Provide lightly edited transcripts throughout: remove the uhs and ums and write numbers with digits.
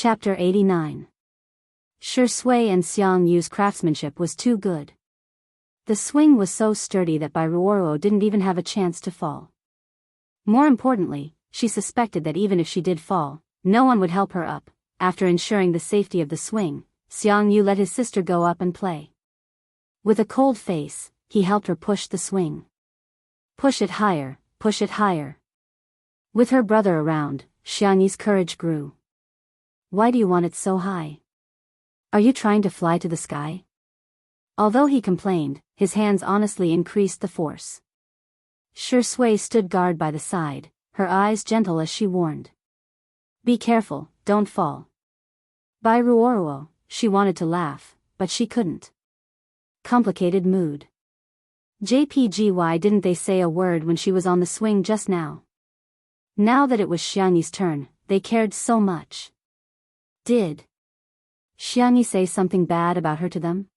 Chapter 89. Shui and Xiang Yu's craftsmanship was too good. The swing was so sturdy that Bai Ruoruo didn't even have a chance to fall. More importantly, she suspected that even if she did fall, no one would help her up. After ensuring the safety of the swing, Xiang Yu let his sister go up and play. With a cold face, he helped her push the swing. Push it higher, push it higher. With her brother around, Xiang Yu's courage grew. Why do you want it so high? Are you trying to fly to the sky? Although he complained, his hands honestly increased the force. Shui stood guard by the side, her eyes gentle as she warned. Be careful, don't fall. Bai Ruoruo, she wanted to laugh, but she couldn't. Complicated mood. JPG, why didn't they say a word when she was on the swing just now? Now that it was Xiang Yi's turn, they cared so much. Did Xiang Yi say something bad about her to them?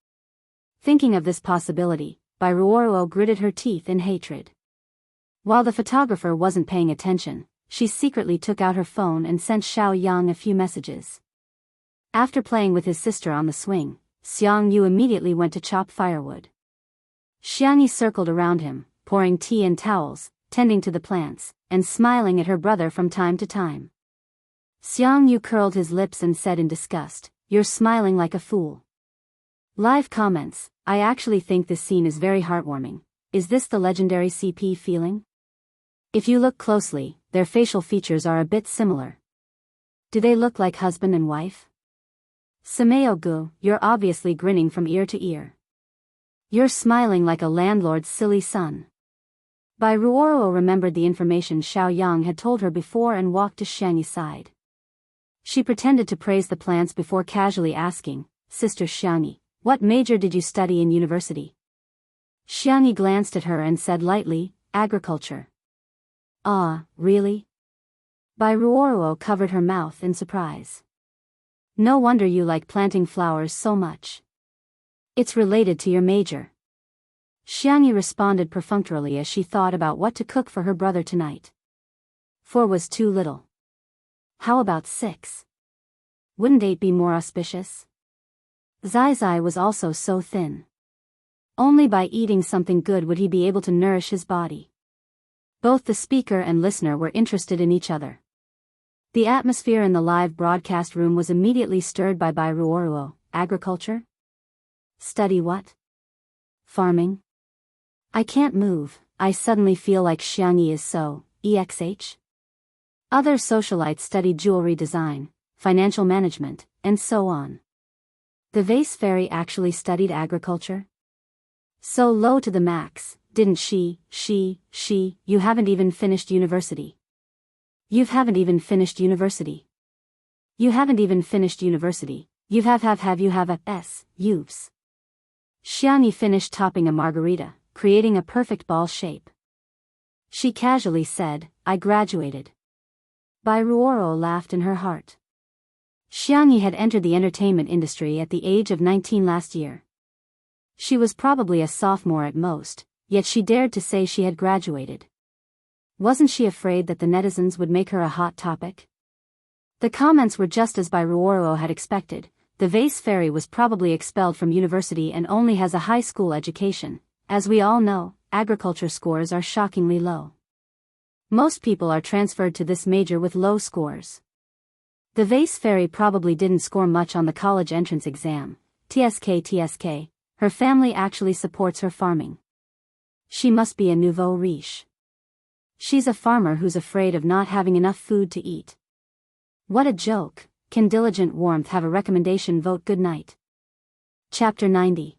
Thinking of this possibility, Bai Ruoruo gritted her teeth in hatred. While the photographer wasn't paying attention, she secretly took out her phone and sent Xiao Yang a few messages. After playing with his sister on the swing, Xiang Yu immediately went to chop firewood. Xiang Yi circled around him, pouring tea and towels, tending to the plants, and smiling at her brother from time to time. Xiang Yu curled his lips and said in disgust, "You're smiling like a fool." Live comments, I actually think this scene is very heartwarming. Is this the legendary CP feeling? If you look closely, their facial features are a bit similar. Do they look like husband and wife? Sameo-gu, you're obviously grinning from ear to ear. You're smiling like a landlord's silly son. Bai Ruoruo remembered the information Xiao Yang had told her before and walked to Xiang Yi's side. She pretended to praise the plants before casually asking, "Sister Xiang Yi, what major did you study in university?" Xiang Yi glanced at her and said lightly, "Agriculture." "Ah, really?" Bai Ruoruo covered her mouth in surprise. "No wonder you like planting flowers so much. It's related to your major." Xiang Yi responded perfunctorily as she thought about what to cook for her brother tonight. 4 was too little. How about 6? Wouldn't 8 be more auspicious? Zai was also so thin. Only by eating something good would he be able to nourish his body. Both the speaker and listener were interested in each other. The atmosphere in the live broadcast room was immediately stirred by Bai Ruoruo. Agriculture? Study what? Farming? I can't move, I suddenly feel like Xiang Yi is so, exh. Other socialites studied jewelry design, financial management, and so on. The vase fairy actually studied agriculture? So low to the max, didn't she, you haven't even finished university. You haven't even finished university. You haven't even finished university. You have a S, you'ves. Xiang Yi finished topping a margarita, creating a perfect ball shape. She casually said, I graduated. Bai Ruoruo laughed in her heart. Xiang Yi had entered the entertainment industry at the age of 19 last year. She was probably a sophomore at most, yet she dared to say she had graduated. Wasn't she afraid that the netizens would make her a hot topic? The comments were just as Bai Ruoruo had expected. The vase fairy was probably expelled from university and only has a high school education. As we all know, agriculture scores are shockingly low. Most people are transferred to this major with low scores. The vase fairy probably didn't score much on the college entrance exam. TSK. Her family actually supports her farming. She must be a nouveau riche. She's a farmer who's afraid of not having enough food to eat. What a joke. Can diligent warmth have a recommendation vote good night? Chapter 90.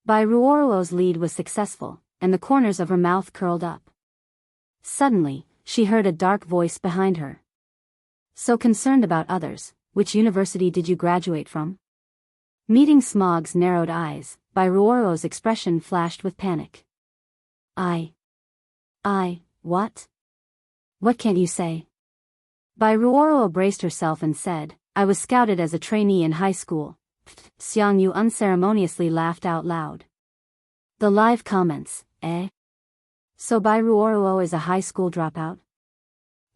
Bai Ruoruo's lead was successful, and the corners of her mouth curled up. Suddenly, she heard a dark voice behind her. So concerned about others, which university did you graduate from? Meeting Smog's narrowed eyes, Bai Ruoruo's expression flashed with panic. What? What can't you say? Bai Ruoruo braced herself and said, I was scouted as a trainee in high school. Xiang Yu unceremoniously laughed out loud. The live comments, eh? So Bai Ruoruo is a high school dropout?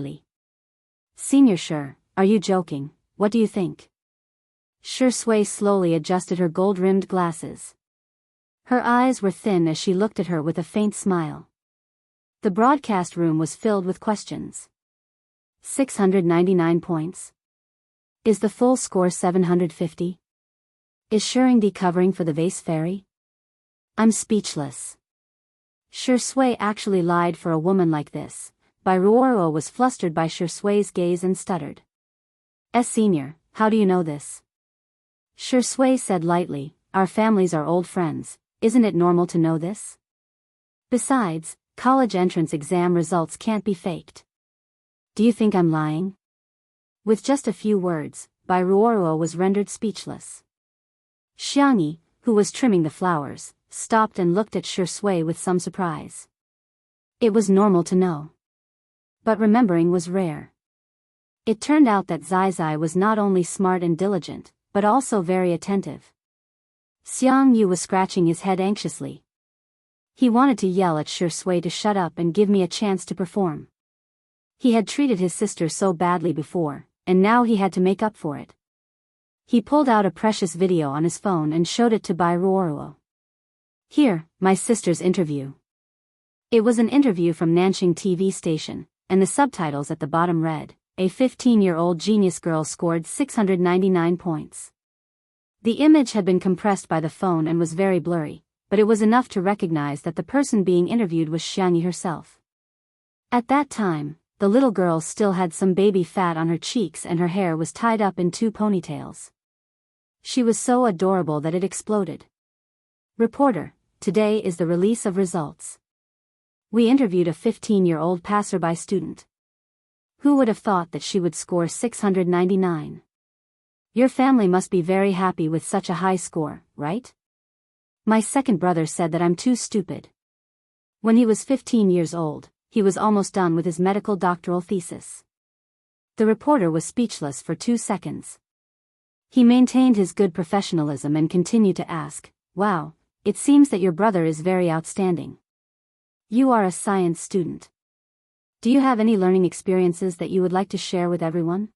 shyly. Senior Sure, are you joking? What do you think? Shui slowly adjusted her gold-rimmed glasses. Her eyes were thin as she looked at her with a faint smile. The broadcast room was filled with questions. 699 points. Is the full score 750? Is Shurindi covering for the Vase Fairy? I'm speechless. Shui actually lied for a woman like this. Bai Ruoruo was flustered by Shui's gaze and stuttered. Senior, how do you know this? Shui said lightly, our families are old friends, isn't it normal to know this? Besides, college entrance exam results can't be faked. Do you think I'm lying? With just a few words, Bai Ruoruo was rendered speechless. Xiangyi, who was trimming the flowers, stopped and looked at Shui with some surprise. It was normal to know. But remembering was rare. It turned out that Zai was not only smart and diligent, but also very attentive. Xiang Yu was scratching his head anxiously. He wanted to yell at Shui to shut up and give me a chance to perform. He had treated his sister so badly before, and now he had to make up for it. He pulled out a precious video on his phone and showed it to Bai Ruoruo. Here, my sister's interview. It was an interview from Nanxing TV station, and the subtitles at the bottom read, a 15-year-old genius girl scored 699 points. The image had been compressed by the phone and was very blurry, but it was enough to recognize that the person being interviewed was Xiangyi herself. At that time, the little girl still had some baby fat on her cheeks and her hair was tied up in 2 ponytails. She was so adorable that it exploded. Reporter, today is the release of results. We interviewed a 15-year-old passerby student. Who would have thought that she would score 699? Your family must be very happy with such a high score, right? My second brother said that I'm too stupid. When he was 15 years old, he was almost done with his medical doctoral thesis. The reporter was speechless for 2 seconds. He maintained his good professionalism and continued to ask, wow, it seems that your brother is very outstanding. You are a science student. Do you have any learning experiences that you would like to share with everyone?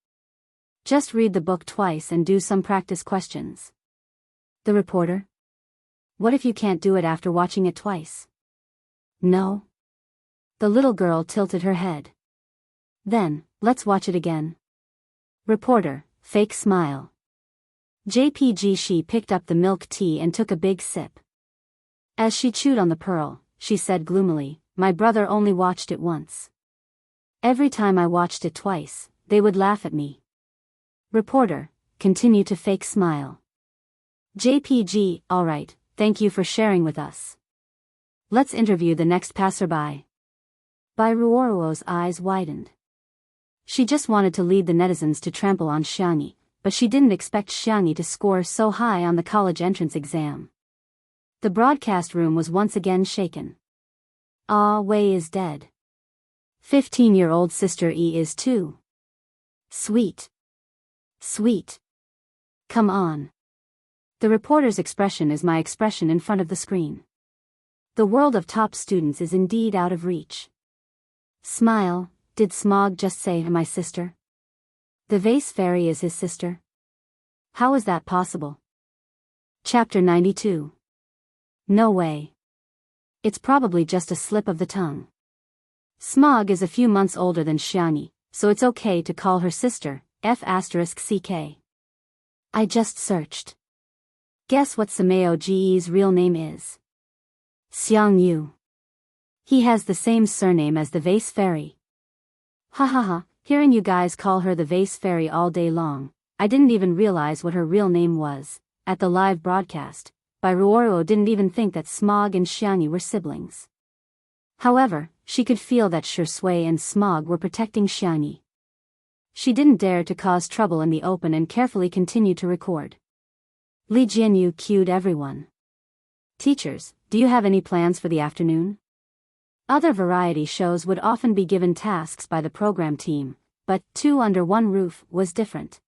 Just read the book twice and do some practice questions. The reporter. What if you can't do it after watching it twice? No. The little girl tilted her head. Then, let's watch it again. Reporter, fake smile. JPG. She picked up the milk tea and took a big sip. As she chewed on the pearl, she said gloomily, my brother only watched it once. Every time I watched it twice, they would laugh at me. Reporter, continue to fake smile. JPG. Alright, thank you for sharing with us. Let's interview the next passerby. Bai Ruoruo's eyes widened. She just wanted to lead the netizens to trample on Xiangyi, but she didn't expect Xiangyi to score so high on the college entrance exam. The broadcast room was once again shaken. Ah, Wei is dead. 15-year-old sister E is too. Sweet. Sweet. Come on. The reporter's expression is my expression in front of the screen. The world of top students is indeed out of reach. Smile, did Smog just say my sister? The vase fairy is his sister? How is that possible? Chapter 92. No way. It's probably just a slip of the tongue. Smog is a few months older than Xiangyi, so it's okay to call her sister, F***CK. I just searched. Guess what Sameo Ge's real name is? Xiang Yu. He has the same surname as the vase fairy. Ha ha ha, hearing you guys call her the vase fairy all day long, I didn't even realize what her real name was. At the live broadcast, Bai Ruoruo didn't even think that Smog and Xiangyi were siblings. However, she could feel that Shui and Smog were protecting Xiangyi. She didn't dare to cause trouble in the open and carefully continued to record. Li Jianyu cued everyone. Teachers, do you have any plans for the afternoon? Other variety shows would often be given tasks by the program team, but 2 Under One Roof was different.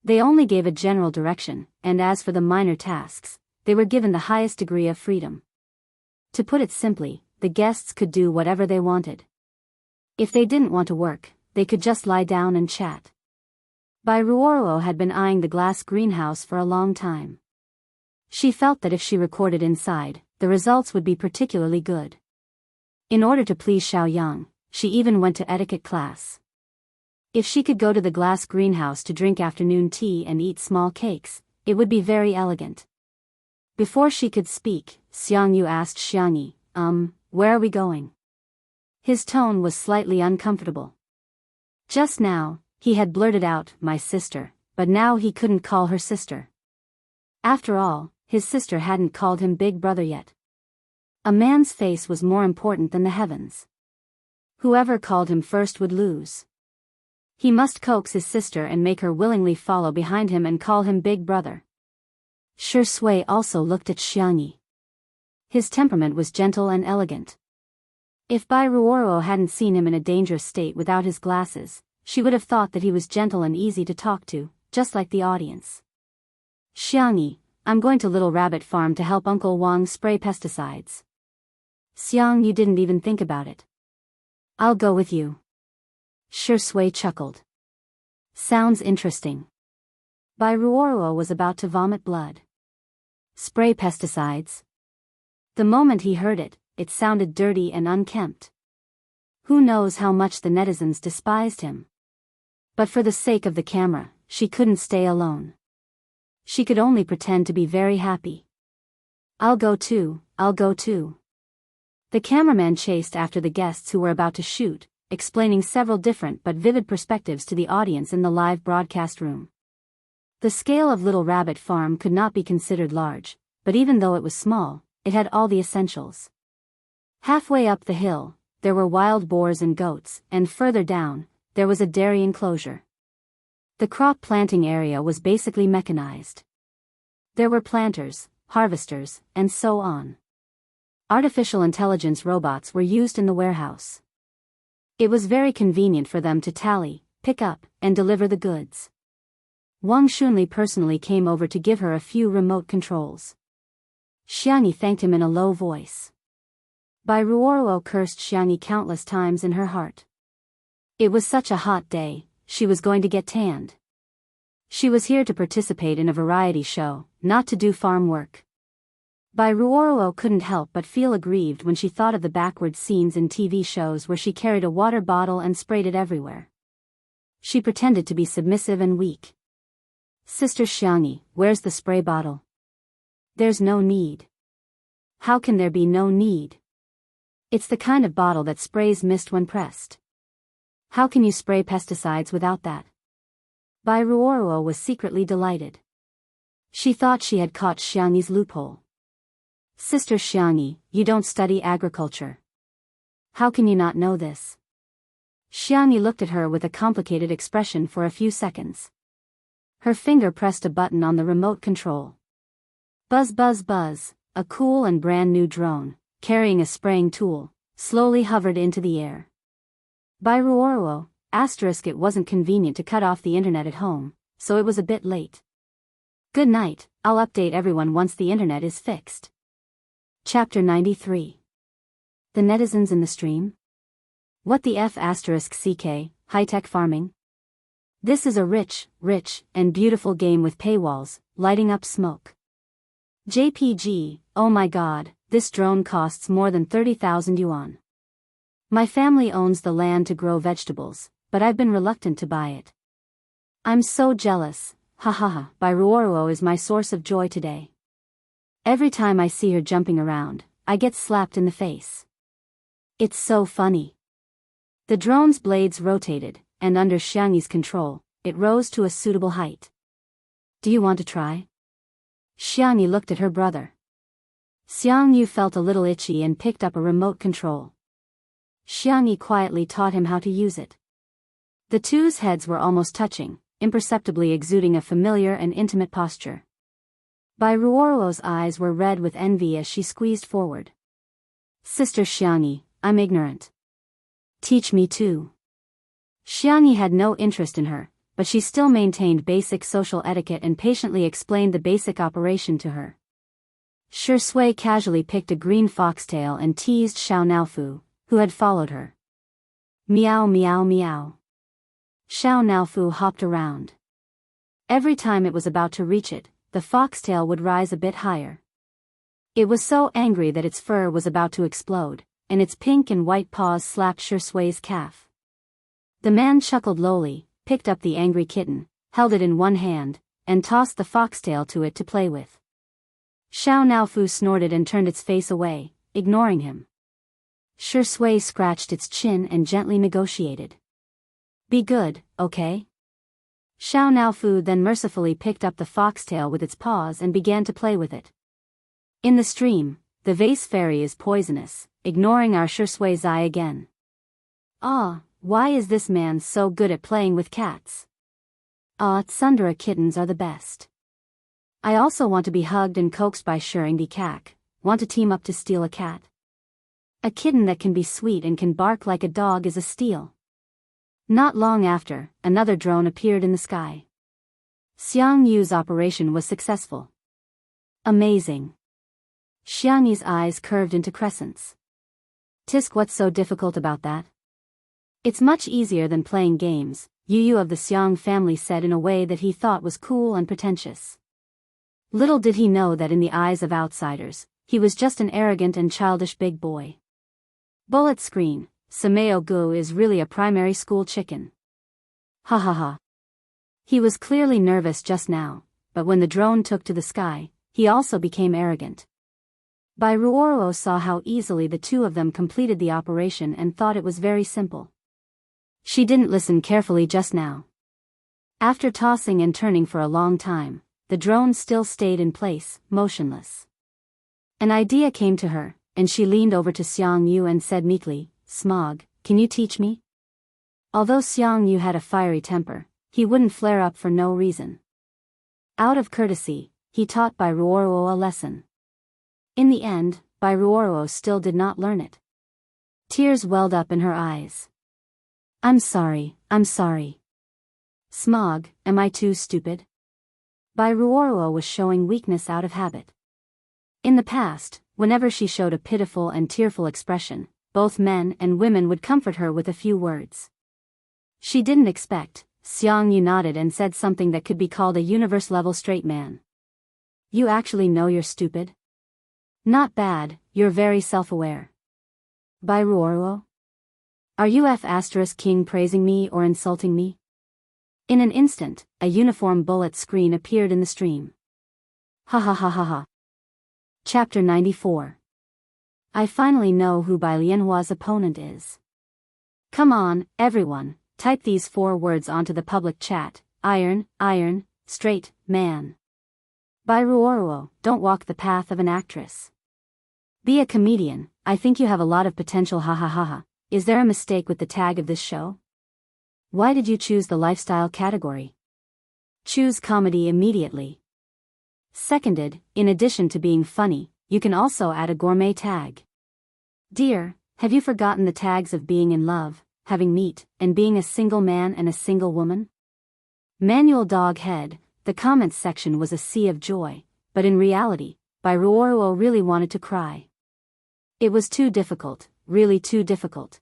They only gave a general direction, and as for the minor tasks, they were given the highest degree of freedom. To put it simply, the guests could do whatever they wanted. If they didn't want to work, they could just lie down and chat. Bai Ruoruo had been eyeing the glass greenhouse for a long time. She felt that if she recorded inside, the results would be particularly good. In order to please Xiaoyang, she even went to etiquette class. If she could go to the glass greenhouse to drink afternoon tea and eat small cakes, it would be very elegant. Before she could speak, Xiang Yu asked Xiangyi, where are we going? His tone was slightly uncomfortable. Just now, he had blurted out, my sister, but now he couldn't call her sister. After all, his sister hadn't called him big brother yet. A man's face was more important than the heavens. Whoever called him first would lose. He must coax his sister and make her willingly follow behind him and call him big brother. Shui also looked at Xiangyi. His temperament was gentle and elegant. If Bai Ruoro hadn't seen him in a dangerous state without his glasses, she would have thought that he was gentle and easy to talk to, just like the audience. Xiangyi, I'm going to Little Rabbit Farm to help Uncle Wang spray pesticides. Xiang, you didn't even think about it. I'll go with you. Shui chuckled. Sounds interesting. Bai Ruoro was about to vomit blood. Spray pesticides. The moment he heard it, it sounded dirty and unkempt. Who knows how much the netizens despised him. But for the sake of the camera, she couldn't stay alone. She could only pretend to be very happy. I'll go too, I'll go too. The cameraman chased after the guests who were about to shoot, explaining several different but vivid perspectives to the audience in the live broadcast room. The scale of Little Rabbit Farm could not be considered large, but even though it was small, it had all the essentials. Halfway up the hill, there were wild boars and goats, and further down, there was a dairy enclosure. The crop planting area was basically mechanized. There were planters, harvesters, and so on. Artificial intelligence robots were used in the warehouse. It was very convenient for them to tally, pick up, and deliver the goods. Wang Xunli personally came over to give her a few remote controls. Xiangyi thanked him in a low voice. Bai Ruoro cursed Xiangyi countless times in her heart. It was such a hot day, she was going to get tanned. She was here to participate in a variety show, not to do farm work. Bai Ruoro couldn't help but feel aggrieved when she thought of the backward scenes in TV shows where she carried a water bottle and sprayed it everywhere. She pretended to be submissive and weak. Sister Xiangyi, where's the spray bottle? There's no need. How can there be no need? It's the kind of bottle that sprays mist when pressed. How can you spray pesticides without that? Bai Ruoro was secretly delighted. She thought she had caught Xiangyi's loophole. Sister Xiangyi, you don't study agriculture. How can you not know this? Xiangyi looked at her with a complicated expression for a few seconds. Her finger pressed a button on the remote control. Buzz buzz buzz, a cool and brand new drone, carrying a spraying tool, slowly hovered into the air. Bai Ruoro, it wasn't convenient to cut off the internet at home, so it was a bit late. Good night, I'll update everyone once the internet is fixed. Chapter 93. The netizens in the stream? What the f*ck, high-tech farming? This is a rich, and beautiful game with paywalls, lighting up smoke. JPG, oh my god, this drone costs more than 30,000 yuan. My family owns the land to grow vegetables, but I've been reluctant to buy it. I'm so jealous, hahaha, Bai Ruoro is my source of joy today. Every time I see her jumping around, I get slapped in the face. It's so funny. The drone's blades rotated, and under Xiangyi's control, it rose to a suitable height. Do you want to try? Xiangyi looked at her brother. Xiangyu felt a little itchy and picked up a remote control. Xiangyi quietly taught him how to use it. The two's heads were almost touching, imperceptibly exuding a familiar and intimate posture. Bai Ruoro's eyes were red with envy as she squeezed forward. Sister Xiangyi, I'm ignorant. Teach me too. Xiangyi had no interest in her, but she still maintained basic social etiquette and patiently explained the basic operation to her. Shui casually picked a green foxtail and teased Xiao Naofu, who had followed her. Meow meow meow. Xiao Naofu hopped around. Every time it was about to reach it, the foxtail would rise a bit higher. It was so angry that its fur was about to explode, and its pink and white paws slapped Shui's calf. The man chuckled lowly, picked up the angry kitten, held it in one hand, and tossed the foxtail to it to play with. Xiao Naofu snorted and turned its face away, ignoring him. Shui scratched its chin and gently negotiated. Be good, okay? Xiao Naofu then mercifully picked up the foxtail with its paws and began to play with it. In the stream, the vase fairy is poisonous, ignoring our Shui's eye again. Ah, why is this man so good at playing with cats? Ah, tsundere kittens are the best. I also want to be hugged and coaxed by Shurang the Kak, want to team up to steal a cat. A kitten that can be sweet and can bark like a dog is a steal. Not long after, another drone appeared in the sky. Xiang Yu's operation was successful. Amazing. Xiang Yu's eyes curved into crescents. Tisk, what's so difficult about that? It's much easier than playing games, Yu of the Xiang family said in a way that he thought was cool and pretentious. Little did he know that in the eyes of outsiders, he was just an arrogant and childish big boy. Bullet screen, Sameo Gu is really a primary school chicken. Ha ha ha. He was clearly nervous just now, but when the drone took to the sky, he also became arrogant. Bai Ruoro saw how easily the two of them completed the operation and thought it was very simple. She didn't listen carefully just now. After tossing and turning for a long time, the drone still stayed in place, motionless. An idea came to her, and she leaned over to Xiang Yu and said meekly, Smog, can you teach me? Although Xiang Yu had a fiery temper, he wouldn't flare up for no reason. Out of courtesy, he taught Bai Ruoro a lesson. In the end, Bai Ruoro still did not learn it. Tears welled up in her eyes. I'm sorry. Smog, am I too stupid? Bai Ruoro was showing weakness out of habit. In the past, whenever she showed a pitiful and tearful expression, both men and women would comfort her with a few words. She didn't expect. Xiang Yu nodded and said something that could be called a universe-level straight man. You actually know you're stupid? Not bad, you're very self-aware. Bai Ruoro? Are you King praising me or insulting me? In an instant, a uniform bullet screen appeared in the stream. Ha ha ha ha ha. Chapter 94. I finally know who Bai Lianhua's opponent is. Come on, everyone, type these 4 words onto the public chat. Iron, straight, man. Bai Ruoro, don't walk the path of an actress. Be a comedian, I think you have a lot of potential, ha ha ha ha. Is there a mistake with the tag of this show? Why did you choose the lifestyle category? Choose comedy immediately. Seconded, in addition to being funny, you can also add a gourmet tag. Dear, have you forgotten the tags of being in love, having meat, and being a single man and a single woman? Manual dog head, the comments section was a sea of joy, but in reality, Bai Ruoro really wanted to cry. It was too difficult, really too difficult.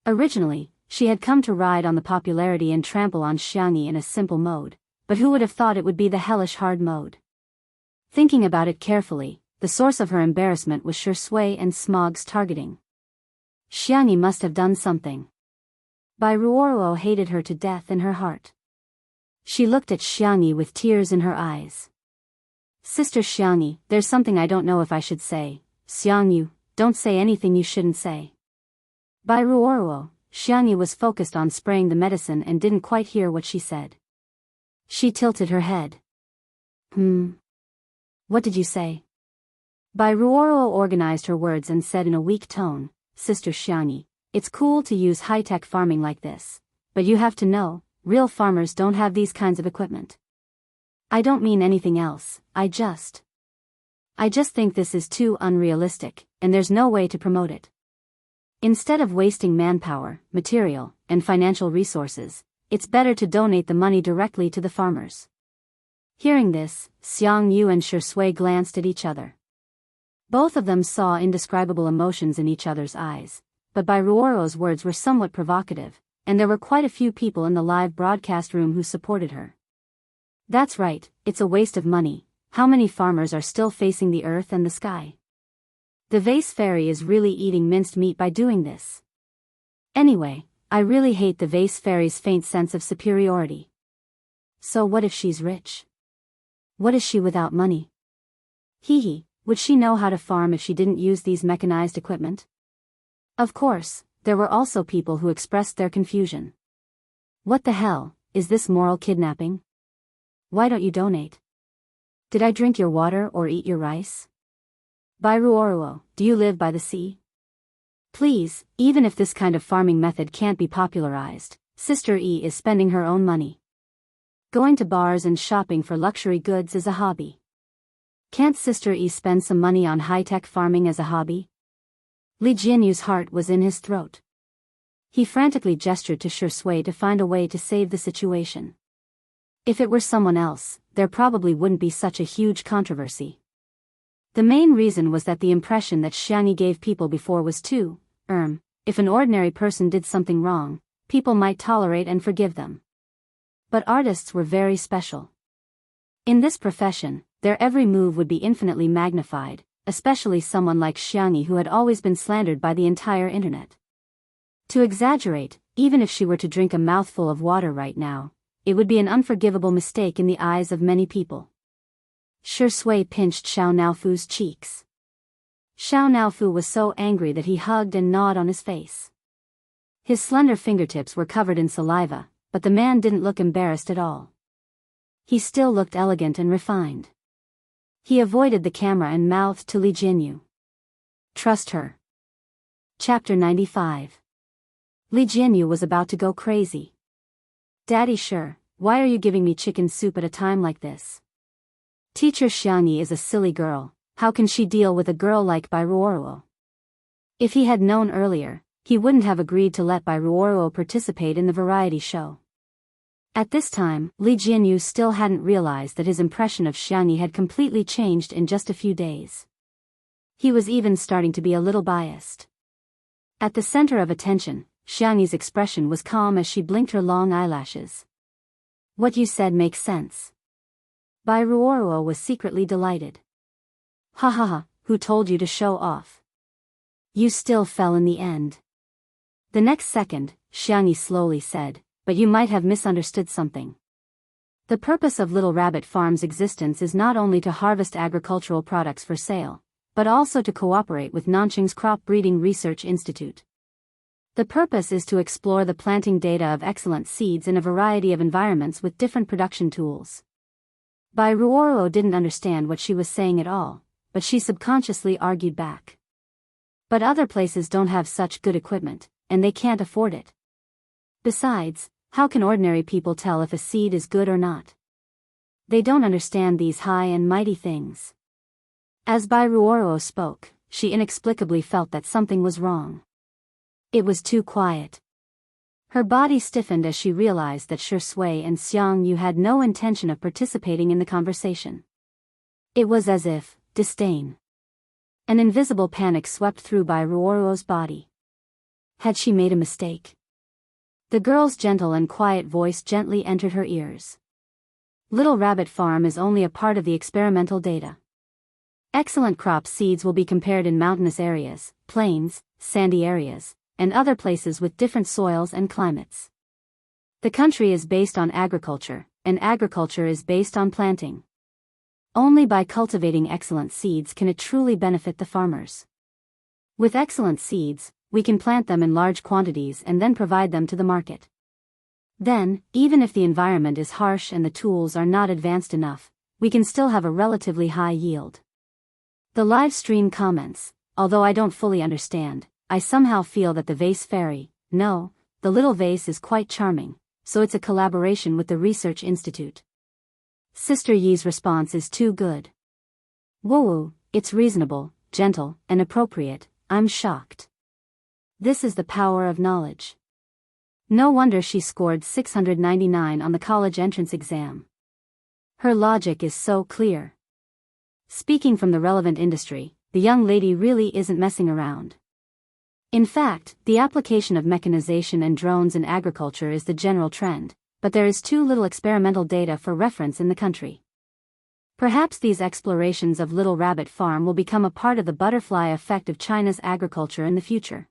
Originally, she had come to ride on the popularity and trample on Xiangyi in a simple mode, but who would have thought it would be the hellish hard mode? Thinking about it carefully, the source of her embarrassment was Shui and Smog's targeting. Xiangyi must have done something. Bai Ruoro hated her to death in her heart. She looked at Xiangyi with tears in her eyes. Sister Xiangyi, there's something I don't know if I should say. Xiangyu, don't say anything you shouldn't say. Bai Ruoro, Xiangyi was focused on spraying the medicine and didn't quite hear what she said. She tilted her head. What did you say? Bai Ruoro organized her words and said in a weak tone, Sister Xiangyi, it's cool to use high-tech farming like this, but you have to know, real farmers don't have these kinds of equipment. I don't mean anything else, I just think this is too unrealistic, and there's no way to promote it. Instead of wasting manpower, material, and financial resources, it's better to donate the money directly to the farmers. Hearing this, Xiang Yu and Shui glanced at each other. Both of them saw indescribable emotions in each other's eyes, but Bai Ruoro's words were somewhat provocative, and there were quite a few people in the live broadcast room who supported her. That's right, it's a waste of money. How many farmers are still facing the earth and the sky? The vase fairy is really eating minced meat by doing this. Anyway, I really hate the vase fairy's faint sense of superiority. So what if she's rich? What is she without money? Hee, would she know how to farm if she didn't use these mechanized equipment? Of course, there were also people who expressed their confusion. What the hell, is this moral kidnapping? Why don't you donate? Did I drink your water or eat your rice? By Ruoruo, do you live by the sea? Please, even if this kind of farming method can't be popularized, Sister E is spending her own money. Going to bars and shopping for luxury goods is a hobby. Can't Sister E spend some money on high-tech farming as a hobby? Li Jianyu's heart was in his throat. He frantically gestured to Shui to find a way to save the situation. If it were someone else, there probably wouldn't be such a huge controversy. The main reason was that the impression that Xiangyi gave people before was too, if an ordinary person did something wrong, people might tolerate and forgive them. But artists were very special. In this profession, their every move would be infinitely magnified, especially someone like Xiangyi who had always been slandered by the entire internet. To exaggerate, even if she were to drink a mouthful of water right now, it would be an unforgivable mistake in the eyes of many people. Shui pinched Xiao Naofu's cheeks. Xiao Naofu was so angry that he hugged and gnawed on his face. His slender fingertips were covered in saliva, but the man didn't look embarrassed at all. He still looked elegant and refined. He avoided the camera and mouthed to Li Jianyu. Trust her. Chapter 95. Li Jianyu was about to go crazy. Daddy sure, why are you giving me chicken soup at a time like this? Teacher Xiangyi is a silly girl, how can she deal with a girl like Bai Ruoruo? If he had known earlier, he wouldn't have agreed to let Bai Ruoruo participate in the variety show. At this time, Li Jianyu still hadn't realized that his impression of Xiangyi had completely changed in just a few days. He was even starting to be a little biased. At the center of attention, Xiangyi's expression was calm as she blinked her long eyelashes. What you said makes sense. Bai Ruoruo was secretly delighted. Ha ha ha, who told you to show off? You still fell in the end. The next second, Xiangyi slowly said, but you might have misunderstood something. The purpose of Little Rabbit Farm's existence is not only to harvest agricultural products for sale, but also to cooperate with Nanqing's Crop Breeding Research Institute. The purpose is to explore the planting data of excellent seeds in a variety of environments with different production tools. Bai Ruoruo didn't understand what she was saying at all, but she subconsciously argued back. But other places don't have such good equipment, and they can't afford it. Besides, how can ordinary people tell if a seed is good or not? They don't understand these high and mighty things. As Bai Ruoruo spoke, she inexplicably felt that something was wrong. It was too quiet. Her body stiffened as she realized that Shui and Xiang Yu had no intention of participating in the conversation. It was as if, disdain. An invisible panic swept through Bai Ruoruo's body. Had she made a mistake? The girl's gentle and quiet voice gently entered her ears. Little Rabbit Farm is only a part of the experimental data. Excellent crop seeds will be compared in mountainous areas, plains, sandy areas, and other places with different soils and climates. The country is based on agriculture, and agriculture is based on planting. Only by cultivating excellent seeds can it truly benefit the farmers. With excellent seeds, we can plant them in large quantities and then provide them to the market. Then, even if the environment is harsh and the tools are not advanced enough, we can still have a relatively high yield. The live stream comments, although I don't fully understand, I somehow feel that the vase fairy, no, the little vase is quite charming, so it's a collaboration with the Research Institute. Sister Yi's response is too good. Woo, it's reasonable, gentle, and appropriate, I'm shocked. This is the power of knowledge. No wonder she scored 699 on the college entrance exam. Her logic is so clear. Speaking from the relevant industry, the young lady really isn't messing around. In fact, the application of mechanization and drones in agriculture is the general trend, but there is too little experimental data for reference in the country. Perhaps these explorations of Little Rabbit Farm will become a part of the butterfly effect of China's agriculture in the future.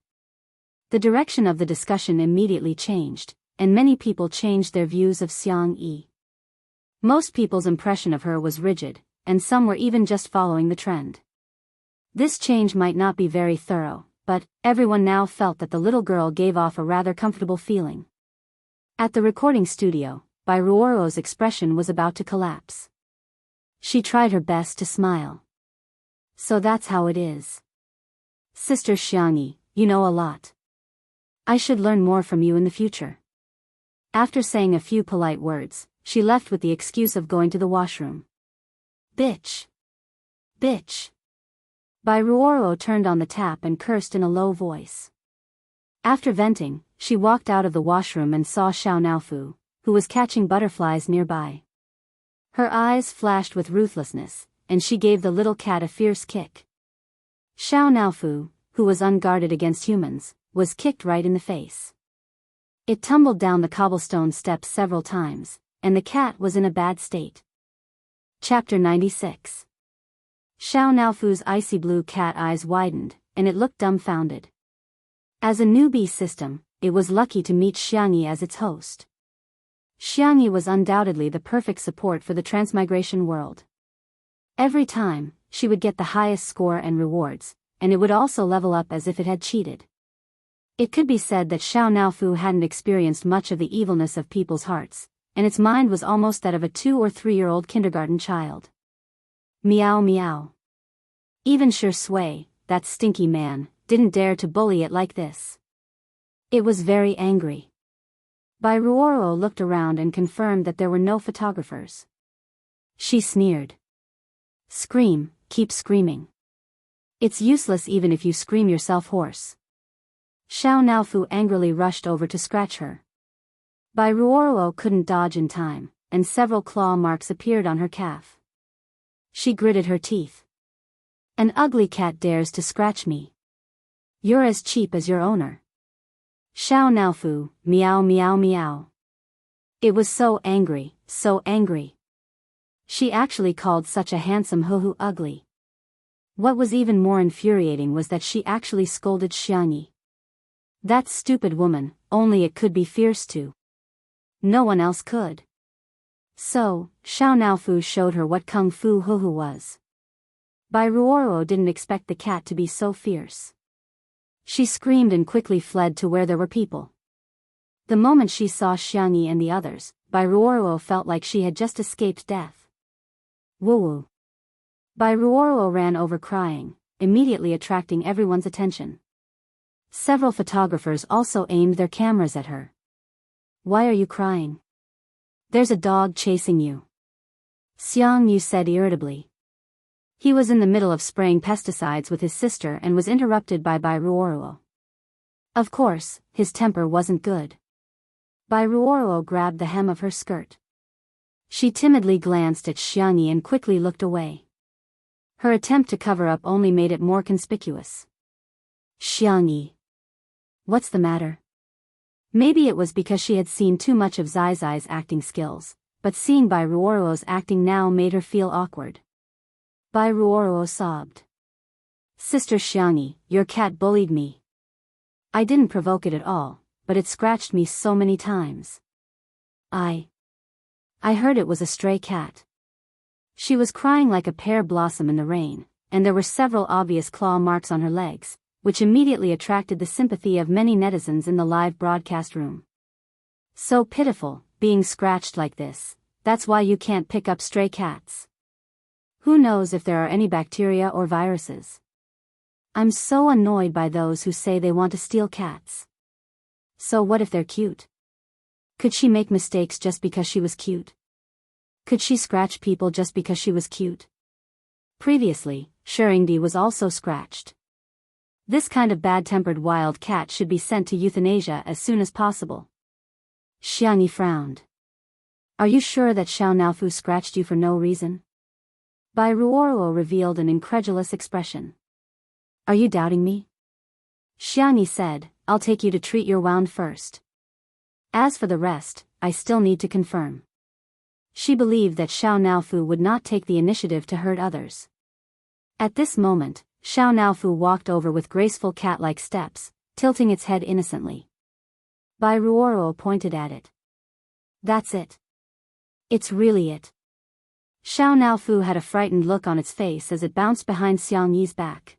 The direction of the discussion immediately changed, and many people changed their views of Xiang Yi. Most people's impression of her was rigid, and some were even just following the trend. This change might not be very thorough, but everyone now felt that the little girl gave off a rather comfortable feeling. At the recording studio, Bai Ruoro's expression was about to collapse. She tried her best to smile. So that's how it is. Sister Xiangyi, you know a lot. I should learn more from you in the future. After saying a few polite words, she left with the excuse of going to the washroom. Bitch. Bitch. Bai Ruoro turned on the tap and cursed in a low voice. After venting, she walked out of the washroom and saw Xiao Naofu, who was catching butterflies nearby. Her eyes flashed with ruthlessness, and she gave the little cat a fierce kick. Xiao Naofu, who was unguarded against humans, was kicked right in the face. It tumbled down the cobblestone steps several times, and the cat was in a bad state. Chapter 96. Xiao Naofu's icy blue cat eyes widened, and it looked dumbfounded. As a newbie system, it was lucky to meet Xiangyi as its host. Xiangyi was undoubtedly the perfect support for the transmigration world. Every time, she would get the highest score and rewards, and it would also level up as if it had cheated. It could be said that Xiao Naofu hadn't experienced much of the evilness of people's hearts, and its mind was almost that of a 2- or 3-year-old kindergarten child. Meow meow. Even Shi Sui, that stinky man, didn't dare to bully it like this. It was very angry. Bai Ruoro looked around and confirmed that there were no photographers. She sneered. Scream, keep screaming. It's useless even if you scream yourself hoarse. Xiao Naofu angrily rushed over to scratch her. Bai Ruoro couldn't dodge in time, and several claw marks appeared on her calf. She gritted her teeth. An ugly cat dares to scratch me. You're as cheap as your owner. Xiao Naofu, meow meow meow. It was so angry, so angry. She actually called such a handsome Huhu ugly. What was even more infuriating was that she actually scolded Xiangyi. That stupid woman, only it could be fierce too. No one else could. So, Xiao Naofu showed her what Kung Fu Huhu was. Bai Ruoro didn't expect the cat to be so fierce. She screamed and quickly fled to where there were people. The moment she saw Xiangyi and the others, Bai Ruoro felt like she had just escaped death. Woo-woo. Bai Ruoro ran over crying, immediately attracting everyone's attention. Several photographers also aimed their cameras at her. Why are you crying? There's a dog chasing you. Xiang Yu said irritably. He was in the middle of spraying pesticides with his sister and was interrupted by Bai Ruoro. Of course, his temper wasn't good. Bai Ruoro grabbed the hem of her skirt. She timidly glanced at Xiangyi and quickly looked away. Her attempt to cover up only made it more conspicuous. Xiangyi. What's the matter? Maybe it was because she had seen too much of Zai Zai's acting skills, but seeing Bai Ruoro's acting now made her feel awkward. Bai Ruoro sobbed. Sister Xiangyi, your cat bullied me. I didn't provoke it at all, but it scratched me so many times. I heard it was a stray cat. She was crying like a pear blossom in the rain, and there were several obvious claw marks on her legs, which immediately attracted the sympathy of many netizens in the live broadcast room. So pitiful, being scratched like this, that's why you can't pick up stray cats. Who knows if there are any bacteria or viruses? I'm so annoyed by those who say they want to steal cats. So what if they're cute? Could she make mistakes just because she was cute? Could she scratch people just because she was cute? Previously, Shuringdi was also scratched. This kind of bad-tempered wild cat should be sent to euthanasia as soon as possible. Xiangyi frowned. Are you sure that Xiao Naofu scratched you for no reason? Bai Ruoro revealed an incredulous expression. Are you doubting me? Xiangyi said, I'll take you to treat your wound first. As for the rest, I still need to confirm. She believed that Xiao Naofu would not take the initiative to hurt others. At this moment, Xiao Naofu walked over with graceful cat-like steps, tilting its head innocently. Bai Ruoro pointed at it. That's it. It's really it. Xiao Naofu had a frightened look on its face as it bounced behind Xiangyi's back.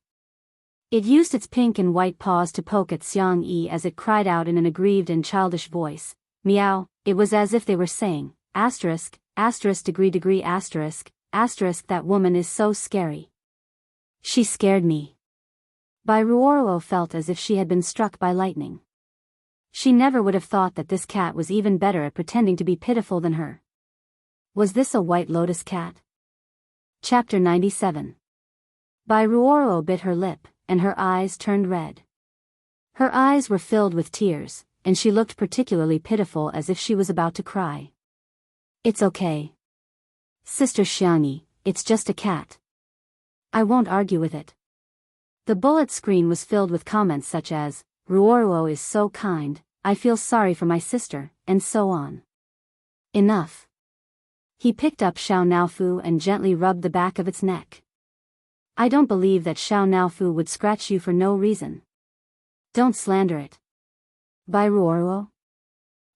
It used its pink and white paws to poke at Xiang Yi as it cried out in an aggrieved and childish voice, "Meow." It was as if they were saying, asterisk, asterisk degree asterisk, asterisk that woman is so scary. She scared me. Bai Ruoruo felt as if she had been struck by lightning. She never would have thought that this cat was even better at pretending to be pitiful than her. Was this a white lotus cat? Chapter 97. Bai Ruoruo bit her lip, and her eyes turned red. Her eyes were filled with tears, and she looked particularly pitiful as if she was about to cry. "It's okay. Sister Xiangyi, it's just a cat. I won't argue with it." The bullet screen was filled with comments such as, "Ruoruo is so kind, I feel sorry for my sister," and so on. Enough. He picked up Xiao Naofu and gently rubbed the back of its neck. "I don't believe that Xiao Naofu would scratch you for no reason. Don't slander it." Bai Ruoruo?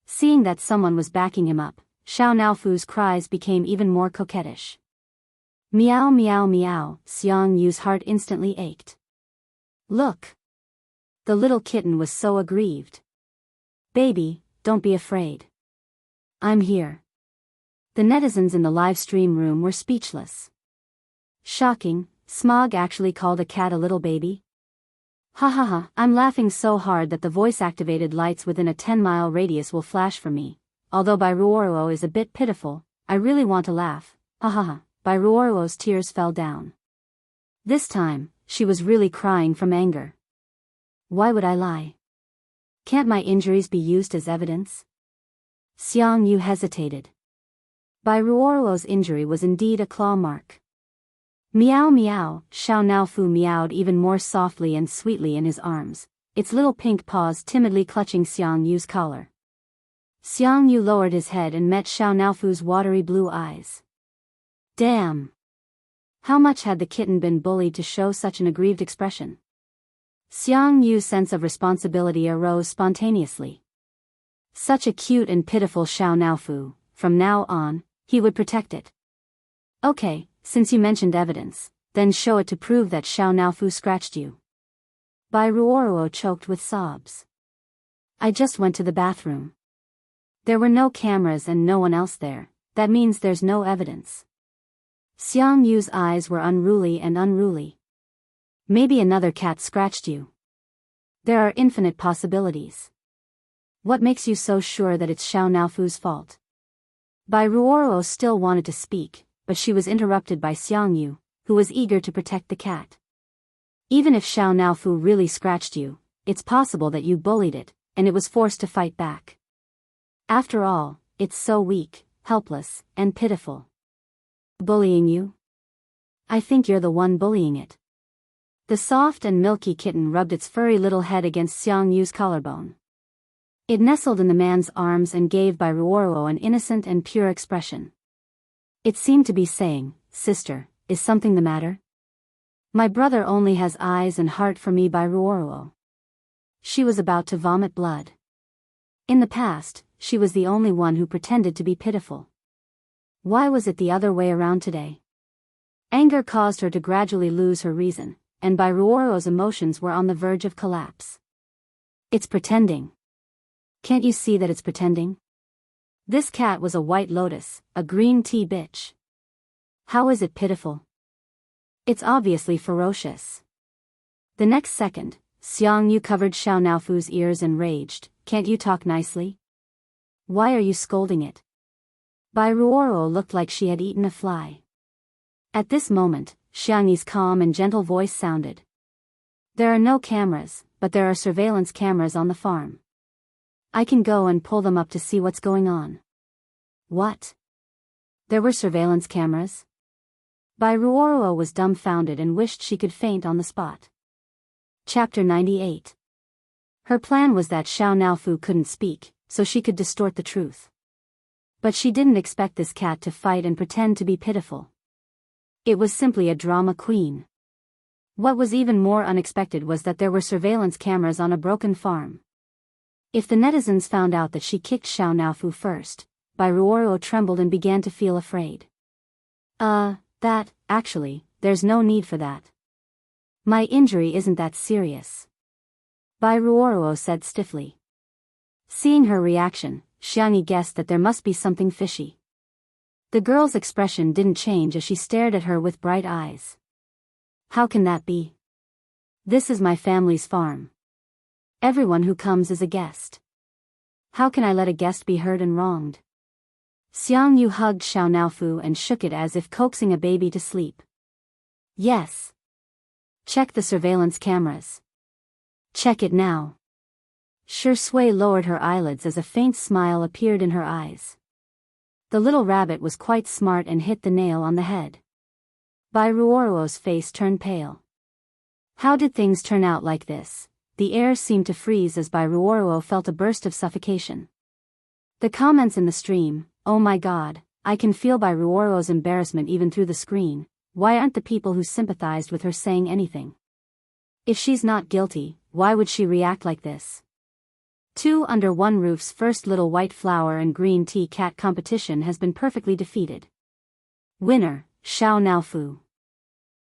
Seeing that someone was backing him up, Xiao Naofu's cries became even more coquettish. "Meow meow meow," Xiang Yu's heart instantly ached. "Look." The little kitten was so aggrieved. "Baby, don't be afraid. I'm here." The netizens in the live stream room were speechless. Shocking, Smog actually called a cat a little baby? Ha ha ha, I'm laughing so hard that the voice-activated lights within a 10-mile radius will flash for me. Although Bai Ruoruo is a bit pitiful, I really want to laugh. Ha ha ha. Bai Ruoruo's tears fell down. This time, she was really crying from anger. Why would I lie? Can't my injuries be used as evidence? Xiang Yu hesitated. Bai Ruoruo's injury was indeed a claw mark. Meow meow, Xiao Naofu meowed even more softly and sweetly in his arms, its little pink paws timidly clutching Xiang Yu's collar. Xiang Yu lowered his head and met Xiao Naofu's watery blue eyes. Damn! How much had the kitten been bullied to show such an aggrieved expression? Xiang Yu's sense of responsibility arose spontaneously. Such a cute and pitiful Xiao Naofu, from now on, he would protect it. Okay, since you mentioned evidence, then show it to prove that Xiao Naofu scratched you. Bai Ruoruo choked with sobs. I just went to the bathroom. There were no cameras and no one else there, that means there's no evidence. Xiang Yu's eyes were unruly. Maybe another cat scratched you. There are infinite possibilities. What makes you so sure that it's Xiao Naofu's fault? Bai Ruoruo still wanted to speak, but she was interrupted by Xiang Yu, who was eager to protect the cat. Even if Xiao Naofu really scratched you, it's possible that you bullied it, and it was forced to fight back. After all, it's so weak, helpless, and pitiful. Bullying you? I think you're the one bullying it. The soft and milky kitten rubbed its furry little head against Xiang Yu's collarbone. It nestled in the man's arms and gave Bai Ruoruo an innocent and pure expression. It seemed to be saying, Sister, is something the matter? My brother only has eyes and heart for me. Bai Ruoruo. She was about to vomit blood. In the past, she was the only one who pretended to be pitiful. Why was it the other way around today? Anger caused her to gradually lose her reason, and Bai Ruoruo's emotions were on the verge of collapse. It's pretending. Can't you see that it's pretending? This cat was a white lotus, a green tea bitch. How is it pitiful? It's obviously ferocious. The next second, Xiang Yu covered Xiao Naofu's ears and raged, Can't you talk nicely? Why are you scolding it? Bai Ruoruo looked like she had eaten a fly. At this moment, Xiang Yi's calm and gentle voice sounded. There are no cameras, but there are surveillance cameras on the farm. I can go and pull them up to see what's going on. What? There were surveillance cameras? Bai Ruoruo was dumbfounded and wished she could faint on the spot. Chapter 98. Her plan was that Xiao Naofu couldn't speak, so she could distort the truth. But she didn't expect this cat to fight and pretend to be pitiful. It was simply a drama queen. What was even more unexpected was that there were surveillance cameras on a broken farm. If the netizens found out that she kicked Xiao Naofu first, Bai Ruoruo trembled and began to feel afraid. Actually, there's no need for that. My injury isn't that serious, Bai Ruoruo said stiffly. Seeing her reaction, Xiangyi guessed that there must be something fishy. The girl's expression didn't change as she stared at her with bright eyes. How can that be? This is my family's farm. Everyone who comes is a guest. How can I let a guest be hurt and wronged? Xiang Yu hugged Xiao Naofu and shook it as if coaxing a baby to sleep. Yes. Check the surveillance cameras. Check it now. Shi Sui lowered her eyelids as a faint smile appeared in her eyes. The little rabbit was quite smart and hit the nail on the head. Bai Ruoruo's face turned pale. How did things turn out like this? The air seemed to freeze as Bai Ruoruo felt a burst of suffocation. The comments in the stream, "Oh my god, I can feel Bai Ruoruo's embarrassment even through the screen. Why aren't the people who sympathized with her saying anything? If she's not guilty, why would she react like this?" Two Under One Roof's first Little White Flower and Green Tea Cat competition has been perfectly defeated. Winner, Xiao Naofu.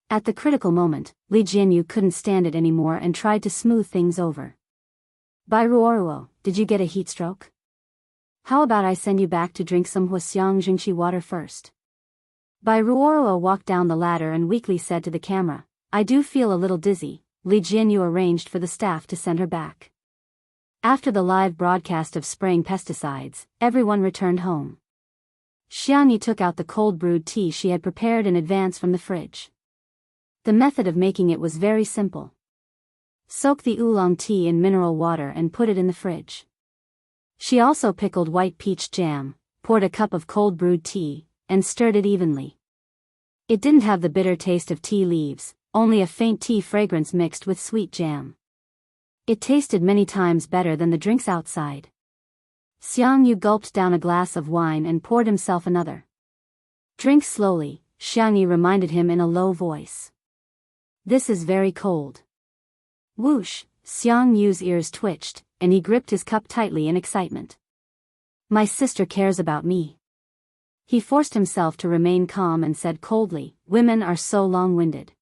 At the critical moment, Li Jianyu couldn't stand it anymore and tried to smooth things over. Bai Ruoruo, did you get a heat stroke? How about I send you back to drink some Huaxiang Jingqi water first? Bai Ruoruo walked down the ladder and weakly said to the camera, I do feel a little dizzy. Li Jianyu arranged for the staff to send her back. After the live broadcast of spraying pesticides, everyone returned home. Xiangyi took out the cold brewed tea she had prepared in advance from the fridge. The method of making it was very simple. Soak the oolong tea in mineral water and put it in the fridge. She also pickled white peach jam, poured a cup of cold brewed tea, and stirred it evenly. It didn't have the bitter taste of tea leaves, only a faint tea fragrance mixed with sweet jam. It tasted many times better than the drinks outside. Xiang Yu gulped down a glass of wine and poured himself another. Drink slowly, Xiang Yu reminded him in a low voice. This is very cold. Whoosh, Xiang Yu's ears twitched, and he gripped his cup tightly in excitement. My sister cares about me. He forced himself to remain calm and said coldly, women are so long-winded.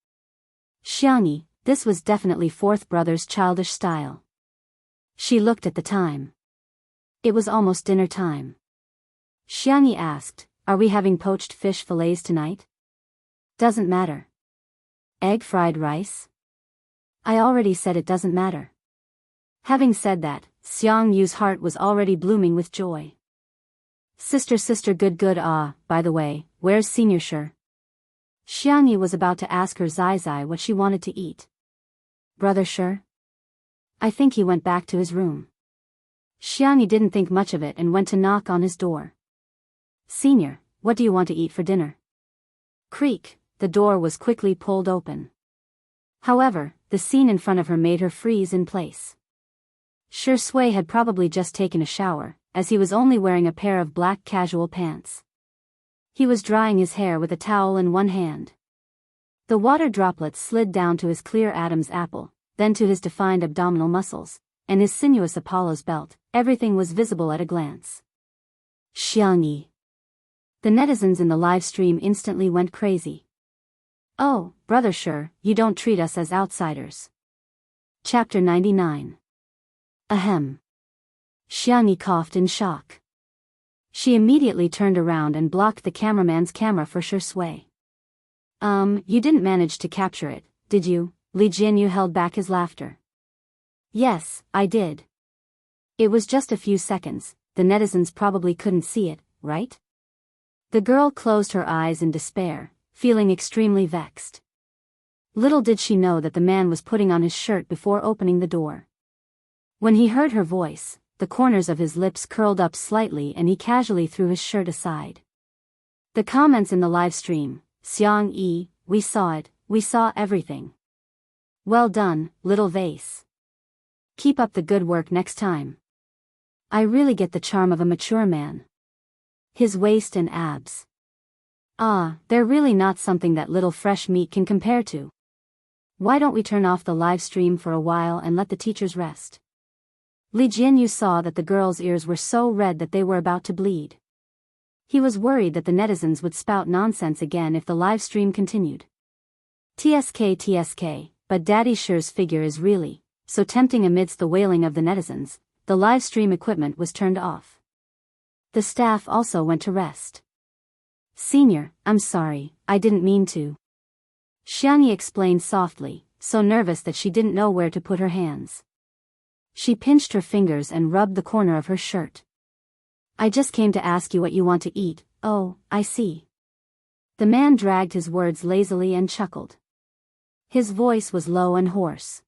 Xiangyi, this was definitely fourth brother's childish style. She looked at the time. It was almost dinner time. Xiangyi asked, are we having poached fish fillets tonight? Doesn't matter. Egg fried rice? I already said it doesn't matter. Having said that, Xiang Yu's heart was already blooming with joy. Sister good by the way, where's Senior Shi? Xiang Yu was about to ask her Zai what she wanted to eat. Brother Shi? I think he went back to his room. Xiang Yu didn't think much of it and went to knock on his door. Senior, what do you want to eat for dinner? Creak, the door was quickly pulled open. However, the scene in front of her made her freeze in place. Shi Sui had probably just taken a shower, as he was only wearing a pair of black casual pants. He was drying his hair with a towel in one hand. The water droplets slid down to his clear Adam's apple, then to his defined abdominal muscles, and his sinuous Apollo's belt. Everything was visible at a glance. Xiangyi. The netizens in the live stream instantly went crazy. Oh, Brother Shi, you don't treat us as outsiders. Chapter 99. Ahem. Xiangyi coughed in shock. She immediately turned around and blocked the cameraman's camera for Shi Sui. You didn't manage to capture it, did you? Li Jianyu held back his laughter. Yes, I did. It was just a few seconds, the netizens probably couldn't see it, right? The girl closed her eyes in despair, feeling extremely vexed. Little did she know that the man was putting on his shirt before opening the door. When he heard her voice, the corners of his lips curled up slightly and he casually threw his shirt aside. The comments in the live stream, Xiang Yi, we saw it, we saw everything. Well done, little vase. Keep up the good work next time. I really get the charm of a mature man. His waist and abs. They're really not something that little fresh meat can compare to. Why don't we turn off the live stream for a while and let the teachers rest? Li Jianyu saw that the girl's ears were so red that they were about to bleed. He was worried that the netizens would spout nonsense again if the live stream continued. TSK, but Daddy Sure's figure is really so tempting. Amidst the wailing of the netizens, the live stream equipment was turned off. The staff also went to rest. Senior, I'm sorry, I didn't mean to. Xiangyi explained softly, so nervous that she didn't know where to put her hands. She pinched her fingers and rubbed the corner of her shirt. I just came to ask you what you want to eat. Oh, I see. The man dragged his words lazily and chuckled. His voice was low and hoarse.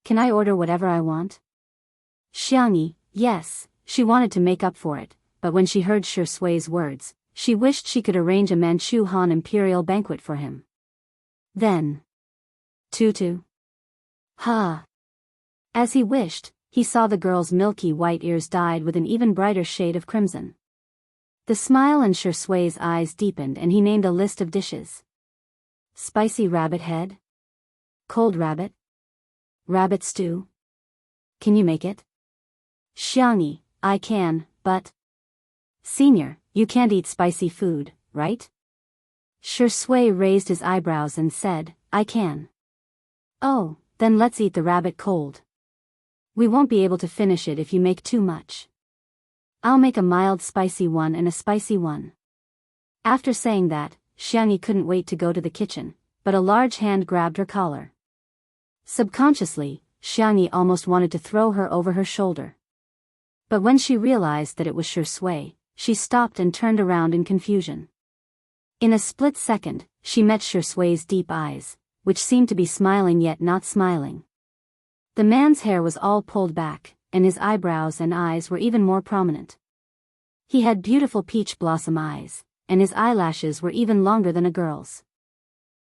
Can I order whatever I want? Xiangyi, yes, she wanted to make up for it, but when she heard Shi Sui's words, she wished she could arrange a Manchu Han imperial banquet for him. Then. Tutu. Ha. As he wished, he saw the girl's milky white ears dyed with an even brighter shade of crimson. The smile in Shi Sui's eyes deepened and he named a list of dishes. Spicy rabbit head? Cold rabbit? Rabbit stew? Can you make it? Xiangyi, I can, but... Senior, you can't eat spicy food, right? Shi Sui raised his eyebrows and said, I can. Oh, then let's eat the rabbit cold. We won't be able to finish it if you make too much. I'll make a mild spicy one and a spicy one. After saying that, Xiangyi couldn't wait to go to the kitchen, but a large hand grabbed her collar. Subconsciously, Xiangyi almost wanted to throw her over her shoulder. But when she realized that it was Shi Sui, she stopped and turned around in confusion. In a split second, she met Shi Sui's deep eyes, which seemed to be smiling yet not smiling. The man's hair was all pulled back, and his eyebrows and eyes were even more prominent. He had beautiful peach blossom eyes, and his eyelashes were even longer than a girl's.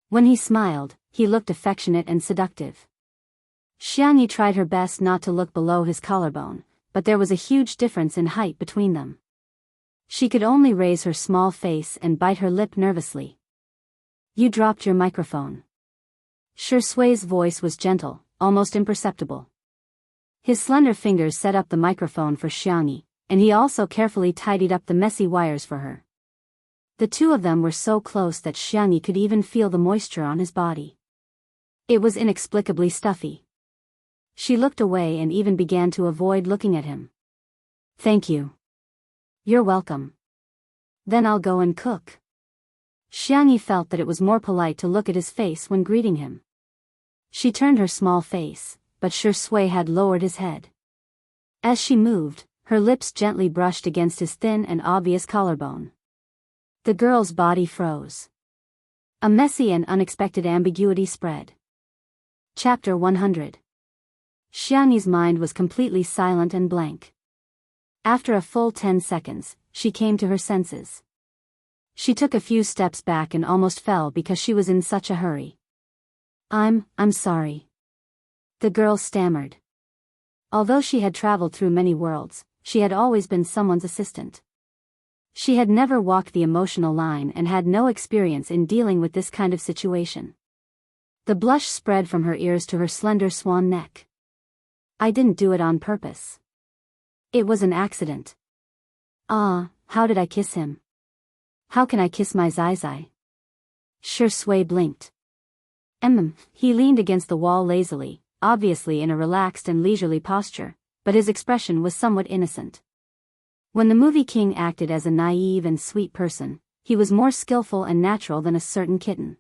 When he smiled, he looked affectionate and seductive. Xiangyi tried her best not to look below his collarbone, but there was a huge difference in height between them. She could only raise her small face and bite her lip nervously. You dropped your microphone. Shi Sui's voice was gentle, almost imperceptible. His slender fingers set up the microphone for Xiangyi, and he also carefully tidied up the messy wires for her. The two of them were so close that Xiangyi could even feel the moisture on his body. It was inexplicably stuffy. She looked away and even began to avoid looking at him. Thank you. You're welcome. Then I'll go and cook. Xiangyi felt that it was more polite to look at his face when greeting him. She turned her small face, but Shi Sui had lowered his head. As she moved, her lips gently brushed against his thin and obvious collarbone. The girl's body froze. A messy and unexpected ambiguity spread. Chapter 100. Xiangyi's mind was completely silent and blank. After a full 10 seconds, she came to her senses. She took a few steps back and almost fell because she was in such a hurry. I'm sorry. The girl stammered. Although she had traveled through many worlds, she had always been someone's assistant. She had never walked the emotional line and had no experience in dealing with this kind of situation. The blush spread from her ears to her slender swan neck. I didn't do it on purpose. It was an accident. How did I kiss him? How can I kiss my Zai? Shi Sui blinked. He leaned against the wall lazily, obviously in a relaxed and leisurely posture, but his expression was somewhat innocent. When the movie king acted as a naive and sweet person, he was more skillful and natural than a certain kitten.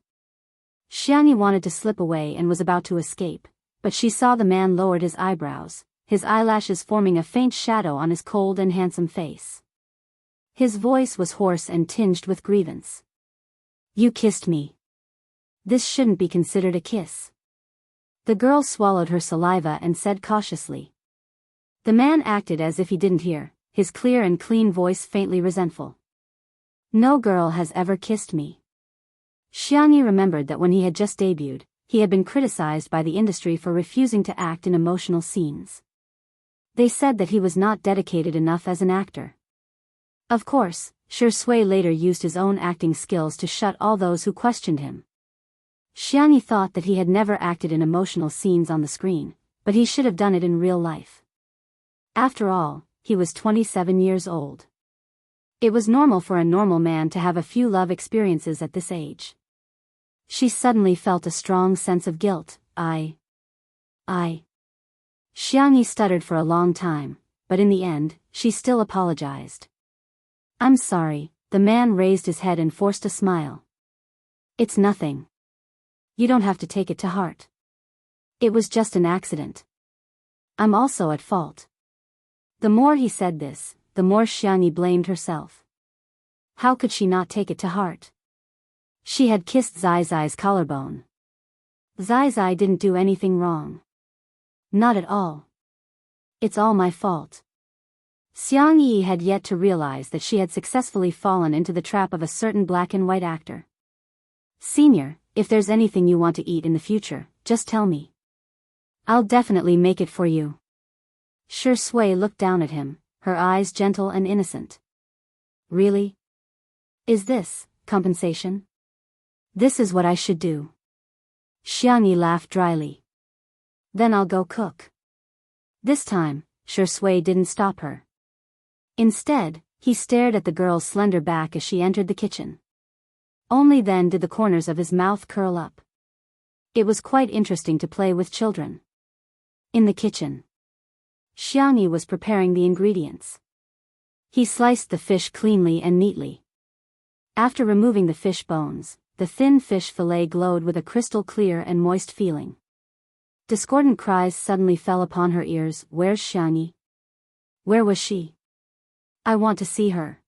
Xiangyi wanted to slip away and was about to escape, but she saw the man lowered his eyebrows, his eyelashes forming a faint shadow on his cold and handsome face. His voice was hoarse and tinged with grievance. You kissed me. This shouldn't be considered a kiss. The girl swallowed her saliva and said cautiously. The man acted as if he didn't hear, his clear and clean voice faintly resentful. No girl has ever kissed me. Xiangyi remembered that when he had just debuted, he had been criticized by the industry for refusing to act in emotional scenes. They said that he was not dedicated enough as an actor. Of course, Shi Sui later used his own acting skills to shut all those who questioned him. Xiangyi thought that he had never acted in emotional scenes on the screen, but he should have done it in real life. After all, he was 27 years old. It was normal for a normal man to have a few love experiences at this age. She suddenly felt a strong sense of guilt, I. Xiangyi stuttered for a long time, but in the end, she still apologized. I'm sorry, the man raised his head and forced a smile. It's nothing. You don't have to take it to heart. It was just an accident. I'm also at fault. The more he said this, the more Xiangyi blamed herself. How could she not take it to heart? She had kissed Zai Zai's collarbone. Zai Zai didn't do anything wrong. Not at all. It's all my fault. Xiangyi had yet to realize that she had successfully fallen into the trap of a certain black and white actor. Senior, if there's anything you want to eat in the future, just tell me. I'll definitely make it for you. Shi Sui looked down at him, her eyes gentle and innocent. Really? Is this compensation? This is what I should do. Xiangyi laughed dryly. Then I'll go cook. This time, Shi Sui didn't stop her. Instead, he stared at the girl's slender back as she entered the kitchen. Only then did the corners of his mouth curl up. It was quite interesting to play with children. In the kitchen, Xiangyi was preparing the ingredients. He sliced the fish cleanly and neatly. After removing the fish bones, the thin fish fillet glowed with a crystal clear and moist feeling. Discordant cries suddenly fell upon her ears. Where's Xiangyi? Where was she? I want to see her.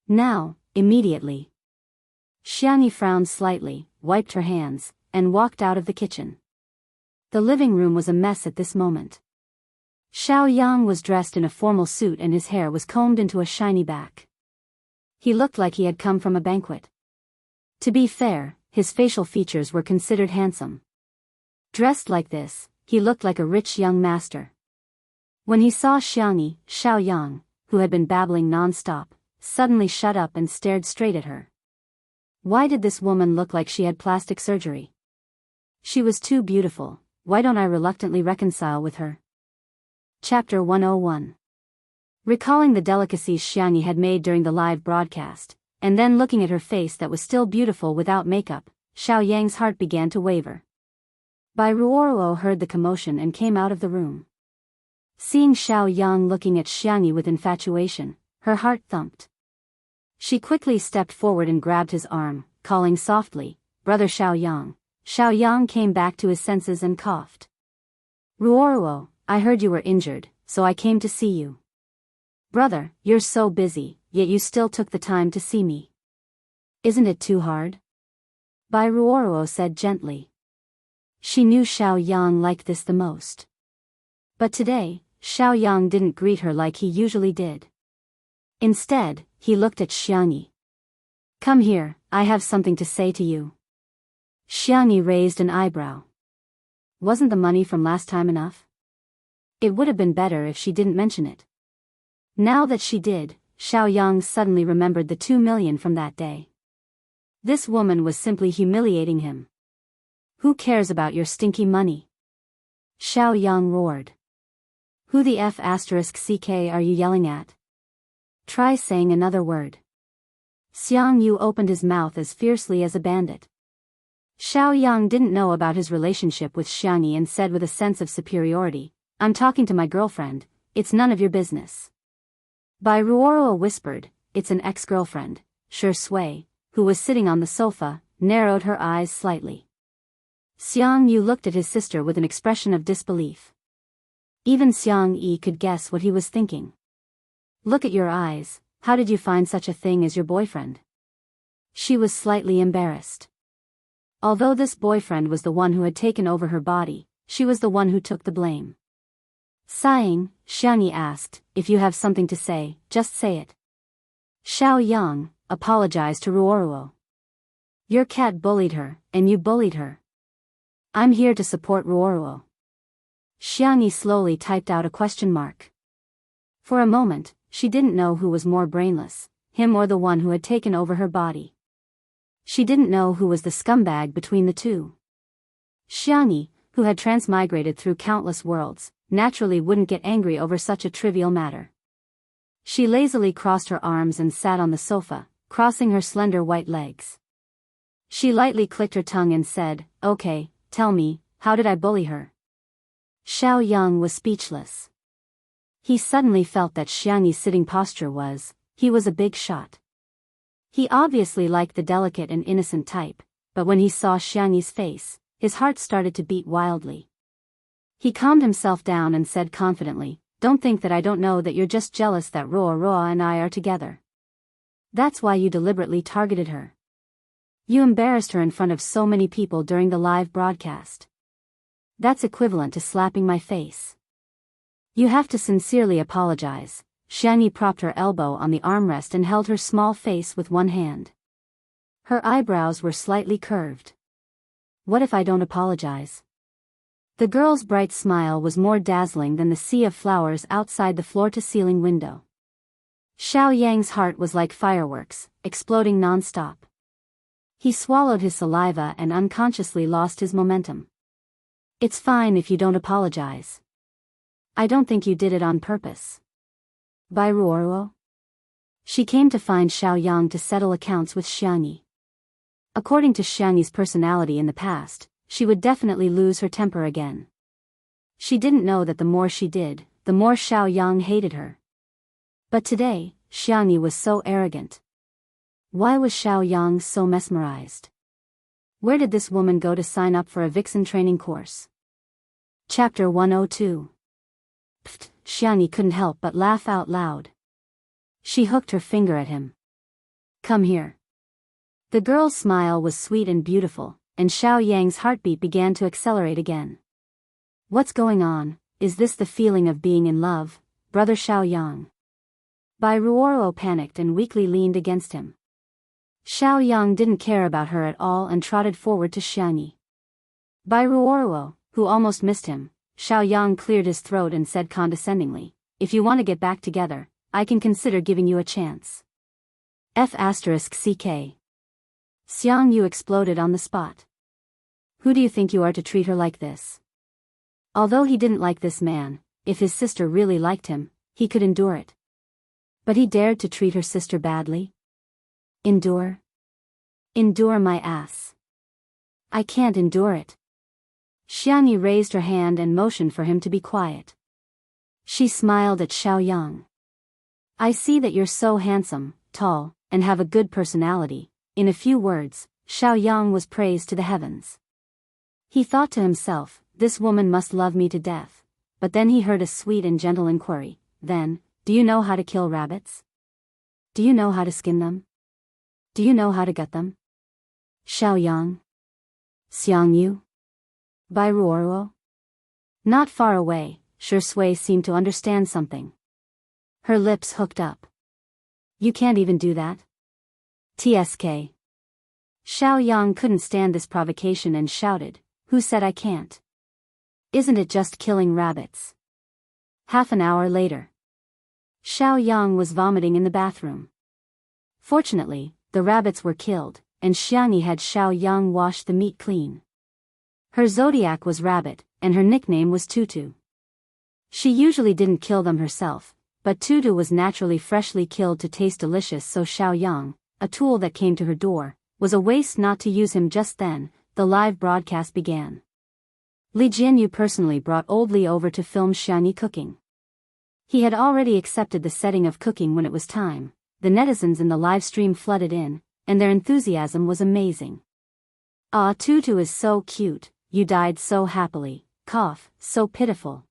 Now, immediately. Xiangyi frowned slightly, wiped her hands, and walked out of the kitchen. The living room was a mess at this moment. Xiao Yang was dressed in a formal suit and his hair was combed into a shiny back. He looked like he had come from a banquet. To be fair, his facial features were considered handsome. Dressed like this, he looked like a rich young master. When he saw Xiangyi, Xiao Yang, who had been babbling non-stop, suddenly shut up and stared straight at her. Why did this woman look like she had plastic surgery? She was too beautiful. Why don't I reluctantly reconcile with her? Chapter 101. Recalling the delicacies Xiangyi had made during the live broadcast, and then looking at her face that was still beautiful without makeup, Xiao Yang's heart began to waver. Bai Ruoruo heard the commotion and came out of the room. Seeing Xiao Yang looking at Xiangyi with infatuation, her heart thumped. She quickly stepped forward and grabbed his arm, calling softly, "Brother Xiao Yang." Xiao Yang came back to his senses and coughed. "Ruoruo, I heard you were injured, so I came to see you." "Brother, you're so busy, yet you still took the time to see me. Isn't it too hard?" Bai Ruoruo said gently. She knew Xiao Yang liked this the most. But today, Xiao Yang didn't greet her like he usually did. Instead, he looked at Xiangyi. "Come here, I have something to say to you." Xiangyi raised an eyebrow. Wasn't the money from last time enough? It would have been better if she didn't mention it. Now that she did, Xiao Yang suddenly remembered the 2 million from that day. This woman was simply humiliating him. "Who cares about your stinky money?" Xiao Yang roared. "Who the F***ck are you yelling at? Try saying another word." Xiang Yu opened his mouth as fiercely as a bandit. Xiao Yang didn't know about his relationship with Xiangyi and said with a sense of superiority, "I'm talking to my girlfriend, it's none of your business." Bai Ruoruo whispered, "It's an ex-girlfriend." Shi Sui, who was sitting on the sofa, narrowed her eyes slightly. Xiang Yu looked at his sister with an expression of disbelief. Even Xiang Yi could guess what he was thinking. "Look at your eyes, how did you find such a thing as your boyfriend?" She was slightly embarrassed. Although this boyfriend was the one who had taken over her body, she was the one who took the blame. Sighing, Xiangyi asked, "If you have something to say, just say it." Xiao Yang apologized to Ruoruo. "Your cat bullied her, and you bullied her. I'm here to support Ruoruo." Xiangyi slowly typed out a question mark. For a moment, she didn't know who was more brainless, him or the one who had taken over her body. She didn't know who was the scumbag between the two. Xiangyi, who had transmigrated through countless worlds, naturally wouldn't get angry over such a trivial matter. She lazily crossed her arms and sat on the sofa, crossing her slender white legs. She lightly clicked her tongue and said, "Okay, tell me, How did I bully her? Xiao Yang was speechless. He suddenly felt that Xiangyi's sitting posture he was a big shot. He obviously liked the delicate and innocent type, but when he saw Xiangyi's face, his heart started to beat wildly. He calmed himself down and said confidently, "Don't think that I don't know that you're just jealous that Roa and I are together. That's why you deliberately targeted her. You embarrassed her in front of so many people during the live broadcast. That's equivalent to slapping my face. You have to sincerely apologize." Xiangyi propped her elbow on the armrest and held her small face with one hand. Her eyebrows were slightly curved. "What if I don't apologize?" The girl's bright smile was more dazzling than the sea of flowers outside the floor-to-ceiling window. Xiao Yang's heart was like fireworks, exploding non-stop. He swallowed his saliva and unconsciously lost his momentum. "It's fine if you don't apologize. I don't think you did it on purpose." By Ruoruo? She came to find Xiao Yang to settle accounts with Xiangyi. According to Xiangyi's personality in the past, she would definitely lose her temper again. She didn't know that the more she did, the more Xiao Yang hated her. But today, Xiangyi was so arrogant. Why was Xiao Yang so mesmerized? Where did this woman go to sign up for a vixen training course? Chapter 102. Pfft, Xiangyi couldn't help but laugh out loud. She hooked her finger at him. "Come here." The girl's smile was sweet and beautiful, and Xiao Yang's heartbeat began to accelerate again. "What's going on? Is this the feeling of being in love, brother Xiao Yang?" Bai Ruoro panicked and weakly leaned against him. Xiao Yang didn't care about her at all and trotted forward to Xiangyi. Bai Ruoro, who almost missed him, Xiao Yang cleared his throat and said condescendingly, "If you want to get back together, I can consider giving you a chance." F***CK. Xiang Yu exploded on the spot. Who do you think you are to treat her like this? Although he didn't like this man, if his sister really liked him, he could endure it. But he dared to treat her sister badly? Endure? Endure my ass. I can't endure it. Xiangyi raised her hand and motioned for him to be quiet. She smiled at Xiao Yang. "I see that you're so handsome, tall, and have a good personality." In a few words, Xiao Yang was praised to the heavens. He thought to himself, "This woman must love me to death." But then he heard a sweet and gentle inquiry. "Then, do you know how to kill rabbits? Do you know how to skin them? Do you know how to gut them?" Xiao Yang? Xiang Yu? Bai Ruoruo? Not far away, Shui seemed to understand something. Her lips hooked up. "You can't even do that?" TSK. Xiao Yang couldn't stand this provocation and shouted, "Who said I can't? Isn't it just killing rabbits?" Half an hour later. Xiao Yang was vomiting in the bathroom. Fortunately, the rabbits were killed, and Xiangyi had Xiao Yang wash the meat clean. Her zodiac was rabbit, and her nickname was Tutu. She usually didn't kill them herself, but Tutu was naturally freshly killed to taste delicious, so Xiao Yang, a tool that came to her door, was a waste not to use him just then. The live broadcast began. Li Jianyu personally brought Old Li over to film Xiangyi cooking. He had already accepted the setting of cooking when it was time. The netizens in the live stream flooded in, and their enthusiasm was amazing. "Ah, Tutu is so cute, you died so happily, cough, so pitiful.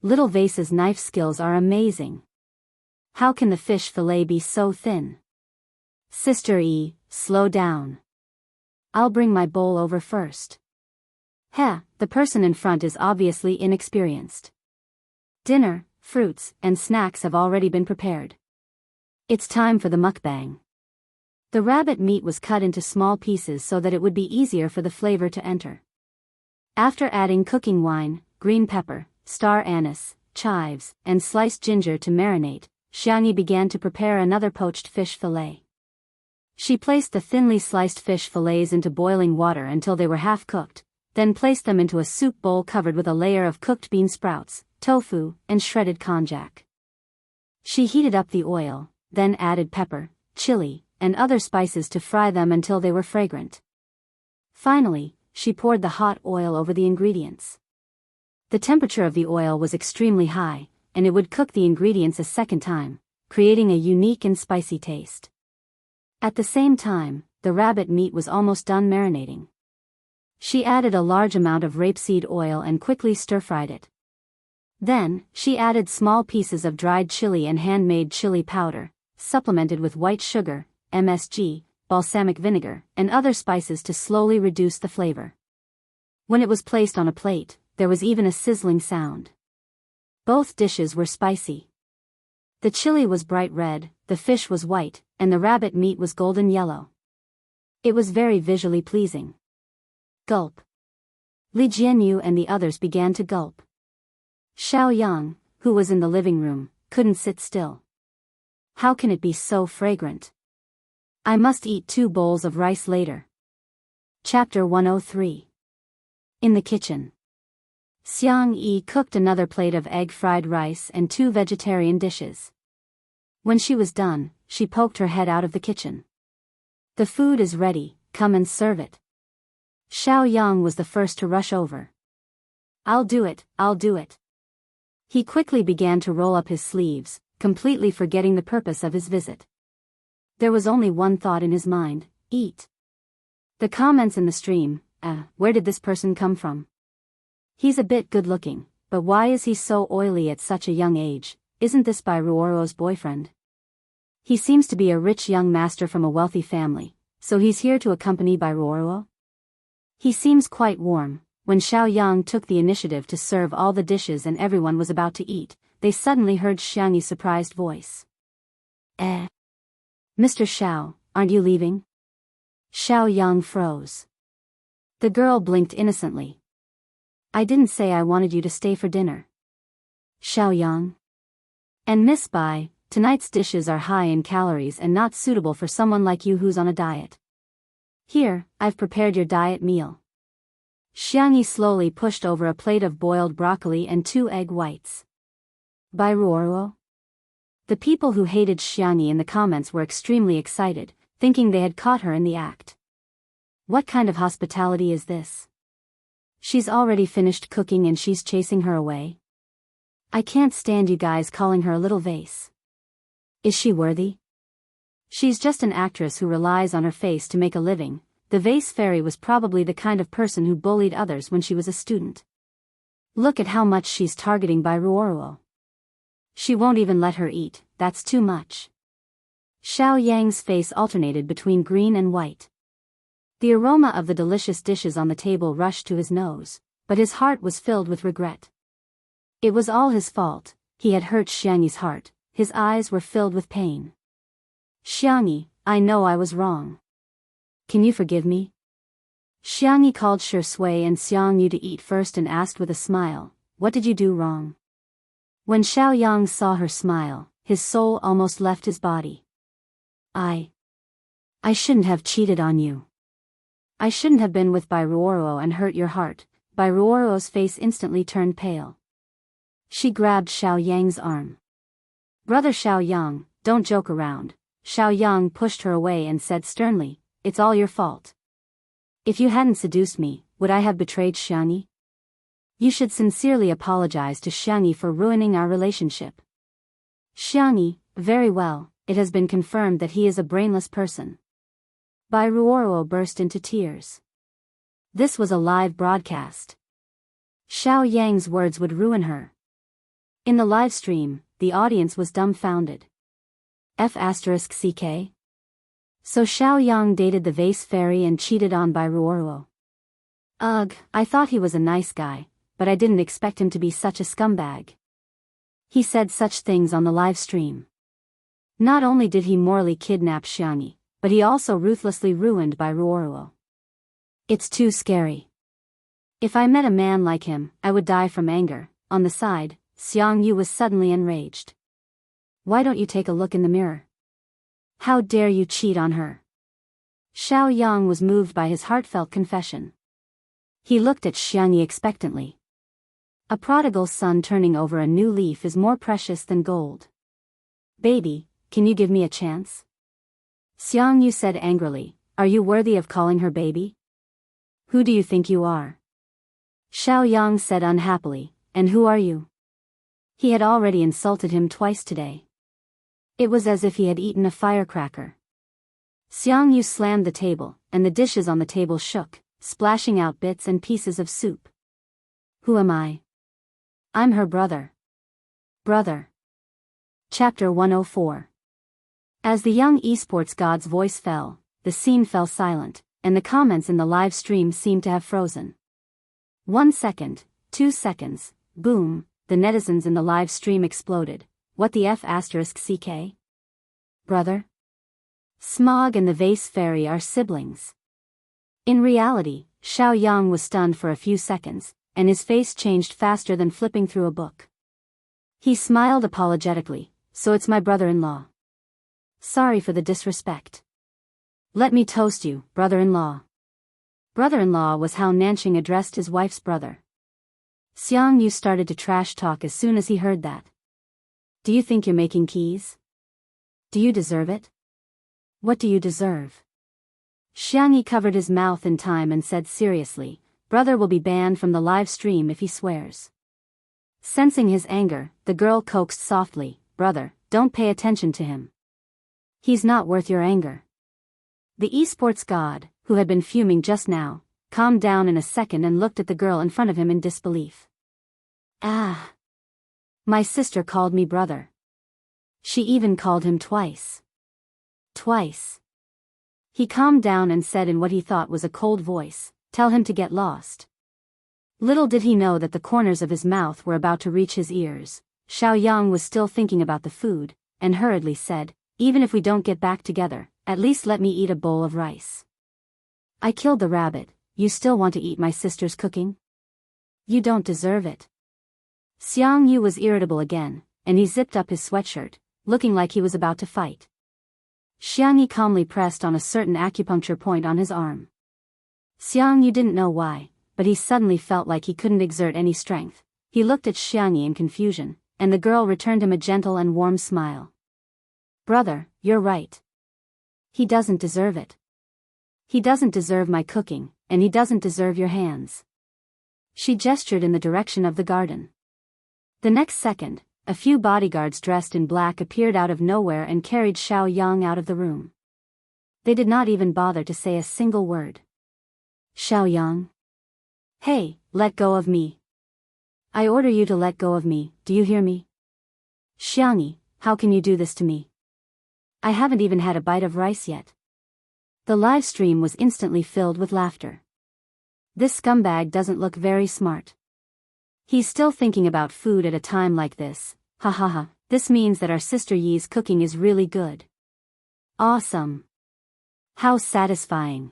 Little Vase's knife skills are amazing. How can the fish fillet be so thin? Sister E, slow down. I'll bring my bowl over first." Heh, the person in front is obviously inexperienced. Dinner, fruits, and snacks have already been prepared. It's time for the mukbang. The rabbit meat was cut into small pieces so that it would be easier for the flavor to enter. After adding cooking wine, green pepper, star anise, chives, and sliced ginger to marinate, Xiangyi began to prepare another poached fish fillet. She placed the thinly sliced fish fillets into boiling water until they were half cooked, then placed them into a soup bowl covered with a layer of cooked bean sprouts, tofu, and shredded konjac. She heated up the oil, then added pepper, chili, and other spices to fry them until they were fragrant. Finally, she poured the hot oil over the ingredients. The temperature of the oil was extremely high, and it would cook the ingredients a second time, creating a unique and spicy taste. At the same time, the rabbit meat was almost done marinating. She added a large amount of rapeseed oil and quickly stir-fried it. Then, she added small pieces of dried chili and handmade chili powder, supplemented with white sugar, MSG, balsamic vinegar, and other spices to slowly reduce the flavor. When it was placed on a plate, there was even a sizzling sound. Both dishes were spicy. The chili was bright red, the fish was white, and the rabbit meat was golden yellow. It was very visually pleasing. Gulp. Li Jianyu and the others began to gulp. Xiaoyang, who was in the living room, couldn't sit still. How can it be so fragrant? I must eat 2 bowls of rice later. Chapter 103. In the kitchen. Xiang Yi cooked another plate of egg-fried rice and 2 vegetarian dishes. When she was done, she poked her head out of the kitchen. The food is ready, come and serve it. Xiaoyang was the first to rush over. I'll do it, I'll do it. He quickly began to roll up his sleeves, completely forgetting the purpose of his visit. There was only one thought in his mind: eat. The comments in the stream, where did this person come from? He's a bit good-looking, but why is he so oily at such a young age? Isn't this by Ruoro's boyfriend? He seems to be a rich young master from a wealthy family, so he's here to accompany by Ruoro? He seems quite warm. When Xiaoyang took the initiative to serve all the dishes and everyone was about to eat, they suddenly heard Xiangyi's surprised voice. Mr. Xiao, aren't you leaving? Xiaoyang froze. The girl blinked innocently. I didn't say I wanted you to stay for dinner. Xiaoyang. And Miss Bai, tonight's dishes are high in calories and not suitable for someone like you who's on a diet. Here, I've prepared your diet meal. Xiangyi slowly pushed over a plate of boiled broccoli and 2 egg whites. By Ruoro? The people who hated Xiangyi in the comments were extremely excited, thinking they had caught her in the act. What kind of hospitality is this? She's already finished cooking and she's chasing her away? I can't stand you guys calling her a little vase. Is she worthy? She's just an actress who relies on her face to make a living. The vase fairy was probably the kind of person who bullied others when she was a student. Look at how much she's targeting by Ruoro. She won't even let her eat, that's too much. Xiaoyang's face alternated between green and white. The aroma of the delicious dishes on the table rushed to his nose, but his heart was filled with regret. It was all his fault, he had hurt Xiangyi's heart, his eyes were filled with pain. Xiangyi, I know I was wrong. Can you forgive me? Xiangyi called Shui and Xiangyu to eat first and asked with a smile, what did you do wrong? When Xiaoyang saw her smile, his soul almost left his body. I shouldn't have cheated on you. I shouldn't have been with Bai Ruoro and hurt your heart. Bai Ruoro's face instantly turned pale. She grabbed Xiaoyang's arm. Brother Xiaoyang, don't joke around. Xiaoyang pushed her away and said sternly, it's all your fault. If you hadn't seduced me, would I have betrayed Xiangyi? You should sincerely apologize to Xiangyi for ruining our relationship. Xiangyi, very well, it has been confirmed that he is a brainless person. Bai Ruoro burst into tears. This was a live broadcast. Xiaoyang's words would ruin her. In the live stream, the audience was dumbfounded. F***ck? So Xiaoyang dated the vase fairy and cheated on Bai Ruoro. Ugh, I thought he was a nice guy, but I didn't expect him to be such a scumbag. He said such things on the live stream. Not only did he morally kidnap Xiangyi, but he also ruthlessly ruined Bai Ruoro. It's too scary. If I met a man like him, I would die from anger. On the side, Xiangyu was suddenly enraged. Why don't you take a look in the mirror? How dare you cheat on her? Xiaoyang was moved by his heartfelt confession. He looked at Xiangyi expectantly. A prodigal son turning over a new leaf is more precious than gold. Baby, can you give me a chance? Xiangyu said angrily, are you worthy of calling her baby? Who do you think you are? Xiao Yang said unhappily, and who are you? He had already insulted him twice today. It was as if he had eaten a firecracker. Xiang Yu slammed the table, and the dishes on the table shook, splashing out bits and pieces of soup. Who am I? I'm her brother. Brother. Chapter 104. As the young esports god's voice fell, the scene fell silent, and the comments in the live stream seemed to have frozen. 1 second, 2 seconds, boom, the netizens in the live stream exploded. What the F*** CK? Brother? Smog and the Vase Fairy are siblings. In reality, Xiao Yang was stunned for a few seconds, and his face changed faster than flipping through a book. He smiled apologetically. So it's my brother-in-law. Sorry for the disrespect. Let me toast you, brother-in-law. Brother-in-law was how Nanqing addressed his wife's brother. Xiang Yu started to trash talk as soon as he heard that. Do you think you're making keys? Do you deserve it? What do you deserve? Xiang Yi covered his mouth in time and said seriously, brother will be banned from the live stream if he swears. Sensing his anger, the girl coaxed softly, brother, don't pay attention to him. He's not worth your anger. The esports god, who had been fuming just now, calmed down in a second and looked at the girl in front of him in disbelief. Ah! My sister called me brother. She even called him twice. Twice. He calmed down and said in what he thought was a cold voice, tell him to get lost. Little did he know that the corners of his mouth were about to reach his ears. Xiao Yang was still thinking about the food, and hurriedly said, even if we don't get back together, at least let me eat a bowl of rice. I killed the rabbit, you still want to eat my sister's cooking? You don't deserve it. Xiang Yu was irritable again, and he zipped up his sweatshirt, looking like he was about to fight. Xiang Yi calmly pressed on a certain acupuncture point on his arm. Xiang Yu didn't know why, but he suddenly felt like he couldn't exert any strength. He looked at Xiang Yi in confusion, and the girl returned him a gentle and warm smile. Brother, you're right. He doesn't deserve it. He doesn't deserve my cooking, and he doesn't deserve your hands. She gestured in the direction of the garden. The next second, a few bodyguards dressed in black appeared out of nowhere and carried Xiao Yang out of the room. They did not even bother to say a single word. Xiao Yang? Hey, let go of me. I order you to let go of me, do you hear me? Xiangyi, how can you do this to me? I haven't even had a bite of rice yet. The live stream was instantly filled with laughter. This scumbag doesn't look very smart. He's still thinking about food at a time like this. Ha ha ha, this means that our sister Yi's cooking is really good. Awesome. How satisfying.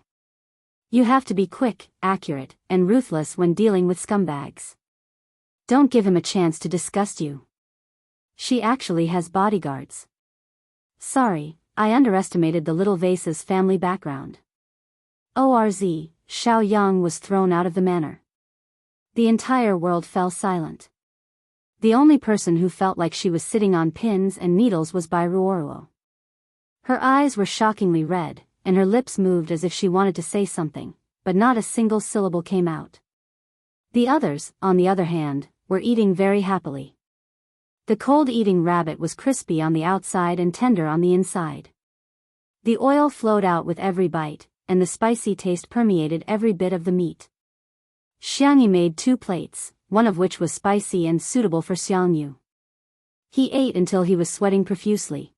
You have to be quick, accurate, and ruthless when dealing with scumbags. Don't give him a chance to disgust you. She actually has bodyguards. Sorry, I underestimated the little vase's family background. ORZ, Xiao Yang was thrown out of the manor. The entire world fell silent. The only person who felt like she was sitting on pins and needles was Bai Ruoruo. Her eyes were shockingly red, and her lips moved as if she wanted to say something, but not a single syllable came out. The others, on the other hand, were eating very happily. The cold-eating rabbit was crispy on the outside and tender on the inside. The oil flowed out with every bite, and the spicy taste permeated every bit of the meat. Xiangyi made 2 plates, one of which was spicy and suitable for Xiangyu. He ate until he was sweating profusely.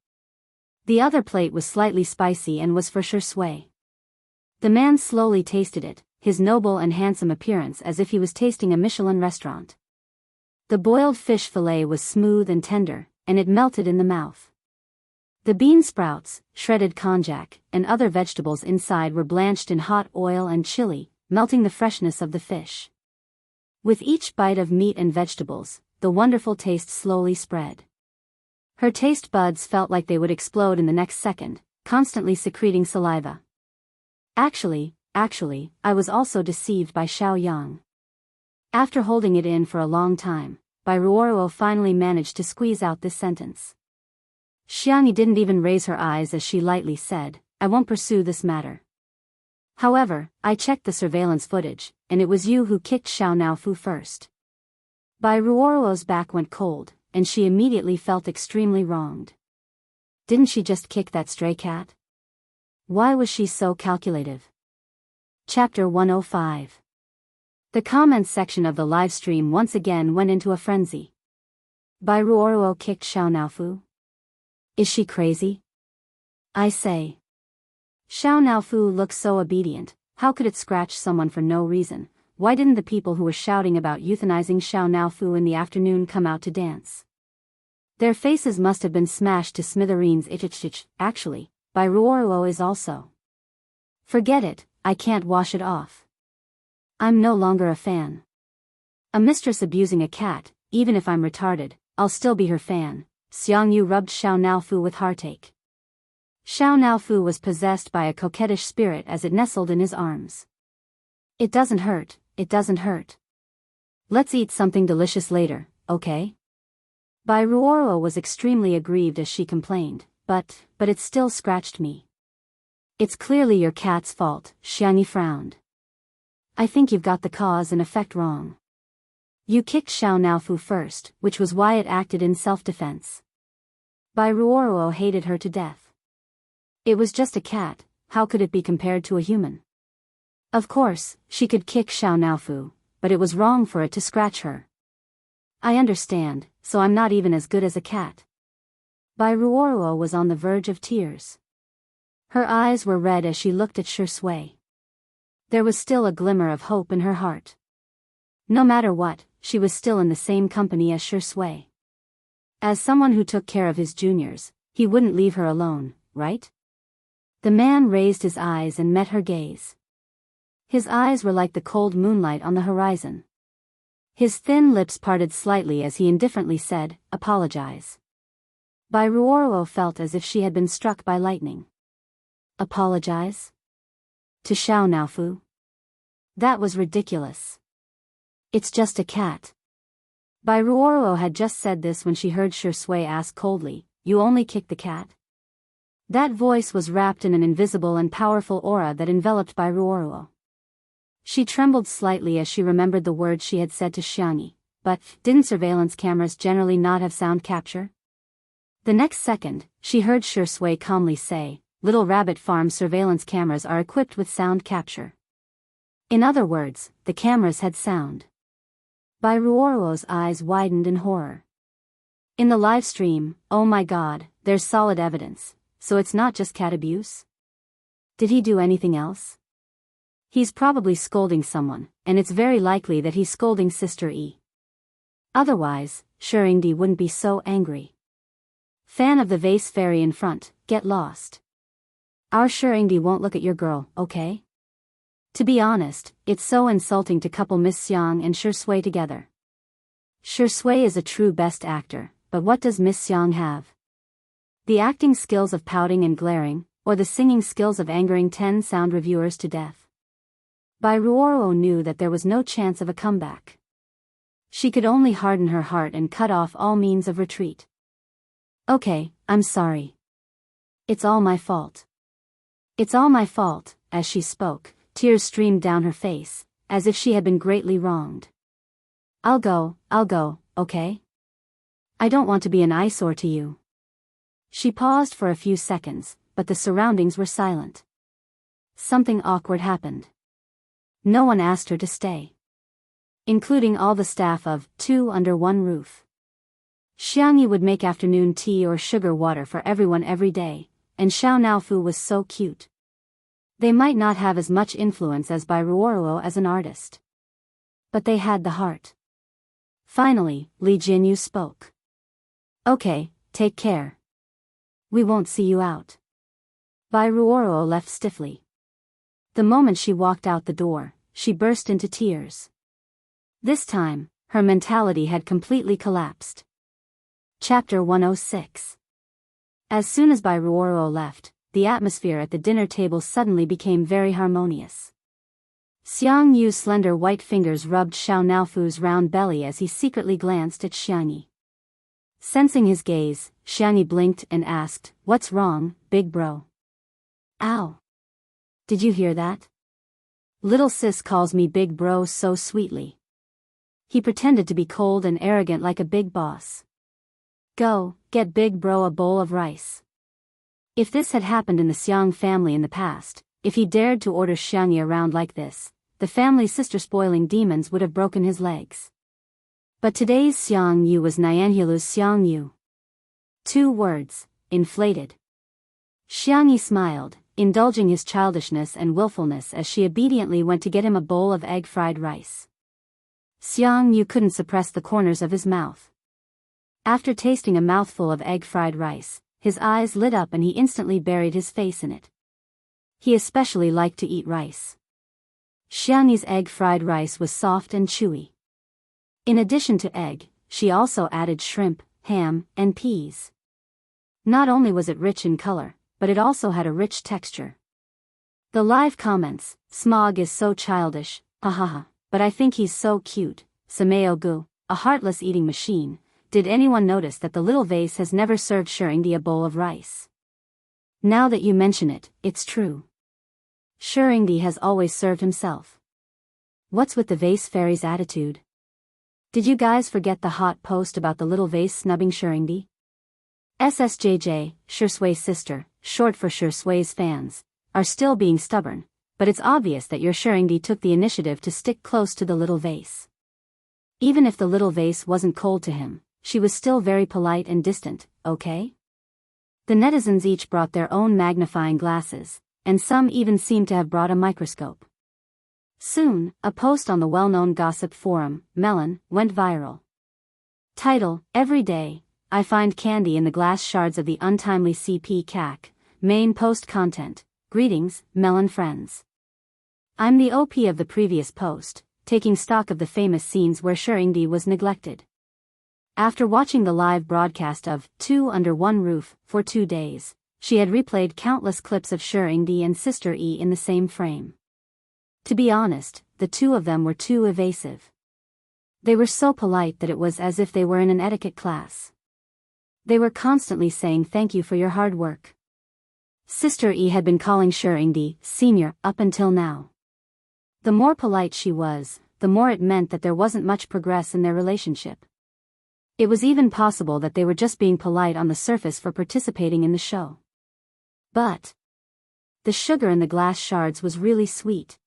The other plate was slightly spicy and was for Shui. The man slowly tasted it, his noble and handsome appearance as if he was tasting a Michelin restaurant. The boiled fish fillet was smooth and tender, and it melted in the mouth. The bean sprouts, shredded konjac, and other vegetables inside were blanched in hot oil and chili, melting the freshness of the fish. With each bite of meat and vegetables, the wonderful taste slowly spread. Her taste buds felt like they would explode in the next second, constantly secreting saliva. Actually, I was also deceived by Xiao Yang. After holding it in for a long time, Bai Ruoruo finally managed to squeeze out this sentence. Xiangyi didn't even raise her eyes as she lightly said, I won't pursue this matter. However, I checked the surveillance footage, and it was you who kicked Xiao Naofu first. Bai Ruoruo's back went cold, and she immediately felt extremely wronged. Didn't she just kick that stray cat? Why was she so calculative? Chapter 105. The comments section of the live stream once again went into a frenzy. Bai Ruoruo kicked Xiao Naofu? Is she crazy? I say. Xiao Naofu looks so obedient, how could it scratch someone for no reason? Why didn't the people who were shouting about euthanizing Xiao Naofu in the afternoon come out to dance? Their faces must have been smashed to smithereens. Actually, Bai Ruoruo is also. Forget it, I can't wash it off. I'm no longer a fan. A mistress abusing a cat, even if I'm retarded, I'll still be her fan. Xiang Yu rubbed Xiao Naofu with heartache. Xiao Naofu was possessed by a coquettish spirit as it nestled in his arms. It doesn't hurt, it doesn't hurt. Let's eat something delicious later, okay? Bai Ruoruo was extremely aggrieved as she complained, but it still scratched me. It's clearly your cat's fault, Xiangyi frowned. I think you've got the cause and effect wrong. You kicked Xiao Naofu first, which was why it acted in self-defense. Bai Ruoruo hated her to death. It was just a cat, how could it be compared to a human? Of course, she could kick Xiao Naofu, but it was wrong for it to scratch her. I understand, so I'm not even as good as a cat. Bai Ruoruo was on the verge of tears. Her eyes were red as she looked at Shui. There was still a glimmer of hope in her heart. No matter what, she was still in the same company as Shui. As someone who took care of his juniors, he wouldn't leave her alone, right? The man raised his eyes and met her gaze. His eyes were like the cold moonlight on the horizon. His thin lips parted slightly as he indifferently said, "Apologize." Bai Ruoruo felt as if she had been struck by lightning. Apologize? To Xiao Naofu? That was ridiculous. It's just a cat. Bai Ruoruo had just said this when she heard Shui ask coldly, "You only kicked the cat?" That voice was wrapped in an invisible and powerful aura that enveloped Bai Ruoruo. She trembled slightly as she remembered the words she had said to Xiangyi, but didn't surveillance cameras generally not have sound capture? The next second, she heard Shui calmly say, "Little Rabbit Farm surveillance cameras are equipped with sound capture." In other words, the cameras had sound. Bai Ruoruo's eyes widened in horror. In the live stream, oh my god, there's solid evidence, so it's not just cat abuse? Did he do anything else? He's probably scolding someone, and it's very likely that he's scolding Sister E. Otherwise, Shurindi wouldn't be so angry. Fan of the vase fairy in front, get lost. Our Shurindi won't look at your girl, okay? To be honest, it's so insulting to couple Miss Xiang and Shui together. Shui is a true best actor, but what does Miss Xiang have? The acting skills of pouting and glaring, or the singing skills of angering 10 sound reviewers to death? Bai Ruoruo knew that there was no chance of a comeback. She could only harden her heart and cut off all means of retreat. Okay, I'm sorry. It's all my fault. It's all my fault. As she spoke, tears streamed down her face, as if she had been greatly wronged. I'll go, okay? I don't want to be an eyesore to you. She paused for a few seconds, but the surroundings were silent. Something awkward happened. No one asked her to stay. Including all the staff of 2 Under One Roof. Xiangyi would make afternoon tea or sugar water for everyone every day, and Xiao Naofu was so cute. They might not have as much influence as Bai Ruoruo as an artist. But they had the heart. Finally, Li Jinyu spoke. Okay, take care. We won't see you out. Bai Ruoruo left stiffly. The moment she walked out the door, she burst into tears. This time, her mentality had completely collapsed. Chapter 106. As soon as Bai Ruoruo left, the atmosphere at the dinner table suddenly became very harmonious. Xiang Yu's slender white fingers rubbed Xiao Naofu's round belly as he secretly glanced at Xiangyi. Sensing his gaze, Xiangyi blinked and asked, "What's wrong, big bro?" Ow! Did you hear that? Little sis calls me big bro so sweetly. He pretended to be cold and arrogant like a big boss. Go, get big bro a bowl of rice. If this had happened in the Xiang family in the past, if he dared to order Xiangyi around like this, the family's sister-spoiling demons would have broken his legs. But today's Xiang Yu was Nianhilu's Xiang Yu. 2 words, inflated. Xiangyi smiled, indulging his childishness and willfulness as she obediently went to get him a bowl of egg-fried rice. Xiang Yu couldn't suppress the corners of his mouth. After tasting a mouthful of egg-fried rice, his eyes lit up and he instantly buried his face in it. He especially liked to eat rice. Xiangyi's egg-fried rice was soft and chewy. In addition to egg, she also added shrimp, ham, and peas. Not only was it rich in color, but it also had a rich texture. The live comments, Smog is so childish, hahaha, but I think he's so cute, Sameo-gu, a heartless eating machine. Did anyone notice that the little vase has never served Shirindi a bowl of rice? Now that you mention it, it's true. Shirindi has always served himself. What's with the vase fairy's attitude? Did you guys forget the hot post about the little vase snubbing Shirindi? SSJJ, Shurshui's sister, short for Shurshui's fans, are still being stubborn, but it's obvious that your Shirindi took the initiative to stick close to the little vase. Even if the little vase wasn't cold to him, she was still very polite and distant, okay? The netizens each brought their own magnifying glasses, and some even seemed to have brought a microscope. Soon, a post on the well-known gossip forum, Melon, went viral. Title, Every day, I find candy in the glass shards of the untimely CP CAC. Main post content, Greetings, Melon friends. I'm the OP of the previous post, taking stock of the famous scenes where Shirindi was neglected. After watching the live broadcast of Two Under One Roof for 2 days, she had replayed countless clips of Shirindi and Sister E in the same frame. To be honest, the two of them were too evasive. They were so polite that it was as if they were in an etiquette class. They were constantly saying thank you for your hard work. Sister E had been calling Shirindi senior up until now. The more polite she was, the more it meant that there wasn't much progress in their relationship. It was even possible that they were just being polite on the surface for participating in the show. But the sugar in the glass shards was really sweet.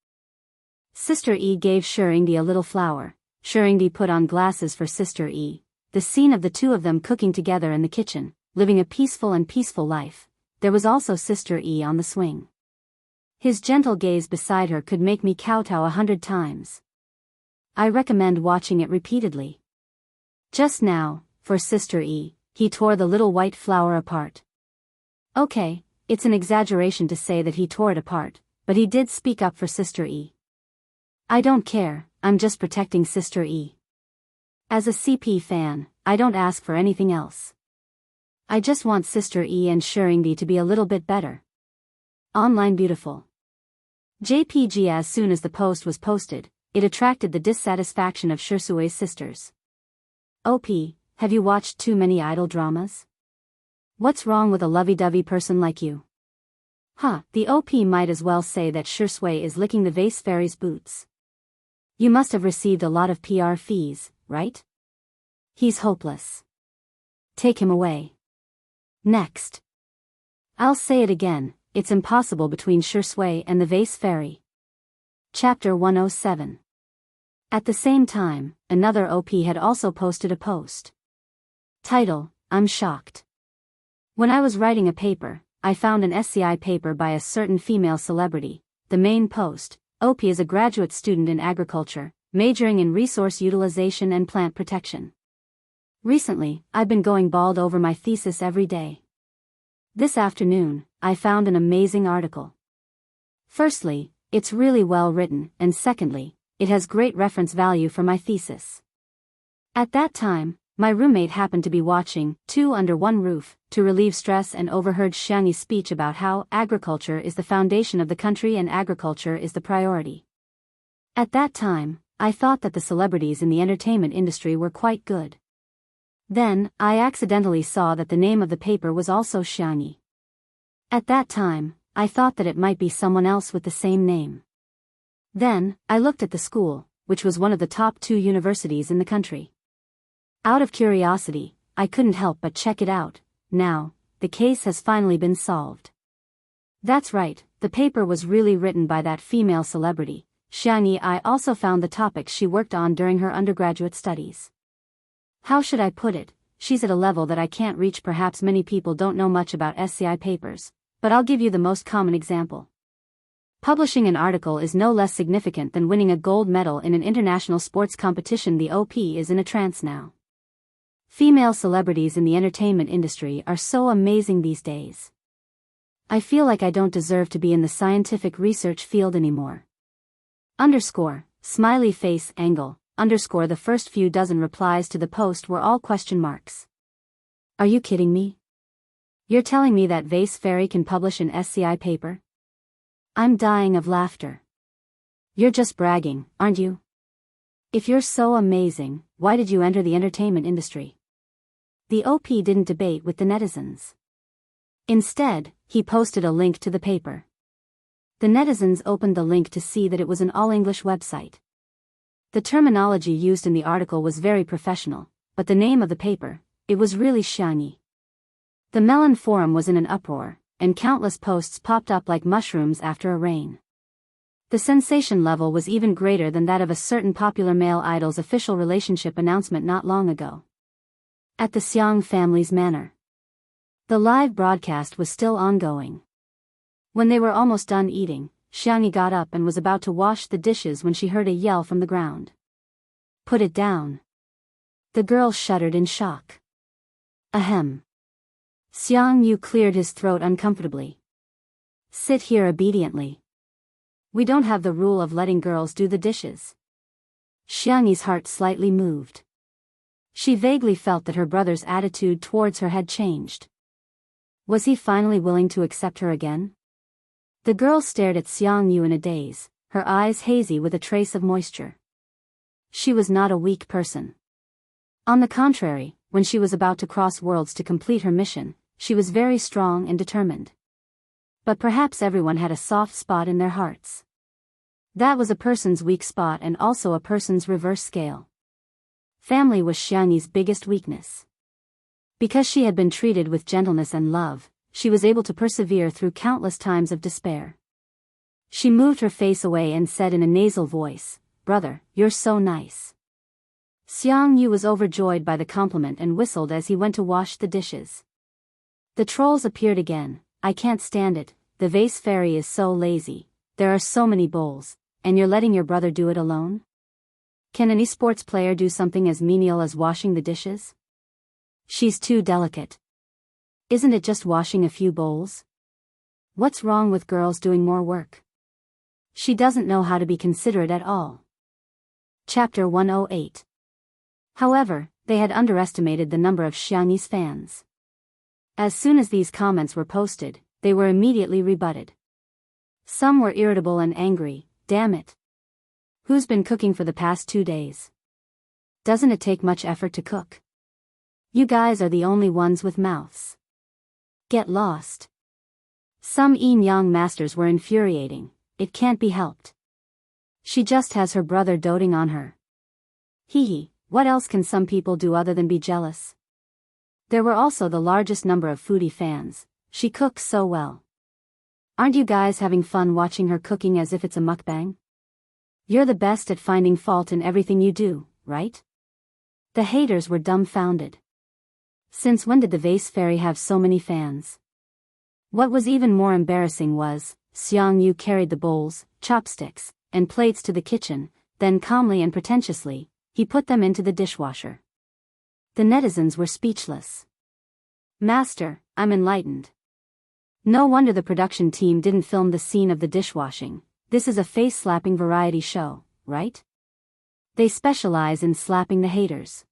Sister E gave Shirindi a little flour. Shirindi put on glasses for Sister E. The scene of the two of them cooking together in the kitchen, living a peaceful life. There was also Sister E on the swing. His gentle gaze beside her could make me kowtow 100 times. I recommend watching it repeatedly. Just now, for Sister E, he tore the little white flower apart. Okay, it's an exaggeration to say that he tore it apart, but he did speak up for Sister E. I don't care, I'm just protecting Sister E. As a CP fan, I don't ask for anything else. I just want Sister E and Shirindi to be a little bit better. Online beautiful. JPG. As soon as the post was posted, it attracted the dissatisfaction of Shurshui's sisters. OP, have you watched too many idol dramas? What's wrong with a lovey-dovey person like you? The OP might as well say that Shurshui is licking the vase fairy's boots. You must have received a lot of PR fees, right? He's hopeless. Take him away. Next. I'll say it again, it's impossible between Shurshui and the vase fairy. Chapter 107. At the same time, another OP had also posted a post. Title, I'm shocked. When I was writing a paper, I found an SCI paper by a certain female celebrity. The main post, OP is a graduate student in agriculture, majoring in resource utilization and plant protection. Recently, I've been going bald over my thesis every day. This afternoon, I found an amazing article. Firstly, it's really well written, and secondly, it has great reference value for my thesis. At that time, my roommate happened to be watching Two Under One Roof to relieve stress and overheard Xiangyi's speech about how agriculture is the foundation of the country and agriculture is the priority. At that time, I thought that the celebrities in the entertainment industry were quite good. Then, I accidentally saw that the name of the paper was also Xiangyi. At that time, I thought that it might be someone else with the same name. Then, I looked at the school, which was one of the top 2 universities in the country. Out of curiosity, I couldn't help but check it out. Now, the case has finally been solved. That's right, the paper was really written by that female celebrity, Xiang Yi. I also found the topics she worked on during her undergraduate studies. How should I put it? She's at a level that I can't reach. Perhaps many people don't know much about SCI papers, but I'll give you the most common example. Publishing an article is no less significant than winning a gold medal in an international sports competition. The OP is in a trance now. Female celebrities in the entertainment industry are so amazing these days. I feel like I don't deserve to be in the scientific research field anymore. Smiley face angle, the first few dozen replies to the post were all question marks. Are you kidding me? You're telling me that Vase Fairy can publish an SCI paper? I'm dying of laughter. You're just bragging, aren't you? If you're so amazing, why did you enter the entertainment industry? The OP didn't debate with the netizens. Instead, he posted a link to the paper. The netizens opened the link to see that it was an all-English website. The terminology used in the article was very professional, but the name of the paper, it was really Xiang Yi. The Melon forum was in an uproar, and countless posts popped up like mushrooms after a rain. The sensation level was even greater than that of a certain popular male idol's official relationship announcement not long ago. At the Xiang family's manor. The live broadcast was still ongoing. When they were almost done eating, Xiang Yi got up and was about to wash the dishes when she heard a yell from the ground. Put it down. The girl shuddered in shock. Ahem. Xiang Yu cleared his throat uncomfortably. Sit here obediently. We don't have the rule of letting girls do the dishes. Xiang Yi's heart slightly moved. She vaguely felt that her brother's attitude towards her had changed. Was he finally willing to accept her again? The girl stared at Xiang Yu in a daze, her eyes hazy with a trace of moisture. She was not a weak person. On the contrary, when she was about to cross worlds to complete her mission, she was very strong and determined. But perhaps everyone had a soft spot in their hearts. That was a person's weak spot and also a person's reverse scale. Family was Xiang Yi's biggest weakness. Because she had been treated with gentleness and love, she was able to persevere through countless times of despair. She moved her face away and said in a nasal voice, "Brother, you're so nice." Xiang Yu was overjoyed by the compliment and whistled as he went to wash the dishes. The trolls appeared again. I can't stand it, the Vase Fairy is so lazy, there are so many bowls, and you're letting your brother do it alone? Can an esports player do something as menial as washing the dishes? She's too delicate. Isn't it just washing a few bowls? What's wrong with girls doing more work? She doesn't know how to be considerate at all. Chapter 108. However, they had underestimated the number of Xiang Yi's fans. As soon as these comments were posted, they were immediately rebutted. Some were irritable and angry. Damn it. Who's been cooking for the past 2 days? Doesn't it take much effort to cook? You guys are the only ones with mouths. Get lost. Some yin-yang masters were infuriating. It can't be helped. She just has her brother doting on her. Hee hee, what else can some people do other than be jealous? There were also the largest number of foodie fans. She cooks so well. Aren't you guys having fun watching her cooking as if it's a mukbang? You're the best at finding fault in everything you do, right? The haters were dumbfounded. Since when did the Vase Fairy have so many fans? What was even more embarrassing was, Xiang Yu carried the bowls, chopsticks, and plates to the kitchen, then calmly and pretentiously, he put them into the dishwasher. The netizens were speechless. Master, I'm enlightened. No wonder the production team didn't film the scene of the dishwashing. This is a face-slapping variety show, right? They specialize in slapping the haters.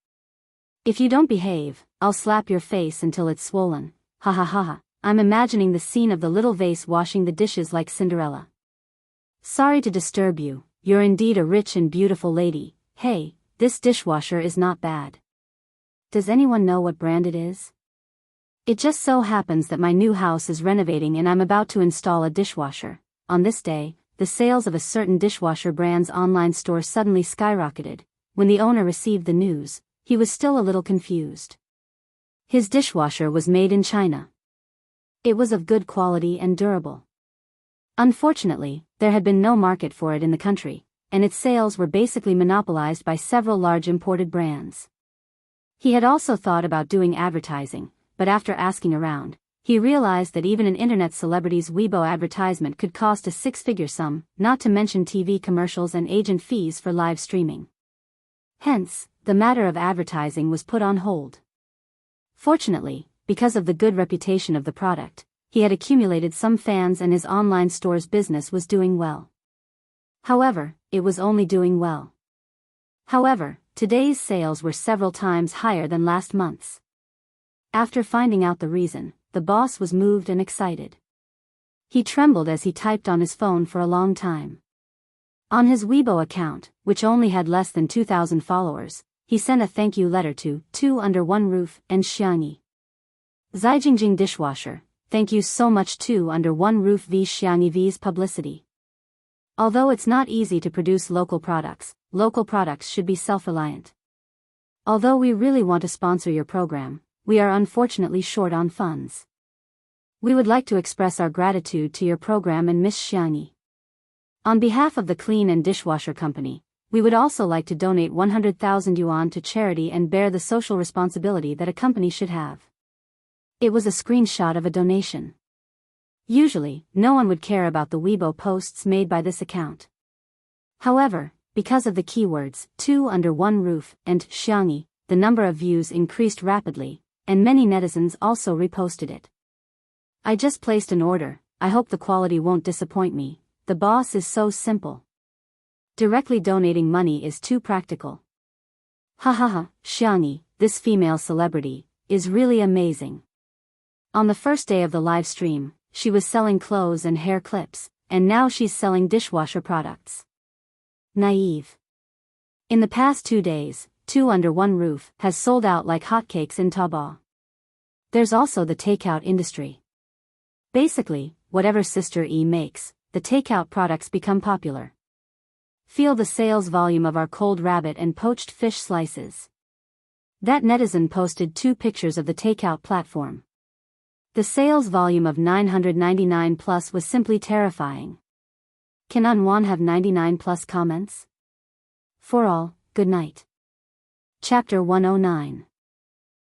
If you don't behave, I'll slap your face until it's swollen. Ha ha ha ha. I'm imagining the scene of the little vase washing the dishes like Cinderella. Sorry to disturb you, you're indeed a rich and beautiful lady. Hey, this dishwasher is not bad. Does anyone know what brand it is? It just so happens that my new house is renovating and I'm about to install a dishwasher. On this day, the sales of a certain dishwasher brand's online store suddenly skyrocketed. When the owner received the news, he was still a little confused. His dishwasher was made in China. It was of good quality and durable. Unfortunately, there had been no market for it in the country, and its sales were basically monopolized by several large imported brands. He had also thought about doing advertising, but after asking around, he realized that even an internet celebrity's Weibo advertisement could cost a six-figure sum, not to mention TV commercials and agent fees for live streaming. Hence, the matter of advertising was put on hold. Fortunately, because of the good reputation of the product, he had accumulated some fans and his online store's business was doing well. However, it was only doing well. However, today's sales were several times higher than last month's. After finding out the reason, the boss was moved and excited. He trembled as he typed on his phone for a long time. On his Weibo account, which only had less than 2,000 followers, he sent a thank you letter to Two Under One Roof and Xiangyi. Zijingjing dishwasher, thank you so much Two Under One Roof v Xiangyi v's publicity. Although it's not easy to produce local products should be self-reliant. Although we really want to sponsor your program, we are unfortunately short on funds. We would like to express our gratitude to your program and Miss Xiangyi. On behalf of the Clean and Dishwasher Company, we would also like to donate 100,000 yuan to charity and bear the social responsibility that a company should have. It was a screenshot of a donation. Usually, no one would care about the Weibo posts made by this account. However, because of the keywords Two Under One Roof and Xiangyi, the number of views increased rapidly, and many netizens also reposted it. I just placed an order, I hope the quality won't disappoint me, the boss is so simple. Directly donating money is too practical. Hahaha, Xiangyi, this female celebrity, is really amazing. On the first day of the live stream, she was selling clothes and hair clips, and now she's selling dishwasher products. Naive. In the past 2 days, Two Under One Roof has sold out like hotcakes in Taobao. There's also the takeout industry. Basically, whatever Sister E makes, the takeout products become popular. Feel the sales volume of our cold rabbit and poached fish slices. That netizen posted 2 pictures of the takeout platform. The sales volume of 999 plus was simply terrifying. Can Unwan have 99 plus comments? For all, good night. Chapter 109.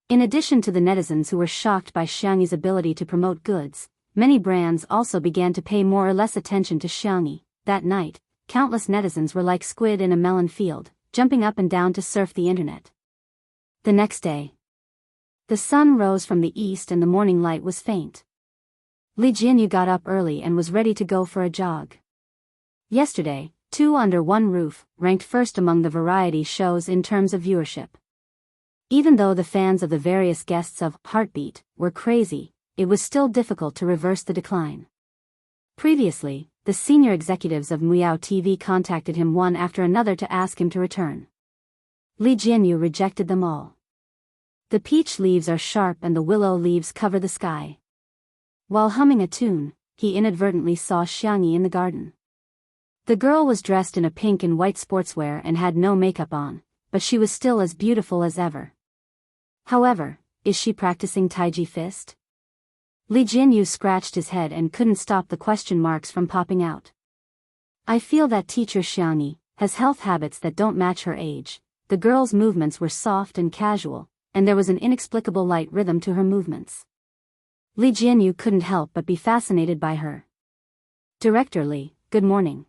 In addition to the netizens who were shocked by Xiangyi's ability to promote goods, many brands also began to pay more or less attention to Xiangyi. That night, countless netizens were like squid in a melon field, jumping up and down to surf the internet. The next day, the sun rose from the east and the morning light was faint. Li Jinyu got up early and was ready to go for a jog. Yesterday, Two Under One Roof ranked first among the variety shows in terms of viewership. Even though the fans of the various guests of Heartbeat were crazy, it was still difficult to reverse the decline. Previously, the senior executives of Miao TV contacted him one after another to ask him to return. Li Jinyu rejected them all. The peach leaves are sharp and the willow leaves cover the sky. While humming a tune, he inadvertently saw Xiangyi in the garden. The girl was dressed in a pink and white sportswear and had no makeup on, but she was still as beautiful as ever. However, is she practicing Taiji fist? Li Jinyu scratched his head and couldn't stop the question marks from popping out. I feel that teacher Xiangyi has health habits that don't match her age. The girl's movements were soft and casual, and there was an inexplicable light rhythm to her movements. Li Jinyu couldn't help but be fascinated by her. Director Li, good morning.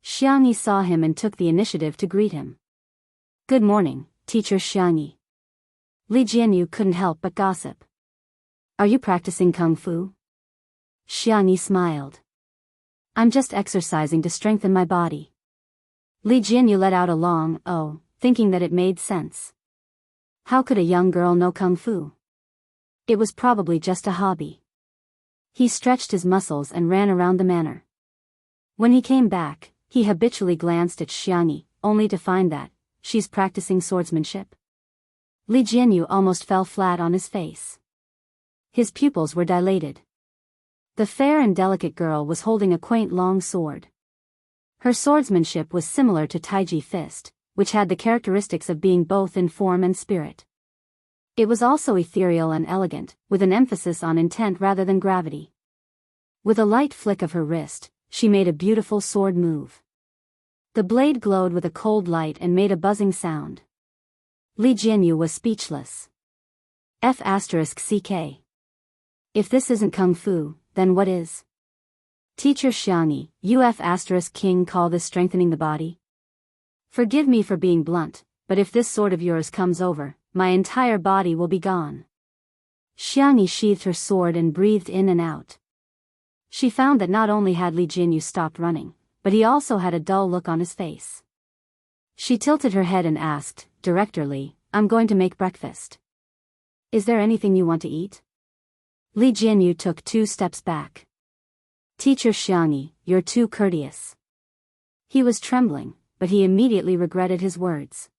Xiangyi saw him and took the initiative to greet him. Good morning, teacher Xiangyi. Li Jinyu couldn't help but gossip. Are you practicing kung fu? Xiangyi smiled. I'm just exercising to strengthen my body. Li Jinyu let out a long oh, thinking that it made sense. How could a young girl know kung fu? It was probably just a hobby. He stretched his muscles and ran around the manor. When he came back, he habitually glanced at Xiangyi, only to find that she's practicing swordsmanship. Li Jinyu almost fell flat on his face. His pupils were dilated. The fair and delicate girl was holding a quaint long sword. Her swordsmanship was similar to Taiji fist, which had the characteristics of being both in form and spirit. It was also ethereal and elegant, with an emphasis on intent rather than gravity. With a light flick of her wrist, she made a beautiful sword move. The blade glowed with a cold light and made a buzzing sound. Li Jianyu was speechless. F***ck. If this isn't kung fu, then what is? Teacher Xiangyi, you F***king call this strengthening the body? Forgive me for being blunt, but if this sword of yours comes over, my entire body will be gone. Xiangyi sheathed her sword and breathed in and out. She found that not only had Li Jianyu stopped running, but he also had a dull look on his face. She tilted her head and asked, Director Li, I'm going to make breakfast. Is there anything you want to eat? Li Jianyu took 2 steps back. Teacher Xiangyi, you're too courteous. He was trembling, but he immediately regretted his words.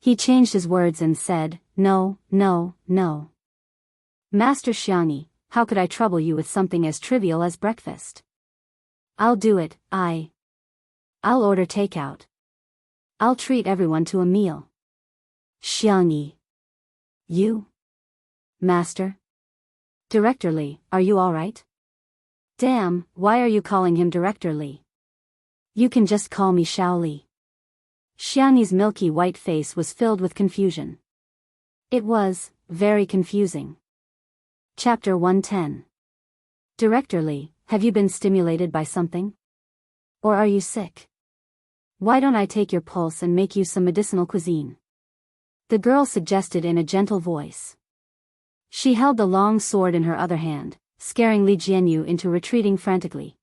He changed his words and said, No, no, no. Master Xiangyi, how could I trouble you with something as trivial as breakfast? I'll do it, I'll order takeout. I'll treat everyone to a meal. Xiangyi. You? Master? Director Li, are you alright? Damn, why are you calling him Director Li? You can just call me Xiao Li. Xiangyi's milky white face was filled with confusion. It was very confusing. Chapter 110. Director Li, have you been stimulated by something? Or are you sick? Why don't I take your pulse and make you some medicinal cuisine? The girl suggested in a gentle voice. She held the long sword in her other hand, scaring Li Jianyu into retreating frantically.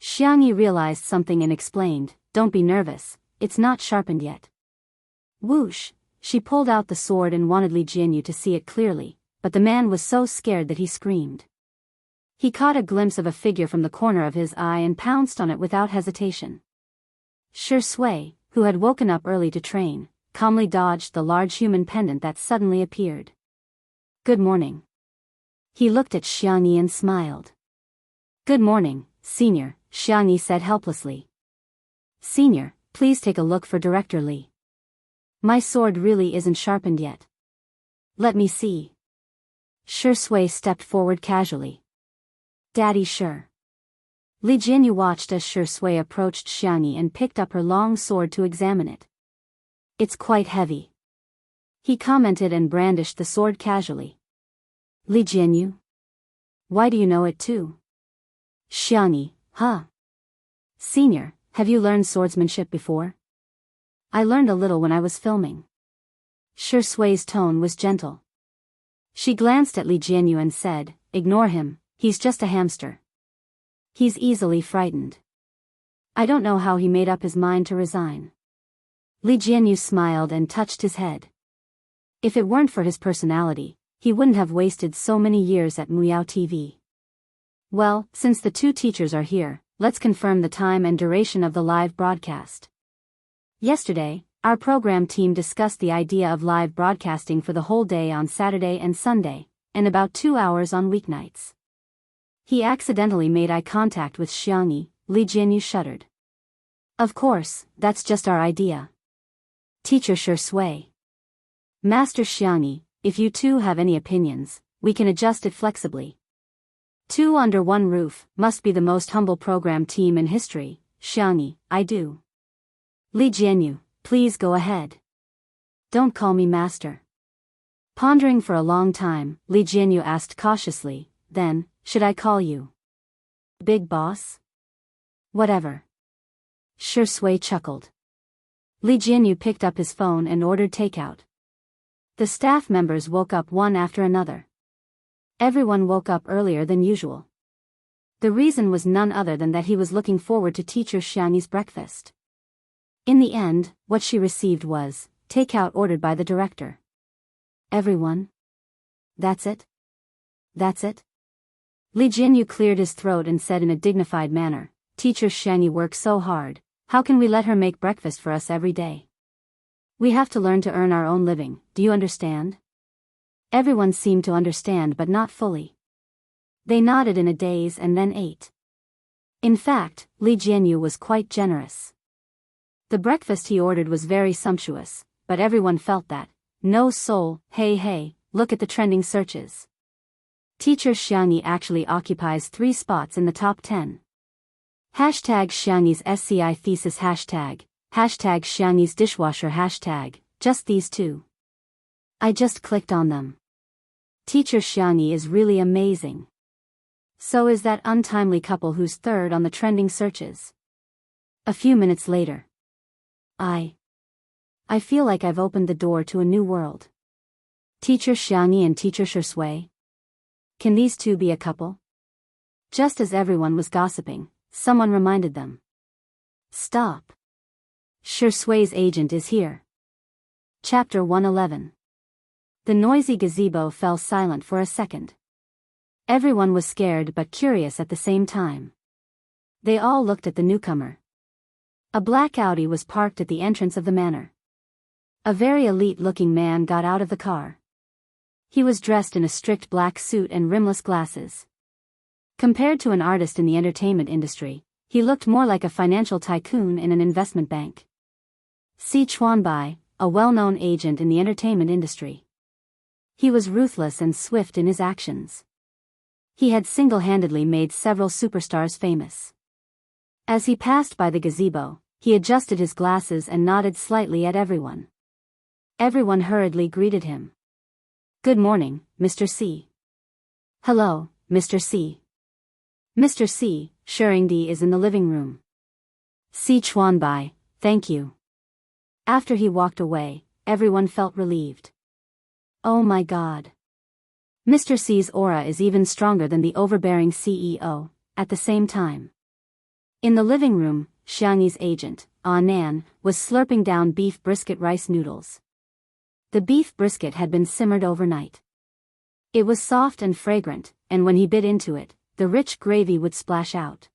Xiangyi realized something and explained, Don't be nervous, it's not sharpened yet. Whoosh, she pulled out the sword and wanted Li Jianyu to see it clearly, but the man was so scared that he screamed. He caught a glimpse of a figure from the corner of his eye and pounced on it without hesitation. Shi Sui, who had woken up early to train, calmly dodged the large human pendant that suddenly appeared. Good morning. He looked at Xiangyi and smiled. Good morning, Senior, Xiangyi said helplessly. Senior, please take a look for Director Li. My sword really isn't sharpened yet. Let me see. Shi Sui stepped forward casually. Daddy sure. Li Jianyu watched as Shi Sui approached Xiangyi and picked up her long sword to examine it. It's quite heavy. He commented and brandished the sword casually. Li Jianyu? Why do you know it too? Xiangyi, huh? Senior, have you learned swordsmanship before? I learned a little when I was filming. Shi Sui's tone was gentle. She glanced at Li Jianyu and said, Ignore him, he's just a hamster. He's easily frightened. I don't know how he made up his mind to resign. Li Jianyu smiled and touched his head. If it weren't for his personality, he wouldn't have wasted so many years at Muyao TV. Well, since the 2 teachers are here, let's confirm the time and duration of the live broadcast. Yesterday, our program team discussed the idea of live broadcasting for the whole day on Saturday and Sunday, and about 2 hours on weeknights. He accidentally made eye contact with Xiangyi. Li Jianyu shuddered. Of course, that's just our idea. Teacher Shi Sui. Master Xiangyi, if you 2 have any opinions, we can adjust it flexibly. 2 under one roof must be the most humble program team in history. Xiangyi, I do. Li Jianyu, please go ahead. Don't call me master. Pondering for a long time, Li Jianyu asked cautiously, Then, should I call you Big Boss? Whatever. Shi Sui chuckled. Li Jianyu picked up his phone and ordered takeout. The staff members woke up one after another. Everyone woke up earlier than usual. The reason was none other than that he was looking forward to Teacher Xiangyi's breakfast. In the end, what she received was takeout ordered by the director. Everyone? That's it? That's it? Li Jianyu cleared his throat and said in a dignified manner, Teacher Xiangyi works so hard, how can we let her make breakfast for us every day? We have to learn to earn our own living, do you understand? Everyone seemed to understand but not fully. They nodded in a daze and then ate. In fact, Li Jianyu was quite generous. The breakfast he ordered was very sumptuous, but everyone felt that. No soul. Hey, look at the trending searches. Teacher Xiangyi actually occupies 3 spots in the top 10. Hashtag Xiangyi's SCI thesis hashtag Xiangyi's dishwasher hashtag, just these 2. I just clicked on them. Teacher Xiangyi is really amazing. So is that untimely couple who's 3rd on the trending searches. A few minutes later. I feel like I've opened the door to a new world. Teacher Xiangyi and Teacher Shui. Can these 2 be a couple? Just as everyone was gossiping, someone reminded them. Stop. Shui's agent is here. Chapter 111. The noisy gazebo fell silent for a second. Everyone was scared but curious at the same time. They all looked at the newcomer. A black Audi was parked at the entrance of the manor. A very elite-looking man got out of the car. He was dressed in a strict black suit and rimless glasses. Compared to an artist in the entertainment industry, he looked more like a financial tycoon in an investment bank. Si Chuanbai, a well-known agent in the entertainment industry. He was ruthless and swift in his actions. He had single-handedly made several superstars famous. As he passed by the gazebo, he adjusted his glasses and nodded slightly at everyone. Everyone hurriedly greeted him. Good morning, Mr. C. Hello, Mr. C. Mr. C. Shuringdi is in the living room. Si Chuanbai, thank you. After he walked away, everyone felt relieved. Oh my God. Mr. C's aura is even stronger than the overbearing CEO, at the same time. In the living room, Xiangyi's agent, Nan, was slurping down beef brisket rice noodles. The beef brisket had been simmered overnight. It was soft and fragrant, and when he bit into it, the rich gravy would splash out.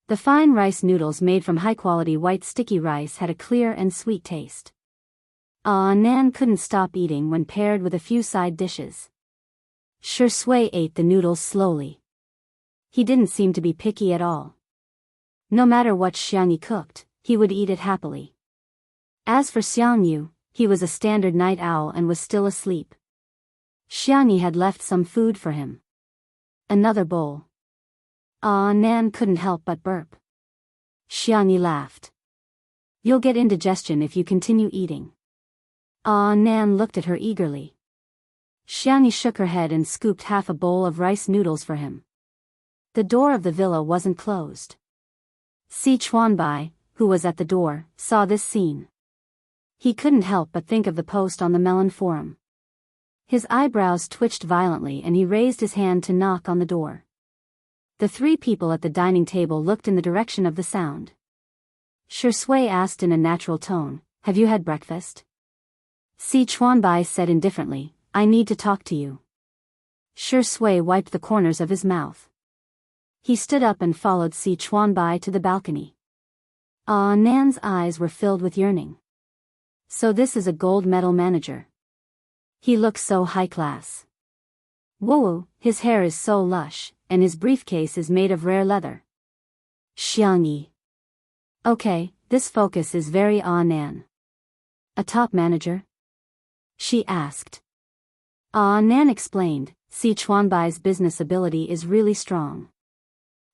The fine rice noodles made from high-quality white sticky rice had a clear and sweet taste. Nan couldn't stop eating when paired with a few side dishes. Shui ate the noodles slowly. He didn't seem to be picky at all. No matter what Xiangyi cooked, he would eat it happily. As for Xiangyu, he was a standard night owl and was still asleep. Xiangyi had left some food for him. Another bowl. Nan couldn't help but burp. Xiangyi laughed. You'll get indigestion if you continue eating. Nan looked at her eagerly. Xiangyi shook her head and scooped half a bowl of rice noodles for him. The door of the villa wasn't closed. Si Chuanbai, who was at the door, saw this scene. He couldn't help but think of the post on the Melon Forum. His eyebrows twitched violently and he raised his hand to knock on the door. The 3 people at the dining table looked in the direction of the sound. Shui asked in a natural tone, Have you had breakfast? Si Chuanbai said indifferently, I need to talk to you. Shui wiped the corners of his mouth. He stood up and followed Si Chuanbai to the balcony. Nan's eyes were filled with yearning. So this is a gold medal manager. He looks so high class. Whoa, his hair is so lush, and his briefcase is made of rare leather. Xiangyi. Okay, this focus is very Nan. A top manager? She asked. Nan explained, Si Chuanbai's business ability is really strong.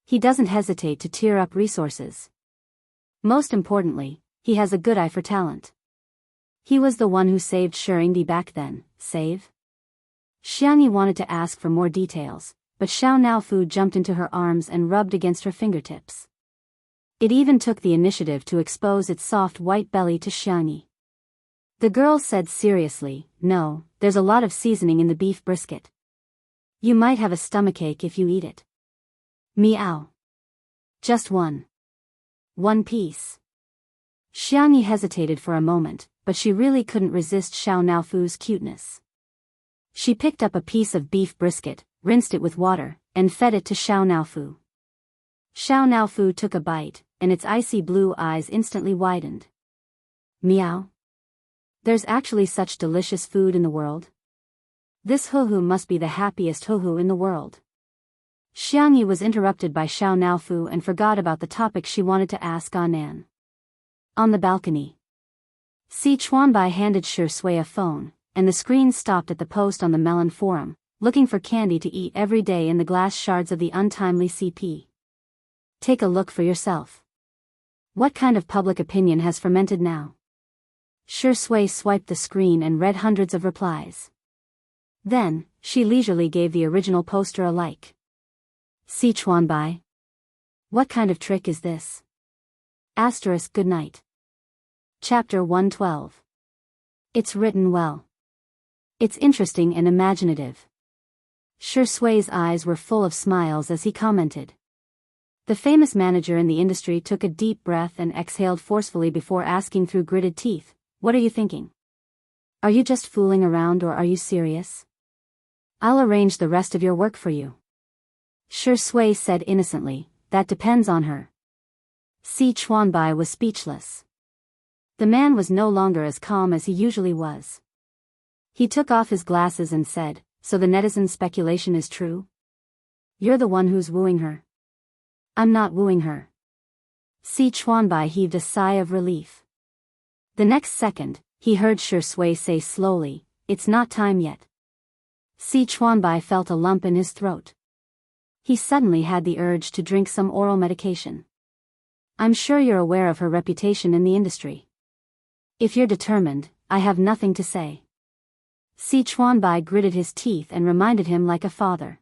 He doesn't hesitate to tear up resources. Most importantly, he has a good eye for talent. He was the one who saved Shuringdi back then. Save? Xiangyi wanted to ask for more details, but Xiao Naofu jumped into her arms and rubbed against her fingertips. It even took the initiative to expose its soft white belly to Xiangyi. The girl said seriously, No, there's a lot of seasoning in the beef brisket. You might have a stomachache if you eat it. Meow. Just one. One piece. Xiangyi hesitated for a moment, but she really couldn't resist Xiao Naofu's cuteness. She picked up a piece of beef brisket, rinsed it with water, and fed it to Xiao Naofu. Xiao Naofu took a bite, and its icy blue eyes instantly widened. Meow. There's actually such delicious food in the world. This Huhu must be the happiest Huhu in the world. Xiang Yi was interrupted by Xiao Naofu and forgot about the topic she wanted to ask Nan. On the balcony, Si Chuanbai handed Shi Sui a phone, and the screen stopped at the post on the Melon Forum, looking for candy to eat every day in the glass shards of the untimely CP. Take a look for yourself. What kind of public opinion has fermented now? Shi Sui swiped the screen and read hundreds of replies. Then, she leisurely gave the original poster a like. Si Chuanbai. What kind of trick is this? Asterisk good night. Chapter 112. It's written well. It's interesting and imaginative. Shi Sui's eyes were full of smiles as he commented. The famous manager in the industry took a deep breath and exhaled forcefully before asking through gritted teeth, "What are you thinking? Are you just fooling around or are you serious? I'll arrange the rest of your work for you." Shi Sui said innocently, "That depends on her." Si Chuanbai was speechless. The man was no longer as calm as he usually was. He took off his glasses and said, "So the netizen speculation is true? You're the one who's wooing her." "I'm not wooing her." Si Chuanbai heaved a sigh of relief. The next second, he heard Shi Sui say slowly, "It's not time yet." Si Chuanbai felt a lump in his throat. He suddenly had the urge to drink some oral medication. "I'm sure you're aware of her reputation in the industry. If you're determined, I have nothing to say." Si Chuanbai gritted his teeth and reminded him like a father.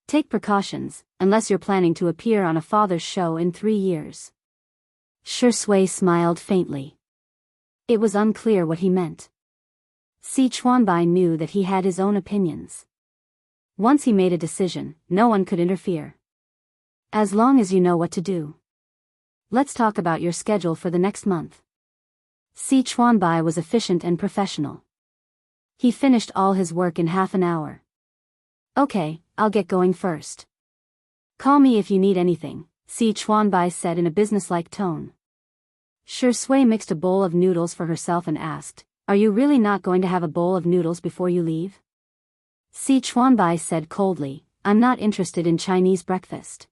"Take precautions, unless you're planning to appear on a father's show in 3 years." Shi Sui smiled faintly. It was unclear what he meant. Si Chuanbai knew that he had his own opinions. Once he made a decision, no one could interfere. "As long as you know what to do. Let's talk about your schedule for the next month." Si Chuanbai was efficient and professional. He finished all his work in half an hour. "Okay, I'll get going first. Call me if you need anything," Si Chuanbai said in a businesslike tone. Shi Sui mixed a bowl of noodles for herself and asked, "Are you really not going to have a bowl of noodles before you leave?" Si Chuanbai said coldly, "I'm not interested in Chinese breakfast."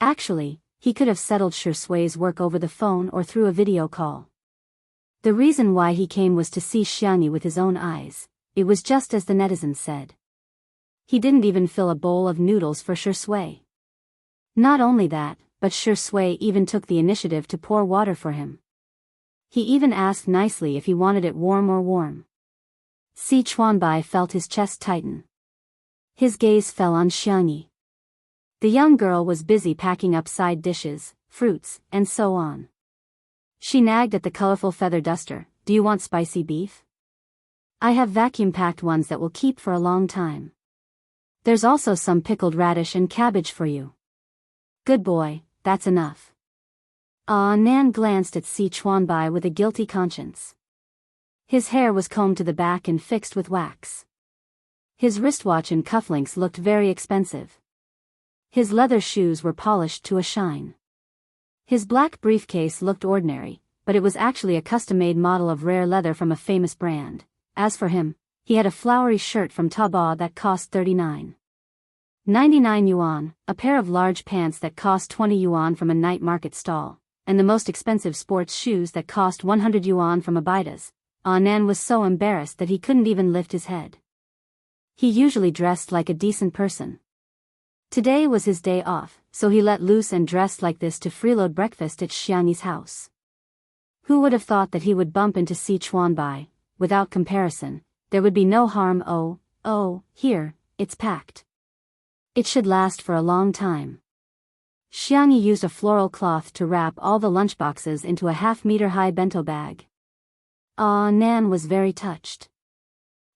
Actually, he could have settled Shi Sui's work over the phone or through a video call. The reason why he came was to see Xiang Yi with his own eyes. It was just as the netizens said. He didn't even fill a bowl of noodles for Shi Sui. Not only that, but Shi Sui even took the initiative to pour water for him. He even asked nicely if he wanted it warm or warm. Si Chuanbai felt his chest tighten. His gaze fell on Xiang Yi. The young girl was busy packing up side dishes, fruits, and so on. She nagged at the colorful feather duster, "Do you want spicy beef? I have vacuum-packed ones that will keep for a long time. There's also some pickled radish and cabbage for you." "Good boy, that's enough." Nan glanced at Si Chuanbai with a guilty conscience. His hair was combed to the back and fixed with wax. His wristwatch and cufflinks looked very expensive. His leather shoes were polished to a shine. His black briefcase looked ordinary, but it was actually a custom-made model of rare leather from a famous brand. As for him, he had a flowery shirt from Taobao that cost 39.99 yuan, a pair of large pants that cost 20 yuan from a night market stall, and the most expensive sports shoes that cost 100 yuan from Abida's. Nan was so embarrassed that he couldn't even lift his head. He usually dressed like a decent person. Today was his day off, so he let loose and dressed like this to freeload breakfast at Xiang Yi's house. Who would have thought that he would bump into Si Chuanbai? Without comparison, there would be no harm. Oh, here, it's packed. It should last for a long time. Xiang Yi used a floral cloth to wrap all the lunchboxes into a half-meter-high bento bag. Nan was very touched.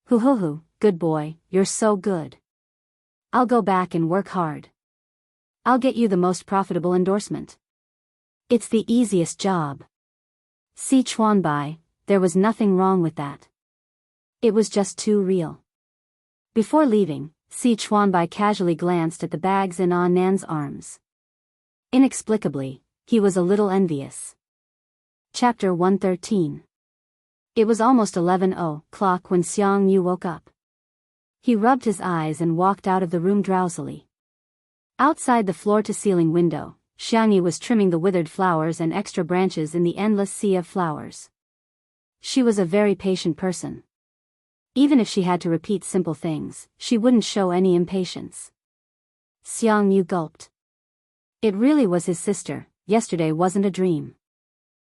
Hoo, good boy, you're so good. I'll go back and work hard. I'll get you the most profitable endorsement. It's the easiest job. Si Chuanbai, there was nothing wrong with that. It was just too real. Before leaving, Si Chuanbai casually glanced at the bags in Nan's arms. Inexplicably, he was a little envious. Chapter 113. It was almost 11:00 when Xiang Yu woke up. He rubbed his eyes and walked out of the room drowsily. Outside the floor-to-ceiling window, Xiangyi was trimming the withered flowers and extra branches in the endless sea of flowers. She was a very patient person. Even if she had to repeat simple things, she wouldn't show any impatience. Xiangyu gulped. It really was his sister. Yesterday wasn't a dream.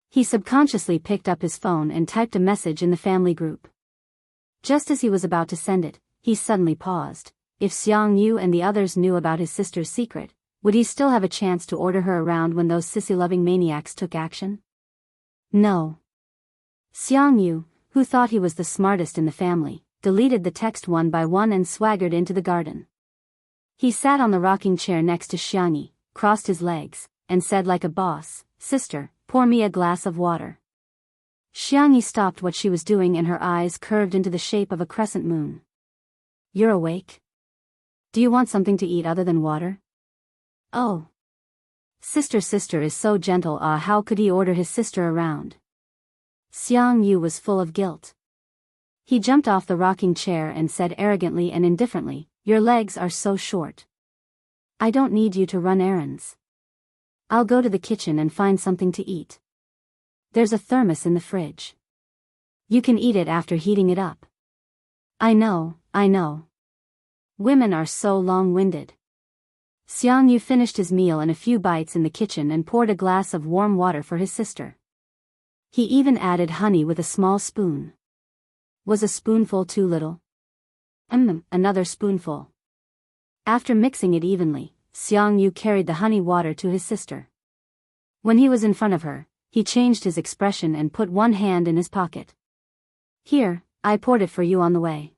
He subconsciously picked up his phone and typed a message in the family group. Just as he was about to send it, he suddenly paused. If Xiangyu and the others knew about his sister's secret, would he still have a chance to order her around when those sissy-loving maniacs took action? No. Xiangyu, who thought he was the smartest in the family, deleted the text one by one and swaggered into the garden. He sat on the rocking chair next to Xiangyi, crossed his legs, and said like a boss, "Sister, pour me a glass of water." Xiangyi stopped what she was doing and her eyes curved into the shape of a crescent moon. "You're awake? Do you want something to eat other than water?" "Oh. Sister is so gentle. How could he order his sister around?" Xiangyu was full of guilt. He jumped off the rocking chair and said arrogantly and indifferently, "Your legs are so short. I don't need you to run errands. I'll go to the kitchen and find something to eat. There's a thermos in the fridge. You can eat it after heating it up." I know. Women are so long-winded. Xiangyu finished his meal and a few bites in the kitchen and poured a glass of warm water for his sister. He even added honey with a small spoon. Was a spoonful too little? Another spoonful. After mixing it evenly, Xiangyu carried the honey water to his sister. When he was in front of her, he changed his expression and put one hand in his pocket. "Here, I poured it for you on the way."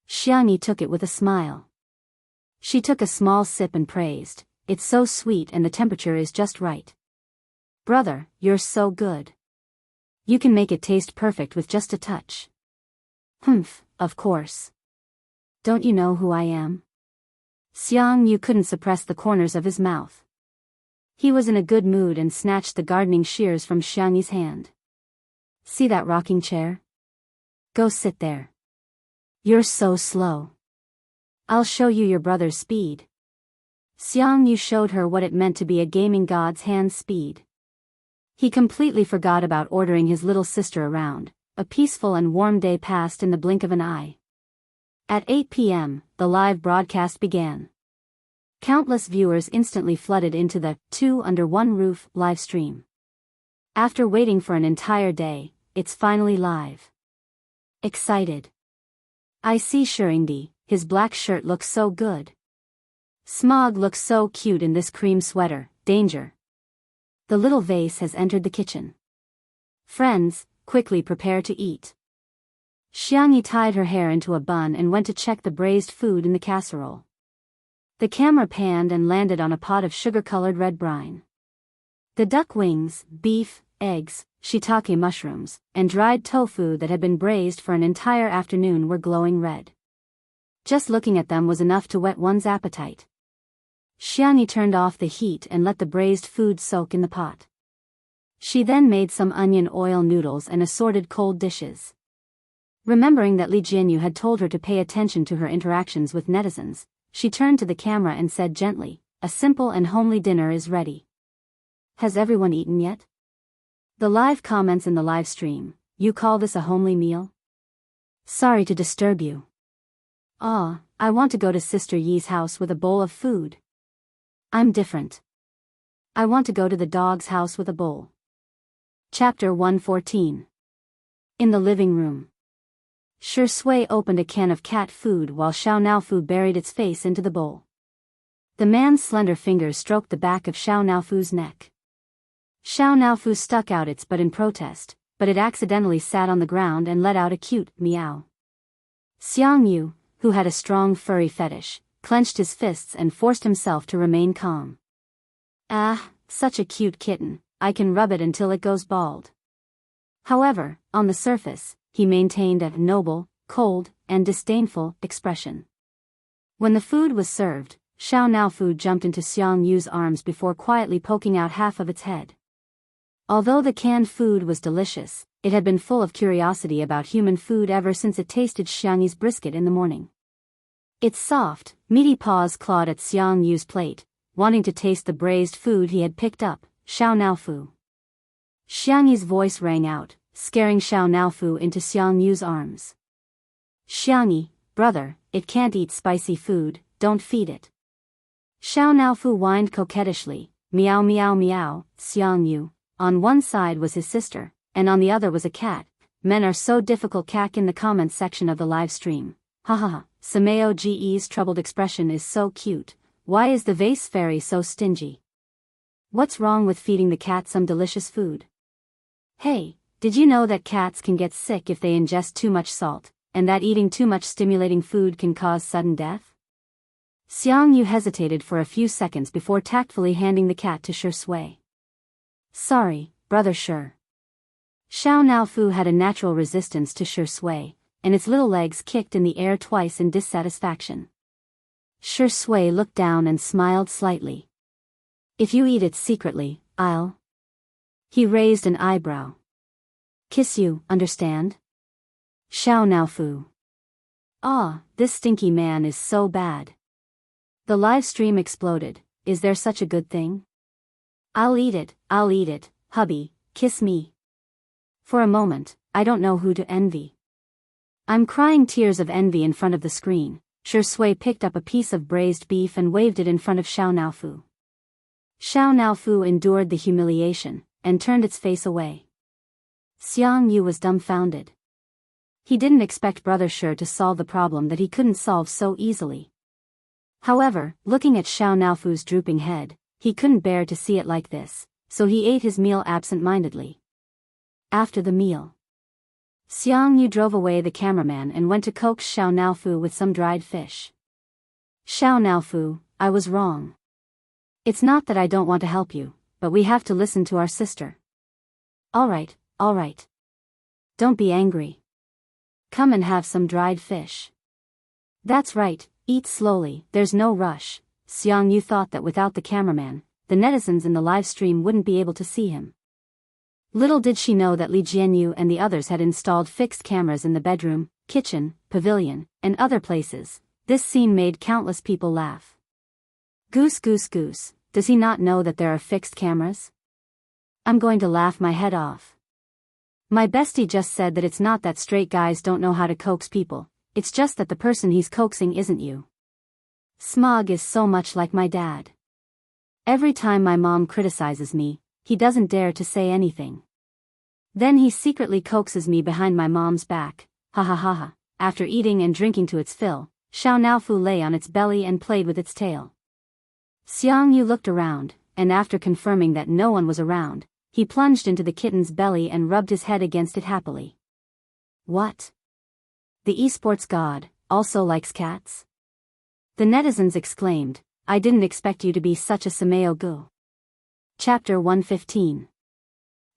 Xiangyi took it with a smile. She took a small sip and praised, "It's so sweet and the temperature is just right. Brother, you're so good. You can make it taste perfect with just a touch." "Humph, of course. Don't you know who I am?" Xiangyu couldn't suppress the corners of his mouth. He was in a good mood and snatched the gardening shears from Xiangyi's hand. "See that rocking chair? Go sit there. You're so slow. I'll show you your brother's speed." Xiangyu showed her what it meant to be a gaming god's hand speed. He completely forgot about ordering his little sister around. A peaceful and warm day passed in the blink of an eye. At 8 p.m., the live broadcast began. Countless viewers instantly flooded into the Two Under One Roof live stream. After waiting for an entire day, it's finally live. Excited. "I see Shurindi, his black shirt looks so good. Smog looks so cute in this cream sweater. Danger. The little vase has entered the kitchen. Friends, quickly prepare to eat." Xiangyi tied her hair into a bun and went to check the braised food in the casserole. The camera panned and landed on a pot of sugar-colored red brine. The duck wings, beef, eggs, shiitake mushrooms, and dried tofu that had been braised for an entire afternoon were glowing red. Just looking at them was enough to whet one's appetite. Xiangyi turned off the heat and let the braised food soak in the pot. She then made some onion oil noodles and assorted cold dishes. Remembering that Li Jianyu had told her to pay attention to her interactions with netizens, she turned to the camera and said gently, "A simple and homely dinner is ready. Has everyone eaten yet?" The live comments in the live stream, "You call this a homely meal? Sorry to disturb you. I want to go to Sister Yi's house with a bowl of food. I'm different. I want to go to the dog's house with a bowl." Chapter 114. In the living room. Shui opened a can of cat food while Xiao Naofu buried its face into the bowl. The man's slender fingers stroked the back of Xiao Naofu's neck. Xiao Naofu stuck out its butt in protest, but it accidentally sat on the ground and let out a cute meow. Xiangyu, who had a strong furry fetish, clenched his fists and forced himself to remain calm. "Ah, such a cute kitten, I can rub it until it goes bald." However, on the surface, he maintained a noble, cold, and disdainful expression. When the food was served, Xiao Naofu jumped into Xiangyu's arms before quietly poking out half of its head. Although the canned food was delicious, it had been full of curiosity about human food ever since it tasted Xiangyi's brisket in the morning. Its soft, meaty paws clawed at Xiang Yu's plate, wanting to taste the braised food he had picked up. Xiao Naofu. Xiang Yi's voice rang out, scaring Xiao Naofu into Xiang Yu's arms. Xiang Yi, brother, it can't eat spicy food, don't feed it. Xiao Naofu whined coquettishly, meow meow meow. Xiang Yu. On one side was his sister, and on the other was a cat. Men are so difficult. Cack in the comments section of the live stream. Hahaha, Sameo Ge's troubled expression is so cute. Why is the vase fairy so stingy? What's wrong with feeding the cat some delicious food? Hey, did you know that cats can get sick if they ingest too much salt, and that eating too much stimulating food can cause sudden death? Xiang Yu hesitated for a few seconds before tactfully handing the cat to Shui. Sorry, brother Shui. Xiao Naofu had a natural resistance to Shui, and its little legs kicked in the air twice in dissatisfaction. Shui looked down and smiled slightly. If you eat it secretly, I'll... He raised an eyebrow. Kiss you, understand? Xiao Naofu. Ah, this stinky man is so bad. The live stream exploded. Is there such a good thing? I'll eat it, hubby, kiss me. For a moment, I don't know who to envy. I'm crying tears of envy in front of the screen. Shui picked up a piece of braised beef and waved it in front of Xiao Naofu. Xiao Naofu endured the humiliation, and turned its face away. Xiang Yu was dumbfounded. He didn't expect brother Shui to solve the problem that he couldn't solve so easily. However, looking at Xiao Naofu's drooping head, he couldn't bear to see it like this, so he ate his meal absent-mindedly. After the meal, Xiang Yu drove away the cameraman and went to coax Xiao Naofu with some dried fish. Xiao Naofu, I was wrong. It's not that I don't want to help you, but we have to listen to our sister. Alright. Don't be angry. Come and have some dried fish. That's right, eat slowly, there's no rush. Xiang Yu thought that without the cameraman, the netizens in the live stream wouldn't be able to see him. Little did she know that Li Jianyu and the others had installed fixed cameras in the bedroom, kitchen, pavilion, and other places. This scene made countless people laugh. Goose, does he not know that there are fixed cameras? I'm going to laugh my head off. My bestie just said that it's not that straight guys don't know how to coax people, it's just that the person he's coaxing isn't you. Smog is so much like my dad. Every time my mom criticizes me, he doesn't dare to say anything. Then he secretly coaxes me behind my mom's back. Ha ha ha ha. After eating and drinking to its fill, Xiao Naofu lay on its belly and played with its tail. Xiang Yu looked around, and after confirming that no one was around, he plunged into the kitten's belly and rubbed his head against it happily. What? The esports god also likes cats? The netizens exclaimed, I didn't expect you to be such a Sameo Gu. Chapter 115.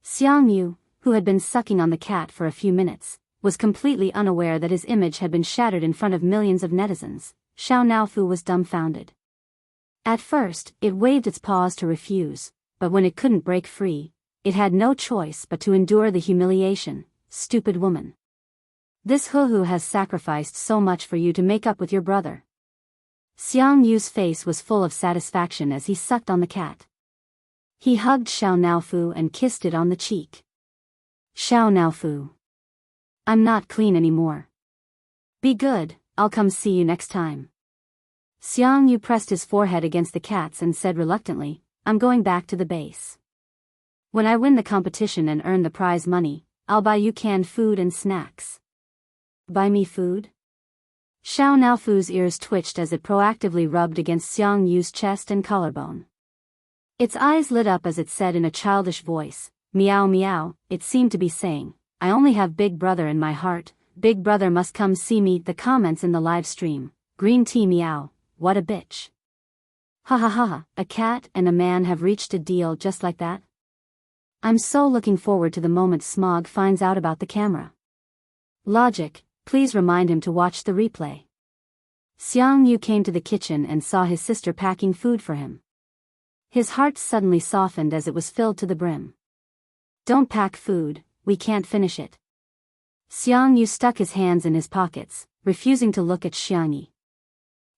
Xiang Yu, who had been sucking on the cat for a few minutes, was completely unaware that his image had been shattered in front of millions of netizens. Xiao Naofu was dumbfounded. At first, it waved its paws to refuse, but when it couldn't break free, it had no choice but to endure the humiliation. Stupid woman. This hoo-hoo has sacrificed so much for you to make up with your brother. Xiang Yu's face was full of satisfaction as he sucked on the cat. He hugged Xiao Naofu and kissed it on the cheek. Xiao Naofu. I'm not clean anymore. Be good, I'll come see you next time. Xiang Yu pressed his forehead against the cat's and said reluctantly, I'm going back to the base. When I win the competition and earn the prize money, I'll buy you canned food and snacks. Buy me food? Xiao Naofu's ears twitched as it proactively rubbed against Xiang Yu's chest and collarbone. Its eyes lit up as it said in a childish voice, meow meow. It seemed to be saying, I only have Big Brother in my heart, Big Brother must come see me. The comments in the live stream, green tea meow, what a bitch. Ha ha ha ha, a cat and a man have reached a deal just like that? I'm so looking forward to the moment Smog finds out about the camera. Logic, please remind him to watch the replay. Xiang Yu came to the kitchen and saw his sister packing food for him. His heart suddenly softened as it was filled to the brim. Don't pack food, we can't finish it. Xiang Yu stuck his hands in his pockets, refusing to look at Xiang Yi.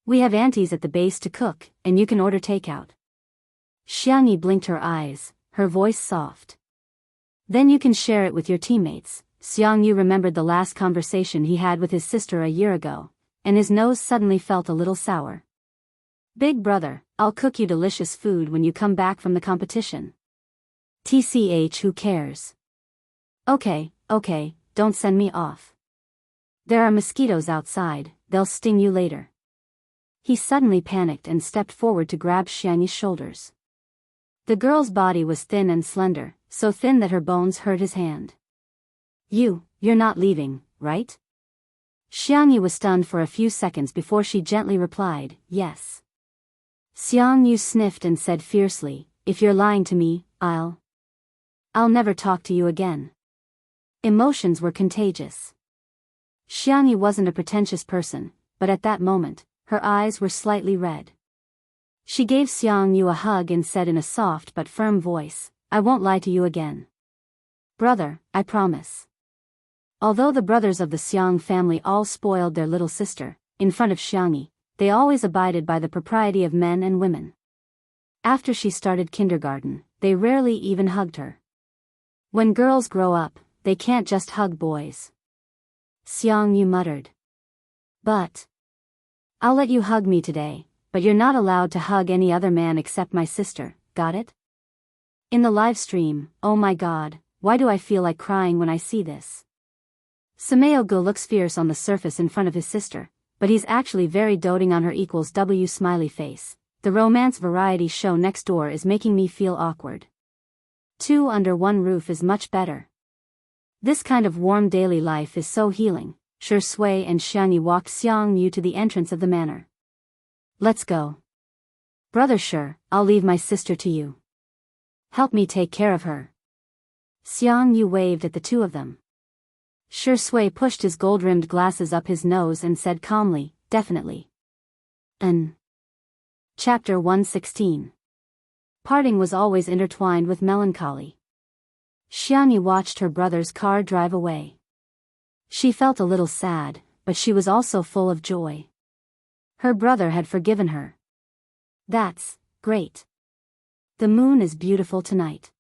We have aunties at the base to cook, and you can order takeout. Xiangyi blinked her eyes, her voice soft. Then you can share it with your teammates. Xiangyu remembered the last conversation he had with his sister a year ago, and his nose suddenly felt a little sour. Big brother, I'll cook you delicious food when you come back from the competition. TCH, who cares? Okay, don't send me off. There are mosquitoes outside, they'll sting you later. He suddenly panicked and stepped forward to grab Xiangyi's shoulders. The girl's body was thin and slender, so thin that her bones hurt his hand. You're not leaving, right? Xiangyi was stunned for a few seconds before she gently replied, yes. Xiangyu sniffed and said fiercely, if you're lying to me, I'll never talk to you again. Emotions were contagious. Xiangyi wasn't a pretentious person, but at that moment, her eyes were slightly red. She gave Xiangyu a hug and said in a soft but firm voice, I won't lie to you again. Brother, I promise. Although the brothers of the Xiang family all spoiled their little sister, in front of Xiangyi, they always abided by the propriety of men and women. After she started kindergarten, they rarely even hugged her. When girls grow up, they can't just hug boys. Xiangyu muttered. But I'll let you hug me today, but you're not allowed to hug any other man except my sister, got it? In the live stream, oh my god, why do I feel like crying when I see this? Samayo-gu looks fierce on the surface in front of his sister, but he's actually very doting on her equals W smiley face. The romance variety show next door is making me feel awkward. Two under one roof is much better. This kind of warm daily life is so healing. Shi Sui and Xiangyi walked Xiangyu to the entrance of the manor. Let's go. Brother Shi, I'll leave my sister to you. Help me take care of her. Xiangyu waved at the two of them. Shi Sui pushed his gold-rimmed glasses up his nose and said calmly, definitely. Chapter 116. Parting was always intertwined with melancholy. Xiangyi watched her brother's car drive away. She felt a little sad, but she was also full of joy. Her brother had forgiven her. That's great. The moon is beautiful tonight.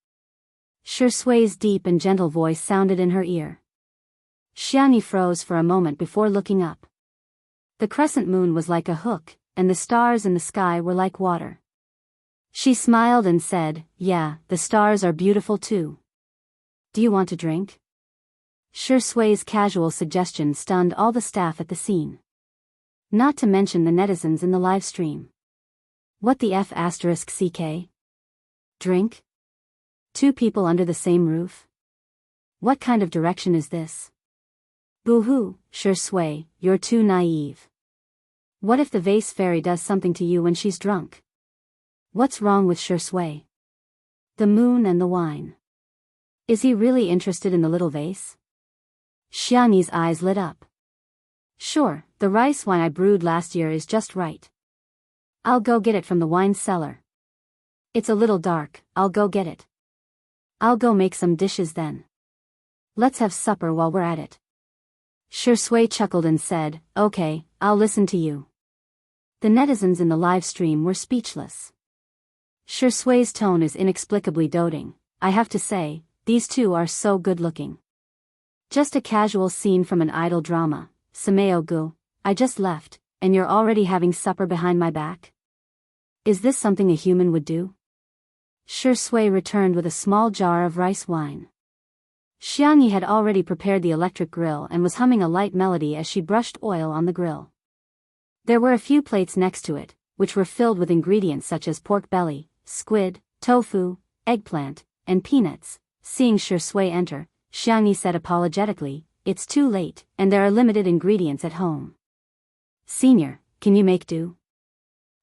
Shi Sui's deep and gentle voice sounded in her ear. Xiangyi froze for a moment before looking up. The crescent moon was like a hook, and the stars in the sky were like water. She smiled and said, yeah, the stars are beautiful too. Do you want a drink? Shi Sui's casual suggestion stunned all the staff at the scene. Not to mention the netizens in the live stream. What the F***CK? Drink? Two people under the same roof? What kind of direction is this? Boo-hoo, Shi Sui, you're too naive. What if the vase fairy does something to you when she's drunk? What's wrong with Shi Sui? The moon and the wine. Is he really interested in the little vase? Xiangyi's eyes lit up. Sure, the rice wine I brewed last year is just right. I'll go get it from the wine cellar. It's a little dark, I'll go get it. I'll go make some dishes then. Let's have supper while we're at it. Shi Sui chuckled and said, okay, I'll listen to you. The netizens in the live stream were speechless. Shi Sui's tone is inexplicably doting. I have to say, these two are so good looking. Just a casual scene from an idol drama. Samayo-gu, I just left, and you're already having supper behind my back? Is this something a human would do? Shi Sui returned with a small jar of rice wine. Xiangyi had already prepared the electric grill and was humming a light melody as she brushed oil on the grill. There were a few plates next to it, which were filled with ingredients such as pork belly, squid, tofu, eggplant, and peanuts. Seeing Shi Sui enter, Xiangyi said apologetically, it's too late, and there are limited ingredients at home. Senior, can you make do?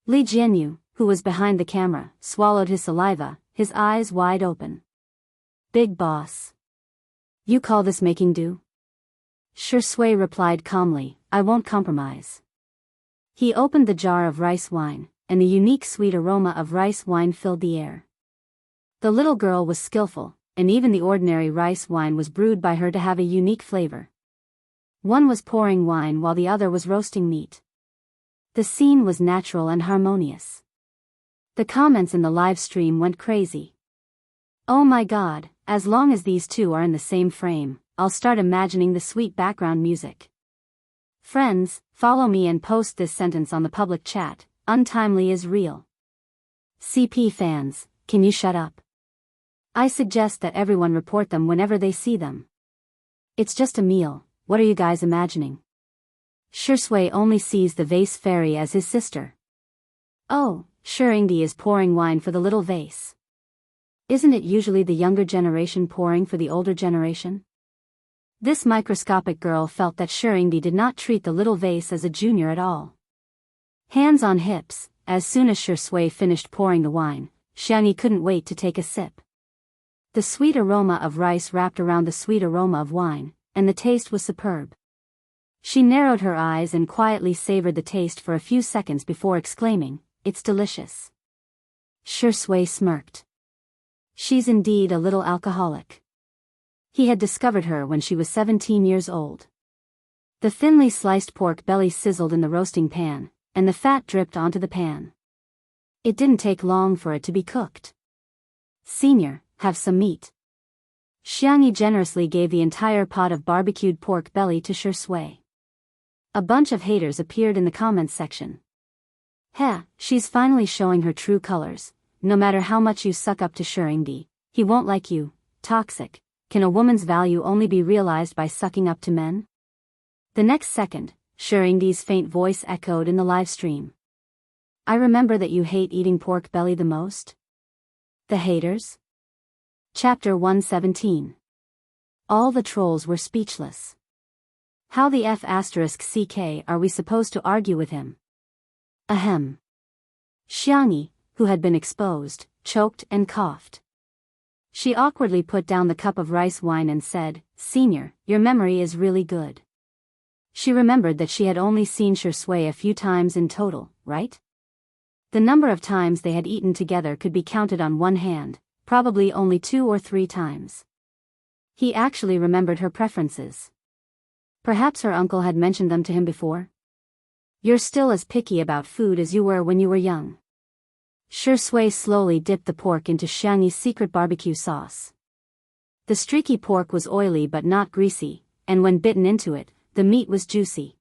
Li Jianyu, who was behind the camera, swallowed his saliva, his eyes wide open. Big boss. You call this making do? Shi Sui replied calmly, I won't compromise. He opened the jar of rice wine, and the unique sweet aroma of rice wine filled the air. The little girl was skillful, and even the ordinary rice wine was brewed by her to have a unique flavor. One was pouring wine while the other was roasting meat. The scene was natural and harmonious. The comments in the live stream went crazy. "Oh my god, as long as these two are in the same frame, I'll start imagining the sweet background music. Friends, follow me and post this sentence on the public chat, untimely is real. CP fans, can you shut up? I suggest that everyone report them whenever they see them. It's just a meal, what are you guys imagining? Shursui only sees the vase fairy as his sister. Oh, Shurindi is pouring wine for the little vase. Isn't it usually the younger generation pouring for the older generation?" This microscopic girl felt that Shurindi did not treat the little vase as a junior at all. Hands on hips, as soon as Shursui finished pouring the wine, Xiangyi couldn't wait to take a sip. The sweet aroma of rice wrapped around the sweet aroma of wine, and the taste was superb. She narrowed her eyes and quietly savored the taste for a few seconds before exclaiming, "It's delicious." Shursui smirked. She's indeed a little alcoholic. He had discovered her when she was 17 years old. The thinly sliced pork belly sizzled in the roasting pan, and the fat dripped onto the pan. It didn't take long for it to be cooked. "Senior, have some meat." Xiangyi generously gave the entire pot of barbecued pork belly to Shursui. A bunch of haters appeared in the comments section. "Heh, she's finally showing her true colors. No matter how much you suck up to Shurindi, he won't like you. Toxic. Can a woman's value only be realized by sucking up to men?" The next second, Shurindi's faint voice echoed in the live stream. "I remember that you hate eating pork belly the most." The haters? Chapter 117. All the trolls were speechless. How the F***ck are we supposed to argue with him? Ahem. Xiangyi, who had been exposed, choked and coughed. She awkwardly put down the cup of rice wine and said, "Senior, your memory is really good." She remembered that she had only seen Shursui a few times in total, right? The number of times they had eaten together could be counted on one hand, probably only 2 or 3 times. He actually remembered her preferences. Perhaps her uncle had mentioned them to him before? "You're still as picky about food as you were when you were young." Shursui slowly dipped the pork into Xiangyi's secret barbecue sauce. The streaky pork was oily but not greasy, and when bitten into it, the meat was juicy.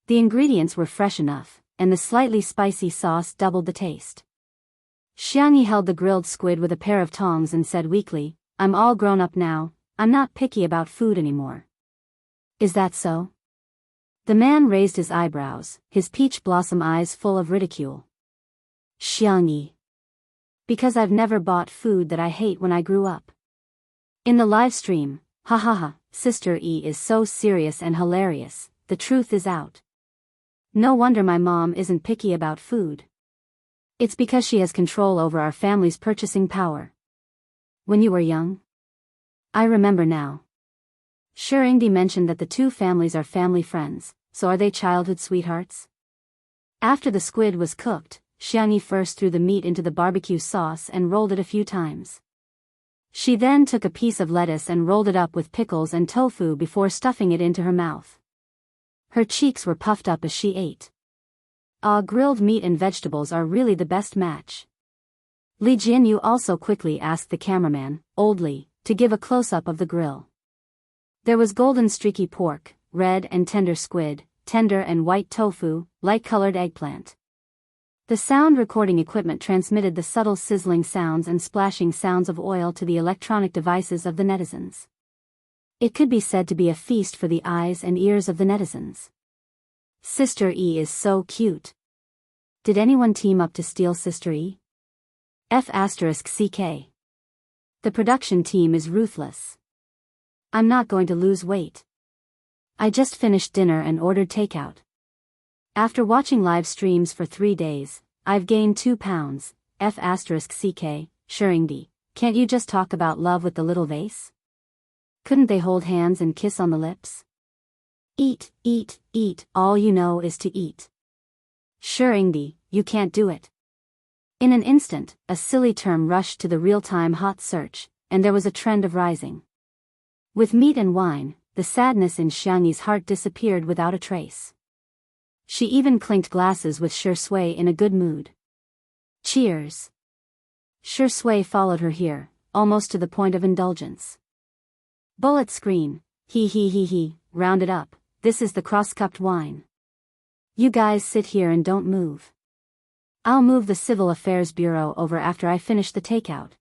The ingredients were fresh enough, and the slightly spicy sauce doubled the taste. Xiangyi held the grilled squid with a pair of tongs and said weakly, "I'm all grown up now, I'm not picky about food anymore." "Is that so?" The man raised his eyebrows, his peach blossom eyes full of ridicule. "Xiangyi. Because I've never bought food that I hate when I grew up." In the live stream, "Ha ha ha, Sister E is so serious and hilarious, the truth is out. No wonder my mom isn't picky about food. It's because she has control over our family's purchasing power." "When you were young?" "I remember now. Shurindi mentioned that the two families are family friends, so are they childhood sweethearts?" After the squid was cooked, Xiangyi first threw the meat into the barbecue sauce and rolled it a few times. She then took a piece of lettuce and rolled it up with pickles and tofu before stuffing it into her mouth. Her cheeks were puffed up as she ate. Grilled meat and vegetables are really the best match. Li Jinyu also quickly asked the cameraman, Old Li, to give a close-up of the grill. There was golden streaky pork, red and tender squid, tender and white tofu, light-colored eggplant. The sound recording equipment transmitted the subtle sizzling sounds and splashing sounds of oil to the electronic devices of the netizens. It could be said to be a feast for the eyes and ears of the netizens. Sister E is so cute. Did anyone team up to steal Sister E? F***ck. The production team is ruthless. I'm not going to lose weight. I just finished dinner and ordered takeout. After watching live streams for 3 days, I've gained 2 pounds, F***ck, Shurindi, can't you just talk about love with the little vase? Couldn't they hold hands and kiss on the lips? Eat, eat, eat, all you know is to eat. Shurindi, you can't do it. In an instant, a silly term rushed to the real-time hot search, and there was a trend of rising. With meat and wine, the sadness in Xiangyi's heart disappeared without a trace. She even clinked glasses with Shui in a good mood. Cheers. Shui followed her here, almost to the point of indulgence. Bullet screen, he, round it up, this is the cross-cupped wine. You guys sit here and don't move. I'll move the Civil Affairs Bureau over after I finish the takeout.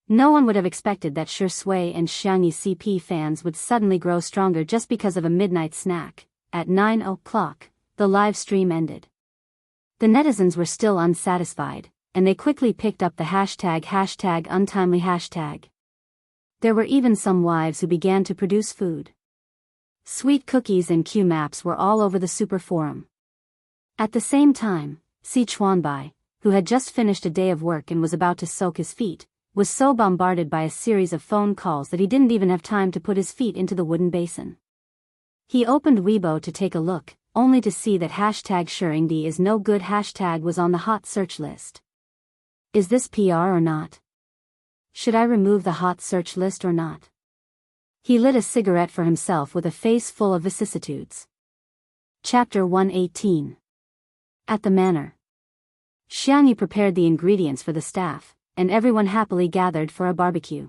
No one would have expected that Shui and Xiangyi CP fans would suddenly grow stronger just because of a midnight snack. At 9 o'clock, the live stream ended. The netizens were still unsatisfied, and they quickly picked up the hashtag untimely hashtag. There were even some wives who began to produce food. Sweet cookies and Q maps were all over the super forum. At the same time, Si Chuanbai, who had just finished a day of work and was about to soak his feet, was so bombarded by a series of phone calls that he didn't even have time to put his feet into the wooden basin. He opened Weibo to take a look, only to see that hashtag Shuringdi is no good hashtag was on the hot search list. Is this PR or not? Should I remove the hot search list or not? He lit a cigarette for himself with a face full of vicissitudes. Chapter 118. At the manor. Xiangyi prepared the ingredients for the staff, and everyone happily gathered for a barbecue.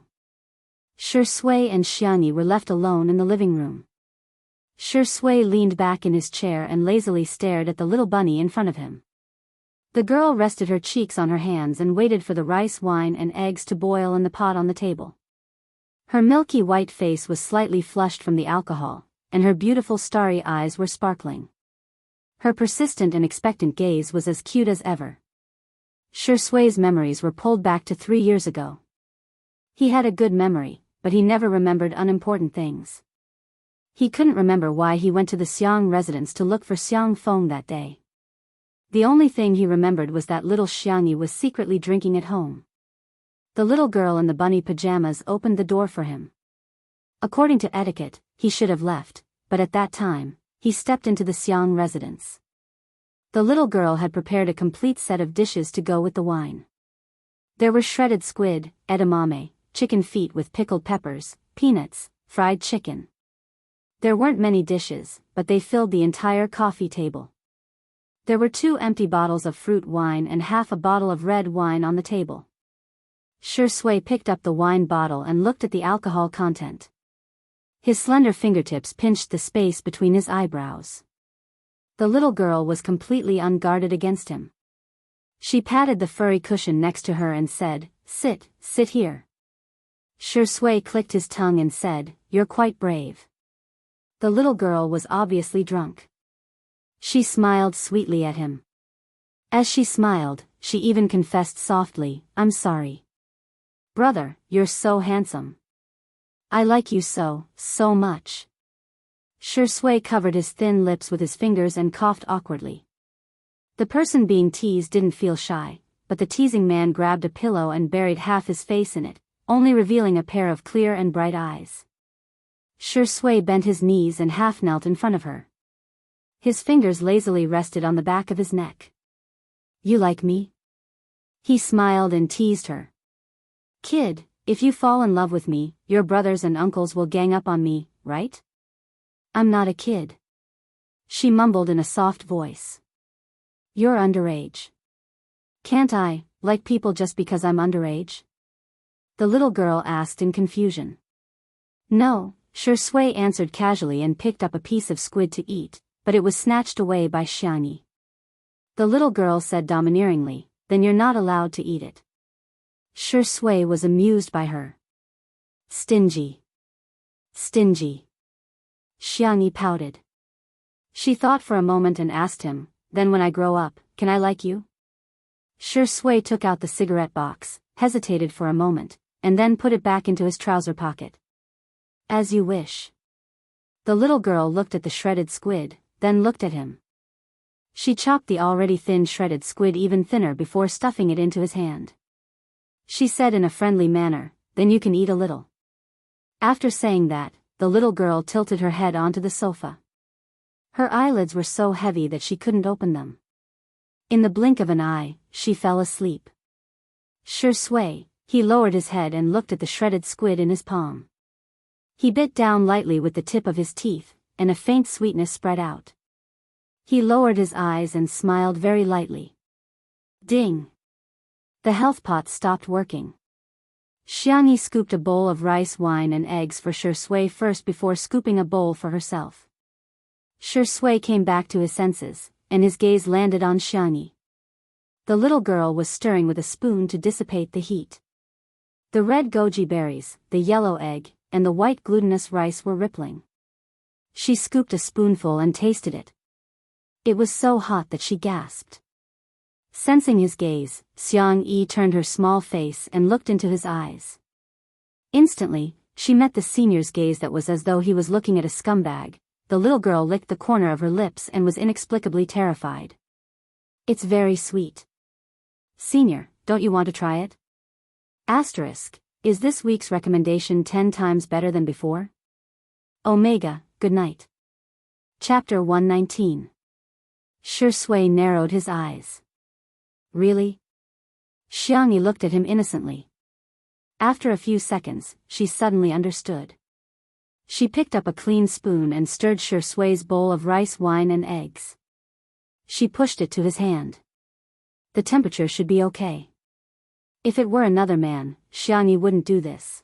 Shui and Xiangyi were left alone in the living room. Shui leaned back in his chair and lazily stared at the little bunny in front of him. The girl rested her cheeks on her hands and waited for the rice, wine and eggs to boil in the pot on the table. Her milky white face was slightly flushed from the alcohol, and her beautiful starry eyes were sparkling. Her persistent and expectant gaze was as cute as ever. Shui's memories were pulled back to 3 years ago. He had a good memory, but he never remembered unimportant things. He couldn't remember why he went to the Xiang residence to look for Xiang Feng that day. The only thing he remembered was that little Xiangyi was secretly drinking at home. The little girl in the bunny pajamas opened the door for him. According to etiquette, he should have left, but at that time, he stepped into the Xiang residence. The little girl had prepared a complete set of dishes to go with the wine. There were shredded squid, edamame, chicken feet with pickled peppers, peanuts, fried chicken. There weren't many dishes, but they filled the entire coffee table. There were 2 empty bottles of fruit wine and half a bottle of red wine on the table. Shui picked up the wine bottle and looked at the alcohol content. His slender fingertips pinched the space between his eyebrows. The little girl was completely unguarded against him. She patted the furry cushion next to her and said, sit here. Shui clicked his tongue and said, you're quite brave. The little girl was obviously drunk. She smiled sweetly at him. As she smiled, she even confessed softly, I'm sorry. Brother, you're so handsome. I like you so much. Shui covered his thin lips with his fingers and coughed awkwardly. The person being teased didn't feel shy, but the teasing man grabbed a pillow and buried half his face in it, only revealing a pair of clear and bright eyes. Shui bent his knees and half knelt in front of her. His fingers lazily rested on the back of his neck. You like me? He smiled and teased her. Kid, if you fall in love with me, your brothers and uncles will gang up on me, right? I'm not a kid. She mumbled in a soft voice. You're underage. Can't I like people just because I'm underage? The little girl asked in confusion. No, Shui answered casually and picked up a piece of squid to eat, but it was snatched away by Xiangyi. The little girl said domineeringly, then you're not allowed to eat it. Shui was amused by her. Stingy. Xiangyi pouted. She thought for a moment and asked him, then when I grow up, can I like you? Shui took out the cigarette box, hesitated for a moment, and then put it back into his trouser pocket. As you wish. The little girl looked at the shredded squid, then looked at him. She chopped the already thin shredded squid even thinner before stuffing it into his hand. She said in a friendly manner, then you can eat a little. After saying that, the little girl tilted her head onto the sofa. Her eyelids were so heavy that she couldn't open them. In the blink of an eye, she fell asleep. Shui, he lowered his head and looked at the shredded squid in his palm. He bit down lightly with the tip of his teeth, and a faint sweetness spread out. He lowered his eyes and smiled very lightly. Ding! The health pot stopped working. Xiangyi scooped a bowl of rice wine and eggs for Shui first before scooping a bowl for herself. Shui came back to his senses, and his gaze landed on Xiangyi. The little girl was stirring with a spoon to dissipate the heat. The red goji berries, the yellow egg, and the white glutinous rice were rippling. She scooped a spoonful and tasted it. It was so hot that she gasped. Sensing his gaze, Xiangyi turned her small face and looked into his eyes. Instantly, she met the senior's gaze that was as though he was looking at a scumbag. The little girl licked the corner of her lips and was inexplicably terrified. It's very sweet. Senior, don't you want to try it? Asterisk, is this week's recommendation 10 times better than before? Omega, good night. Chapter 119. Shui narrowed his eyes. Really? Xiangyi looked at him innocently. After a few seconds, she suddenly understood. She picked up a clean spoon and stirred Shui's bowl of rice wine and eggs. She pushed it to his hand. The temperature should be okay. If it were another man, Xiangyi wouldn't do this.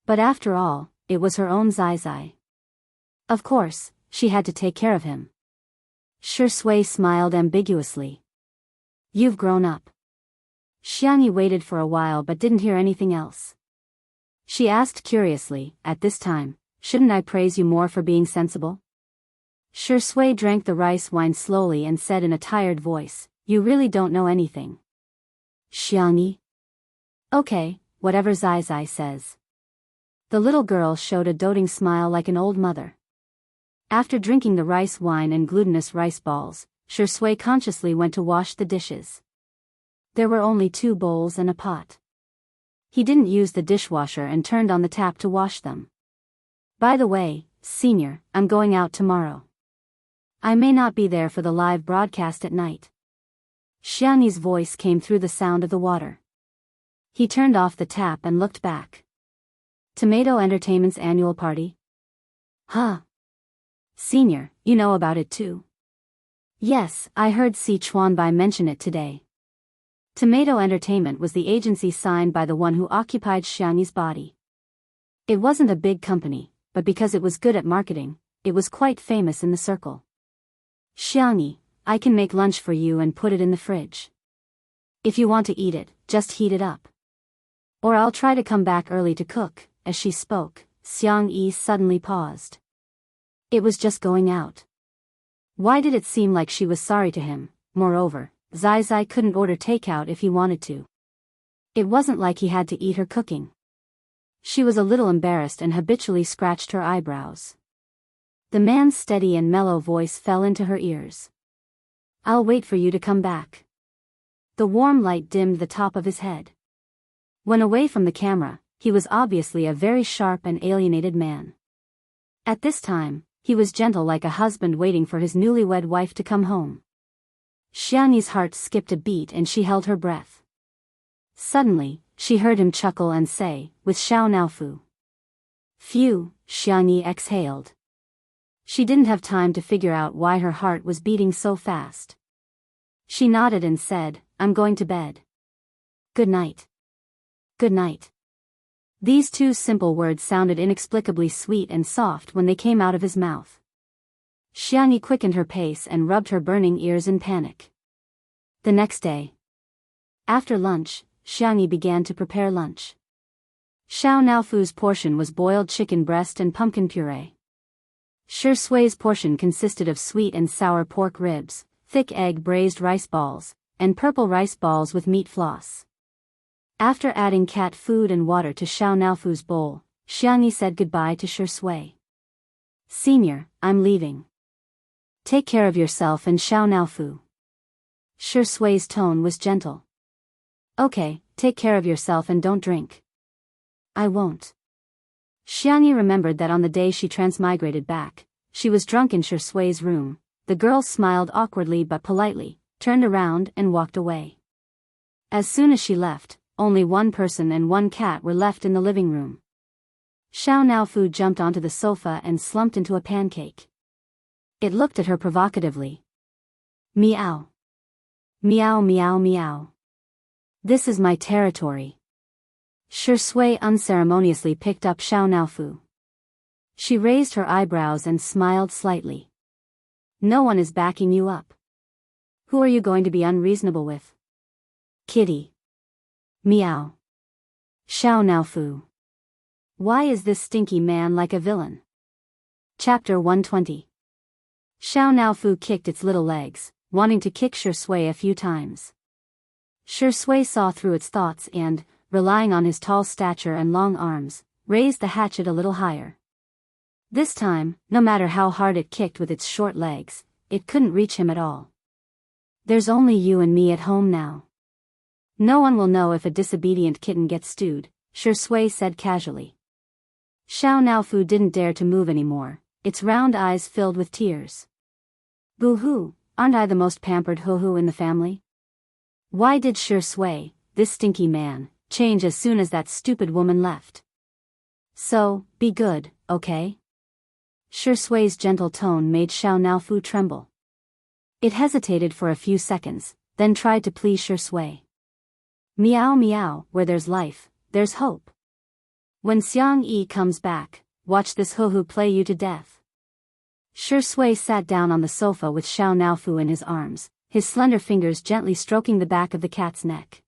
But after all, it was her own Zai. Of course, she had to take care of him. Shui smiled ambiguously. You've grown up. Xiangyi waited for a while but didn't hear anything else. She asked curiously, at this time, shouldn't I praise you more for being sensible? Shui drank the rice wine slowly and said in a tired voice, you really don't know anything. Xiangyi? Okay, whatever Zai says. The little girl showed a doting smile like an old mother. After drinking the rice wine and glutinous rice balls, Shui consciously went to wash the dishes. There were only 2 bowls and a pot. He didn't use the dishwasher and turned on the tap to wash them. By the way, Senior, I'm going out tomorrow. I may not be there for the live broadcast at night. Xiangyi's voice came through the sound of the water. He turned off the tap and looked back. Tomato Entertainment's annual party? Huh. Senior, you know about it too. Yes, I heard Si Chuanbai mention it today. Tomato Entertainment was the agency signed by the one who occupied Xiangyi's body. It wasn't a big company, but because it was good at marketing, it was quite famous in the circle. Xiangyi, I can make lunch for you and put it in the fridge. If you want to eat it, just heat it up. Or I'll try to come back early to cook. As she spoke, Xiangyi suddenly paused. It was just going out. Why did it seem like she was sorry to him? Moreover, Zai couldn't order takeout if he wanted to. It wasn't like he had to eat her cooking. She was a little embarrassed and habitually scratched her eyebrows. The man's steady and mellow voice fell into her ears. I'll wait for you to come back. The warm light dimmed the top of his head. When away from the camera, he was obviously a very sharp and alienated man. At this time, he was gentle like a husband waiting for his newlywed wife to come home. Xiangyi's heart skipped a beat and she held her breath. Suddenly, she heard him chuckle and say, with Xiao Naofu. Phew, Xiangyi exhaled. She didn't have time to figure out why her heart was beating so fast. She nodded and said, I'm going to bed. Good night. Good night. These 2 simple words sounded inexplicably sweet and soft when they came out of his mouth. Xiangyi quickened her pace and rubbed her burning ears in panic. The next day. After lunch, Xiangyi began to prepare lunch. Xiao Naofu's portion was boiled chicken breast and pumpkin puree. Shui's portion consisted of sweet and sour pork ribs, thick egg braised rice balls, and purple rice balls with meat floss. After adding cat food and water to Xiao Naofu's bowl, Xiangyi said goodbye to Shui. Senior, I'm leaving. Take care of yourself and Xiao Naofu. Shui's tone was gentle. Okay, take care of yourself and don't drink. I won't. Xiangyi remembered that on the day she transmigrated back, she was drunk in Shui's room. The girl smiled awkwardly but politely, turned around and walked away. As soon as she left, only 1 person and 1 cat were left in the living room. Xiao Naofu jumped onto the sofa and slumped into a pancake. It looked at her provocatively. Meow. Meow meow meow. This is my territory. Shui unceremoniously picked up Xiao Naofu. She raised her eyebrows and smiled slightly. No one is backing you up. Who are you going to be unreasonable with? Kitty. Meow. Xiao Naofu. Why is this stinky man like a villain? Chapter 120. Xiao Naofu kicked its little legs, wanting to kick Shui a few times. Shui saw through its thoughts and, relying on his tall stature and long arms, raised the hatchet a little higher. This time, no matter how hard it kicked with its short legs, it couldn't reach him at all. There's only you and me at home now. No one will know if a disobedient kitten gets stewed, Shui said casually. Xiao Naofu didn't dare to move anymore, its round eyes filled with tears. Boo-hoo, aren't I the most pampered hoo-hoo in the family? Why did Shui, this stinky man, change as soon as that stupid woman left? So, be good, okay? Shui's gentle tone made Xiao Naofu tremble. It hesitated for a few seconds, then tried to please Shui. Meow meow, where there's life, there's hope. When Xiang Yi comes back, watch this hoo-hoo play you to death. Shui sat down on the sofa with Xiao Naofu in his arms, his slender fingers gently stroking the back of the cat's neck.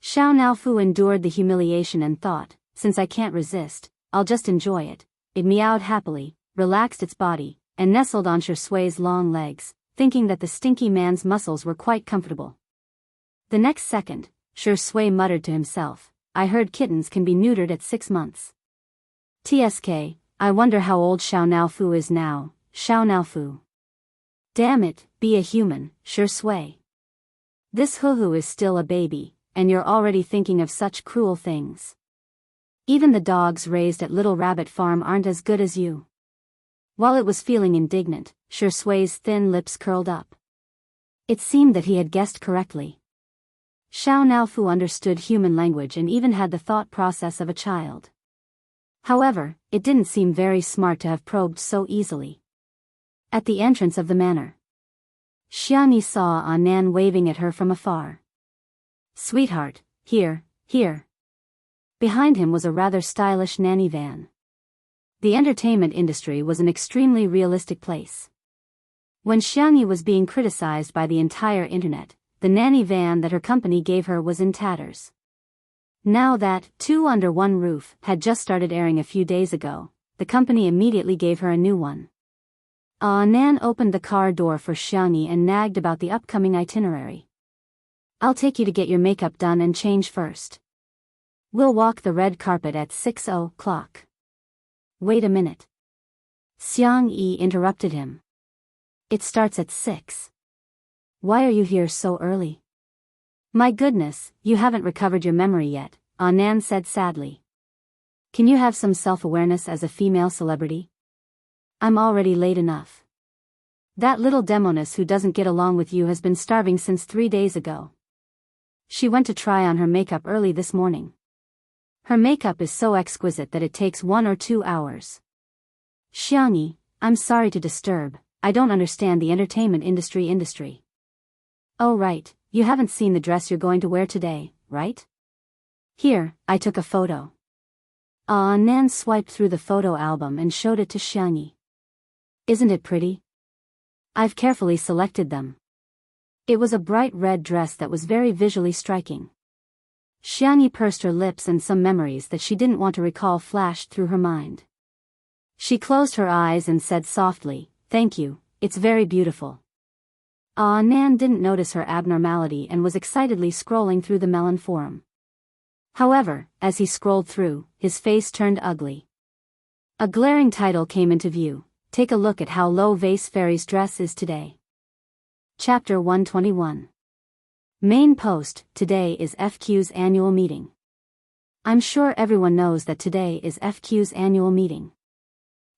Xiao Naofu endured the humiliation and thought, since I can't resist, I'll just enjoy it. It meowed happily, relaxed its body, and nestled on Shui's long legs, thinking that the stinky man's muscles were quite comfortable. The next second, Shui muttered to himself, I heard kittens can be neutered at 6 months. TSK, I wonder how old Xiao Naofu is now, Xiao Naofu. Damn it, be a human, Shui. This hoo-hoo is still a baby, and you're already thinking of such cruel things. Even the dogs raised at Little Rabbit Farm aren't as good as you. While it was feeling indignant, Shui's thin lips curled up. It seemed that he had guessed correctly. Xiao Naofu understood human language and even had the thought process of a child. However, it didn't seem very smart to have probed so easily. At the entrance of the manor, Xiangyi saw Anan waving at her from afar. Sweetheart, here, here. Behind him was a rather stylish nanny van. The entertainment industry was an extremely realistic place. When Xiangyi was being criticized by the entire internet, the nanny van that her company gave her was in tatters. Now that Two Under One Roof had just started airing a few days ago, the company immediately gave her a new one. Nan opened the car door for Xiangyi and nagged about the upcoming itinerary. I'll take you to get your makeup done and change first. We'll walk the red carpet at 6 o'clock. Wait a minute. Xiangyi interrupted him. It starts at 6. Why are you here so early? My goodness, you haven't recovered your memory yet, Nan said sadly. Can you have some self-awareness as a female celebrity? I'm already late enough. That little demoness who doesn't get along with you has been starving since 3 days ago. She went to try on her makeup early this morning. Her makeup is so exquisite that it takes 1 or 2 hours. Xiangyi, I'm sorry to disturb, I don't understand the entertainment industry. Oh right, you haven't seen the dress you're going to wear today, right? Here, I took a photo. Nan swiped through the photo album and showed it to Xiangyi. Isn't it pretty? I've carefully selected them. It was a bright red dress that was very visually striking. Xiangyi pursed her lips and some memories that she didn't want to recall flashed through her mind. She closed her eyes and said softly, Thank you, it's very beautiful. Nan didn't notice her abnormality and was excitedly scrolling through the Melon forum. However, as he scrolled through, his face turned ugly. A glaring title came into view. Take a look at how low Vase Fairy's dress is today. Chapter 121. Main post, today is FQ's annual meeting. I'm sure everyone knows that today is FQ's annual meeting.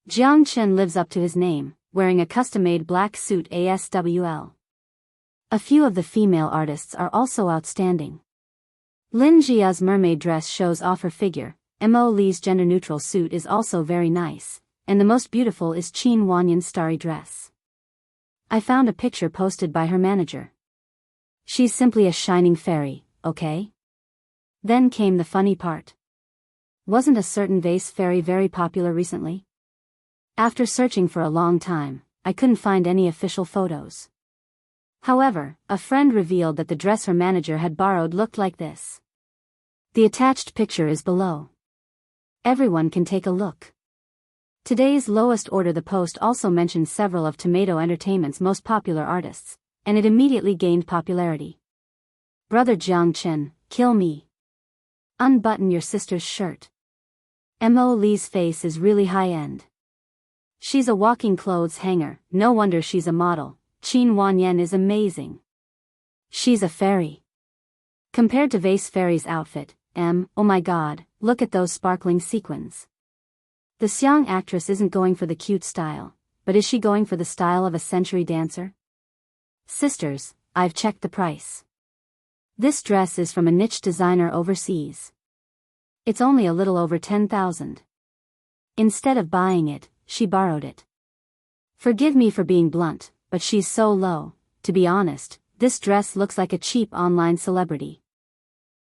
Jiang Chen lives up to his name, wearing a custom-made black suit ASWL. A few of the female artists are also outstanding. Lin Jia's mermaid dress shows off her figure, Mo Li's gender-neutral suit is also very nice, and the most beautiful is Qin Wanyan's starry dress. I found a picture posted by her manager. She's simply a shining fairy, okay? Then came the funny part. Wasn't a certain vase fairy very popular recently? After searching for a long time, I couldn't find any official photos. However, a friend revealed that the dress her manager had borrowed looked like this. The attached picture is below. Everyone can take a look. Today's lowest order. The post also mentioned several of Tomato Entertainment's most popular artists, and it immediately gained popularity. Brother Jiang Chen, kill me. Unbutton your sister's shirt. Mo Lee's face is really high-end. She's a walking clothes hanger, no wonder she's a model. Qin Wanyan is amazing. She's a fairy. Compared to Vase Fairy's outfit, oh my god, look at those sparkling sequins. The Xiang actress isn't going for the cute style, but is she going for the style of a century dancer? Sisters, I've checked the price. This dress is from a niche designer overseas. It's only a little over 10,000. Instead of buying it, she borrowed it. Forgive me for being blunt, but she's so low. To be honest, this dress looks like a cheap online celebrity.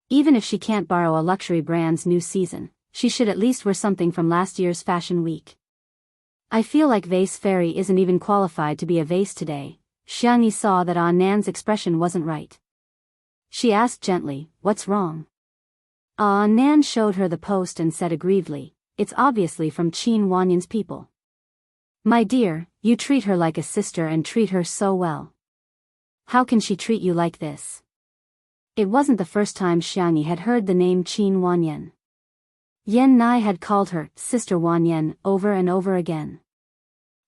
Even if she can't borrow a luxury brand's new season, she should at least wear something from last year's fashion week. I feel like Vase Fairy isn't even qualified to be a vase today. Xiang Yi saw that Nan's expression wasn't right. She asked gently, what's wrong? Nan showed her the post and said aggrievedly, it's obviously from Qin Wanyan's people. My dear, you treat her like a sister and treat her so well. How can she treat you like this? It wasn't the first time Xiang Yi had heard the name Qin Wanyan. Yan Nai had called her Sister Wanyan over and over again.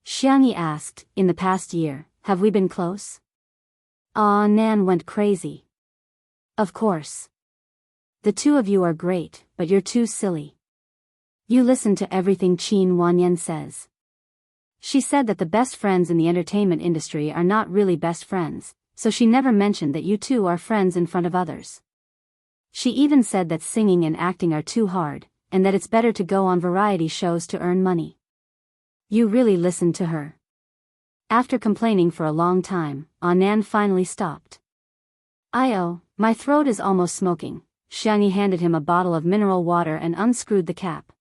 Xiang Yi asked, in the past year, have we been close? Nan went crazy. Of course. The two of you are great, but you're too silly. You listen to everything Qin Wanyan says. She said that the best friends in the entertainment industry are not really best friends, so she never mentioned that you two are friends in front of others. She even said that singing and acting are too hard, and that it's better to go on variety shows to earn money. You really listened to her. After complaining for a long time, Nan finally stopped. My throat is almost smoking. Xiang Yi handed him a bottle of mineral water and unscrewed the cap.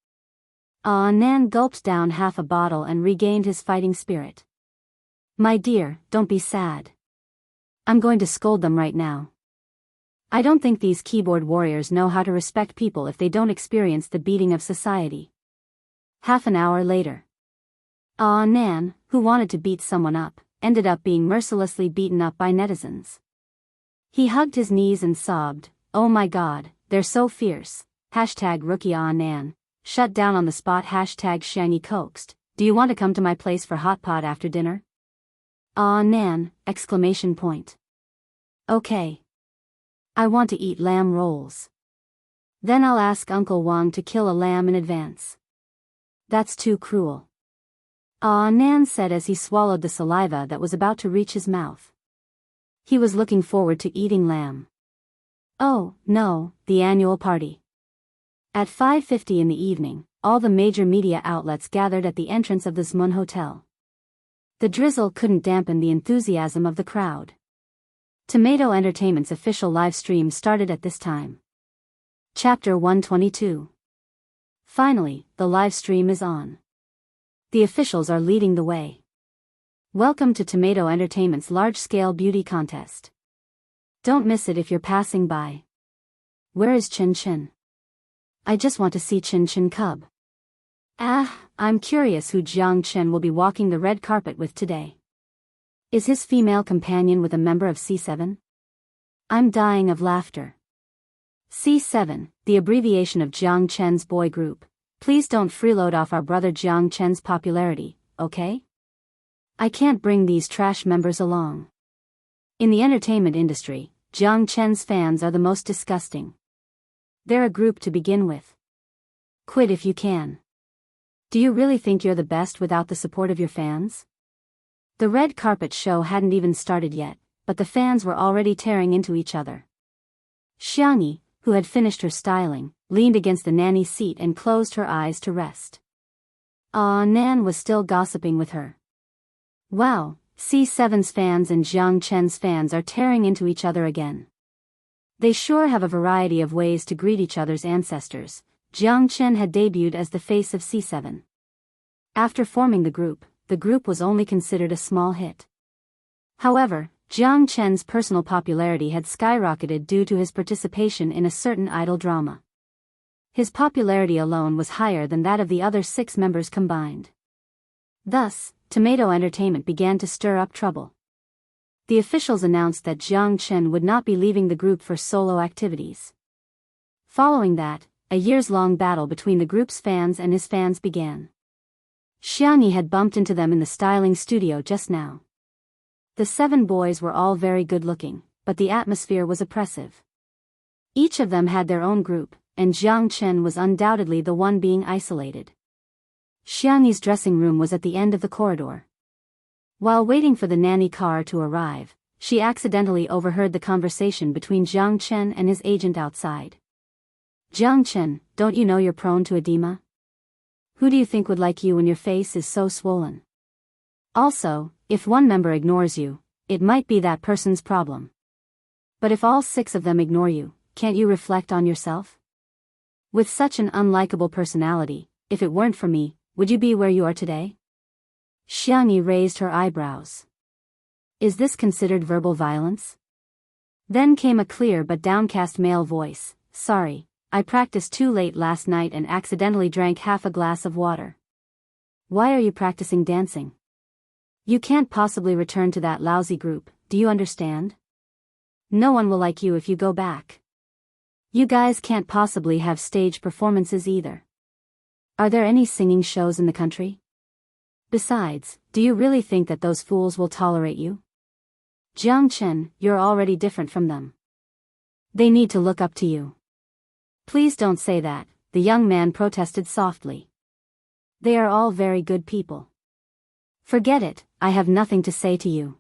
Nan gulped down half a bottle and regained his fighting spirit. My dear, don't be sad. I'm going to scold them right now. I don't think these keyboard warriors know how to respect people if they don't experience the beating of society. Half an hour later. Nan, who wanted to beat someone up, ended up being mercilessly beaten up by netizens. He hugged his knees and sobbed, oh my god, they're so fierce. #rookie Nan. Shut down on the spot. #Xiang Yi coaxed. Do you want to come to my place for hot pot after dinner? Nan! Okay. I want to eat lamb rolls. Then I'll ask Uncle Wang to kill a lamb in advance. That's too cruel. Nan said as he swallowed the saliva that was about to reach his mouth. He was looking forward to eating lamb. Oh, no, the annual party. At 5:50 in the evening, all the major media outlets gathered at the entrance of the Zmun Hotel. The drizzle couldn't dampen the enthusiasm of the crowd. Tomato Entertainment's official live stream started at this time. Chapter 122. Finally, the live stream is on. The officials are leading the way. Welcome to Tomato Entertainment's large-scale beauty contest. Don't miss it if you're passing by. Where is Chin Chin? I just want to see Chin Chin Cub. I'm curious who Jiang Chen will be walking the red carpet with today. Is his female companion with a member of C7? I'm dying of laughter. C7, the abbreviation of Jiang Chen's boy group. Please don't freeload off our brother Jiang Chen's popularity, okay? I can't bring these trash members along. In the entertainment industry, Jiang Chen's fans are the most disgusting. They're a group to begin with. Quit if you can. Do you really think you're the best without the support of your fans? The red carpet show hadn't even started yet, but the fans were already tearing into each other. Xiang Yi, who had finished her styling, leaned against the nanny seat and closed her eyes to rest. Nan was still gossiping with her. Wow, C7's fans and Jiang Chen's fans are tearing into each other again. They sure have a variety of ways to greet each other's ancestors. Jiang Chen had debuted as the face of C7. After forming the group was only considered a small hit. However, Jiang Chen's personal popularity had skyrocketed due to his participation in a certain idol drama. His popularity alone was higher than that of the other 6 members combined. Thus, Tomato Entertainment began to stir up trouble. The officials announced that Jiang Chen would not be leaving the group for solo activities. Following that, a years-long battle between the group's fans and his fans began. Xiangyi had bumped into them in the styling studio just now. The 7 boys were all very good-looking, but the atmosphere was oppressive. Each of them had their own group, and Jiang Chen was undoubtedly the one being isolated. Xiangyi's dressing room was at the end of the corridor. While waiting for the nanny car to arrive, she accidentally overheard the conversation between Jiang Chen and his agent outside. Jiang Chen, don't you know you're prone to edema? Who do you think would like you when your face is so swollen? Also, if one member ignores you, it might be that person's problem. But if all 6 of them ignore you, can't you reflect on yourself? With such an unlikable personality, if it weren't for me, would you be where you are today? Xiangyi raised her eyebrows. Is this considered verbal violence? Then came a clear but downcast male voice. Sorry, I practiced too late last night and accidentally drank half a glass of water. Why are you practicing dancing? You can't possibly return to that lousy group, do you understand? No one will like you if you go back. You guys can't possibly have stage performances either. Are there any singing shows in the country? Besides, do you really think that those fools will tolerate you? Jiang Chen, you're already different from them. They need to look up to you. Please don't say that, the young man protested softly. They are all very good people. Forget it, I have nothing to say to you.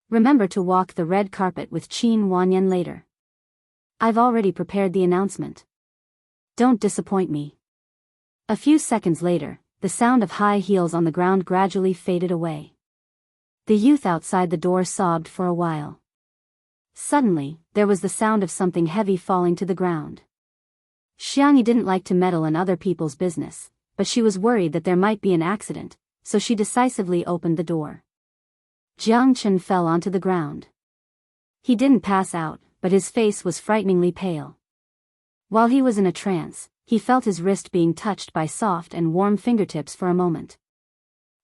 Remember to walk the red carpet with Qin Wanyan later. I've already prepared the announcement. Don't disappoint me. A few seconds later, the sound of high heels on the ground gradually faded away. The youth outside the door sobbed for a while. Suddenly, there was the sound of something heavy falling to the ground. Xiangyi didn't like to meddle in other people's business, but she was worried that there might be an accident, so she decisively opened the door. Jiang Chen fell onto the ground. He didn't pass out, but his face was frighteningly pale. While he was in a trance, he felt his wrist being touched by soft and warm fingertips for a moment.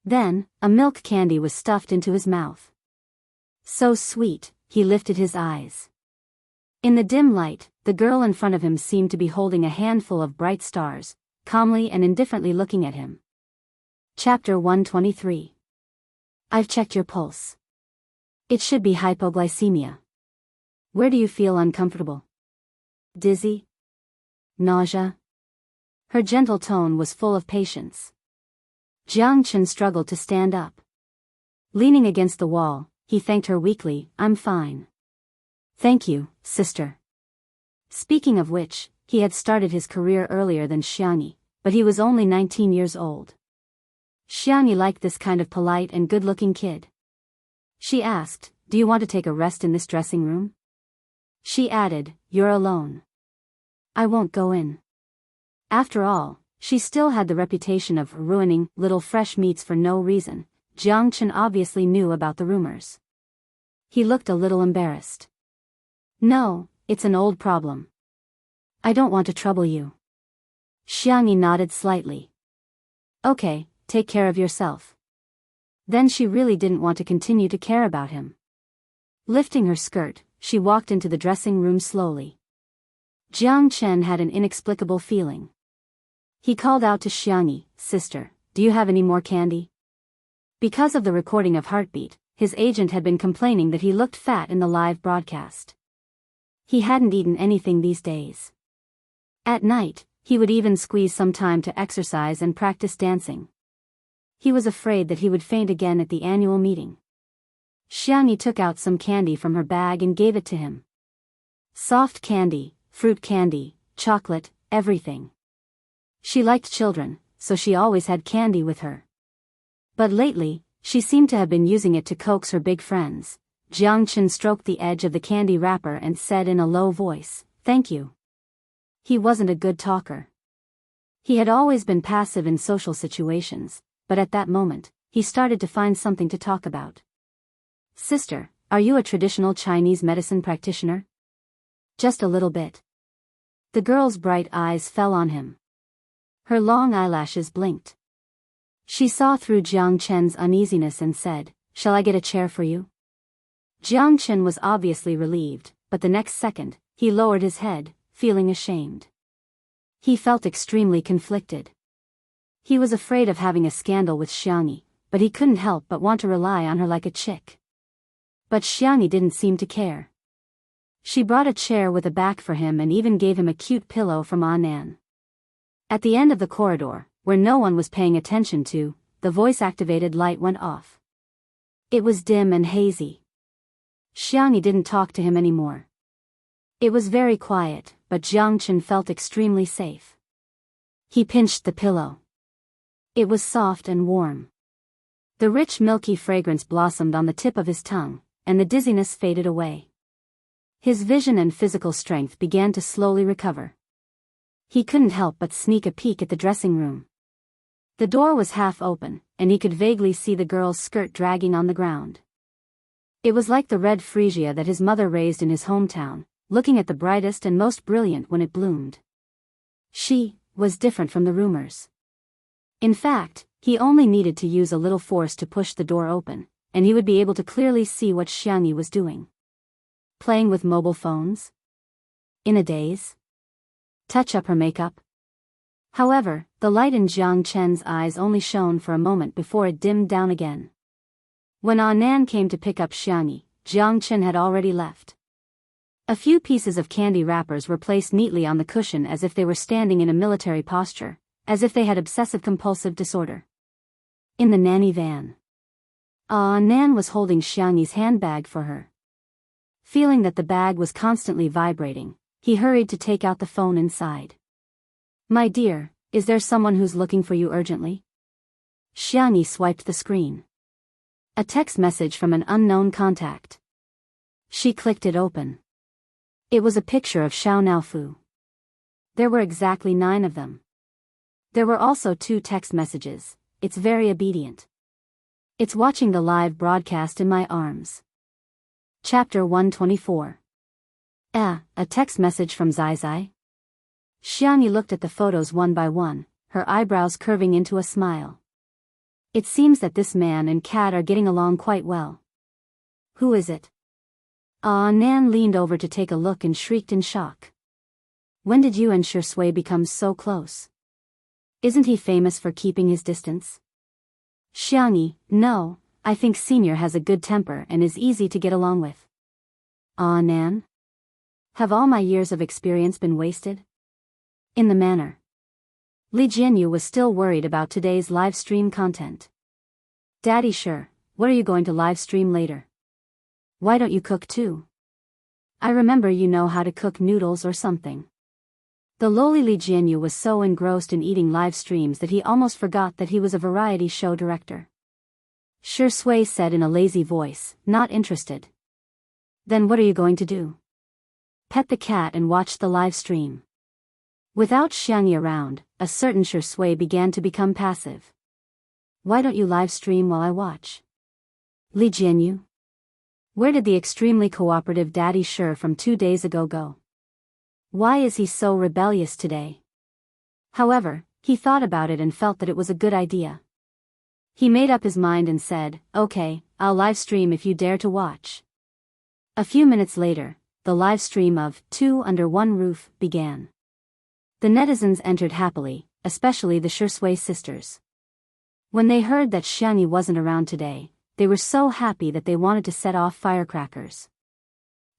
Then, a milk candy was stuffed into his mouth. So sweet, he lifted his eyes. In the dim light, the girl in front of him seemed to be holding a handful of bright stars, calmly and indifferently looking at him. Chapter 123. I've checked your pulse. It should be hypoglycemia. Where do you feel uncomfortable? Dizzy? Nausea? Her gentle tone was full of patience. Jiang Chen struggled to stand up. Leaning against the wall, he thanked her weakly. I'm fine. Thank you, sister. Speaking of which, he had started his career earlier than Xiangyi, but he was only 19 years old. Xiangyi liked this kind of polite and good-looking kid. She asked, do you want to take a rest in this dressing room? She added, you're alone. I won't go in. After all, she still had the reputation of ruining little fresh meats for no reason. Jiang Chen obviously knew about the rumors. He looked a little embarrassed. No, it's an old problem. I don't want to trouble you. Xiangyi nodded slightly. Okay, take care of yourself. Then she really didn't want to continue to care about him. Lifting her skirt, she walked into the dressing room slowly. Jiang Chen had an inexplicable feeling. He called out to Xiangyi, sister, do you have any more candy? Because of the recording of Heartbeat, his agent had been complaining that he looked fat in the live broadcast. He hadn't eaten anything these days. At night, he would even squeeze some time to exercise and practice dancing. He was afraid that he would faint again at the annual meeting. Xiangyi took out some candy from her bag and gave it to him. Soft candy, fruit candy, chocolate, everything. She liked children, so she always had candy with her. But lately, She seemed to have been using it to coax her big friends. Jiang Chen stroked the edge of the candy wrapper and said in a low voice, "Thank you." He wasn't a good talker. He had always been passive in social situations, but at that moment, he started to find something to talk about. "Sister, are you a traditional Chinese medicine practitioner?" "Just a little bit." The girl's bright eyes fell on him. Her long eyelashes blinked. She saw through Jiang Chen's uneasiness and said, "Shall I get a chair for you?" Jiang Chen was obviously relieved, but the next second, he lowered his head, feeling ashamed. He felt extremely conflicted. He was afraid of having a scandal with Xiangyi, but he couldn't help but want to rely on her like a chick. But Xiangyi didn't seem to care. She brought a chair with a back for him and even gave him a cute pillow from Anan. At the end of the corridor, where no one was paying attention to, the voice-activated light went off. It was dim and hazy. Xiangyi didn't talk to him anymore. It was very quiet, but Jiang Chen felt extremely safe. He pinched the pillow. It was soft and warm. The rich milky fragrance blossomed on the tip of his tongue, and the dizziness faded away. His vision and physical strength began to slowly recover. He couldn't help but sneak a peek at the dressing room. The door was half open, and he could vaguely see the girl's skirt dragging on the ground. It was like the red freesia that his mother raised in his hometown, looking at the brightest and most brilliant when it bloomed. She was different from the rumors. In fact, he only needed to use a little force to push the door open, and he would be able to clearly see what Xiangyi was doing. Playing with mobile phones? In a daze? Touch up her makeup? However, the light in Jiang Chen's eyes only shone for a moment before it dimmed down again. When Anan came to pick up Xiangyi, Jiang Chen had already left. A few pieces of candy wrappers were placed neatly on the cushion as if they were standing in a military posture, as if they had obsessive-compulsive disorder. In the nanny van. Anan was holding Xiangyi's handbag for her. Feeling that the bag was constantly vibrating, he hurried to take out the phone inside. "My dear, is there someone who's looking for you urgently?" Xiangyi swiped the screen. A text message from an unknown contact. She clicked it open. It was a picture of Xiao Naofu. There were exactly 9 of them. There were also 2 text messages. "It's very obedient. It's watching the live broadcast in my arms." Chapter 124. A text message from Zai Zai? Xiangyi looked at the photos one by one, her eyebrows curving into a smile. It seems that this man and cat are getting along quite well. Who is it? Nan leaned over to take a look and shrieked in shock. When did you and Shui become so close? Isn't he famous for keeping his distance? Xiangyi, no, I think Senior has a good temper and is easy to get along with. Nan? Have all my years of experience been wasted? In the manner. Li Jianyu was still worried about today's live stream content. Daddy sure, what are you going to live stream later? Why don't you cook too? I remember you know how to cook noodles or something. The lowly Li Jianyu was so engrossed in eating live streams that he almost forgot that he was a variety show director. Shui said in a lazy voice, not interested. Then what are you going to do? Pet the cat and watch the live stream. Without Xiangyi around, a certain Shui began to become passive. Why don't you live stream while I watch? Li Jianyu? Where did the extremely cooperative Daddy Sure from 2 days ago go? Why is he so rebellious today? However, he thought about it and felt that it was a good idea. He made up his mind and said, "Okay, I'll live stream if you dare to watch." A few minutes later, the live stream of 2 Under One Roof began. The netizens entered happily, especially the Shui sisters. When they heard that Xiangyi wasn't around today, they were so happy that they wanted to set off firecrackers.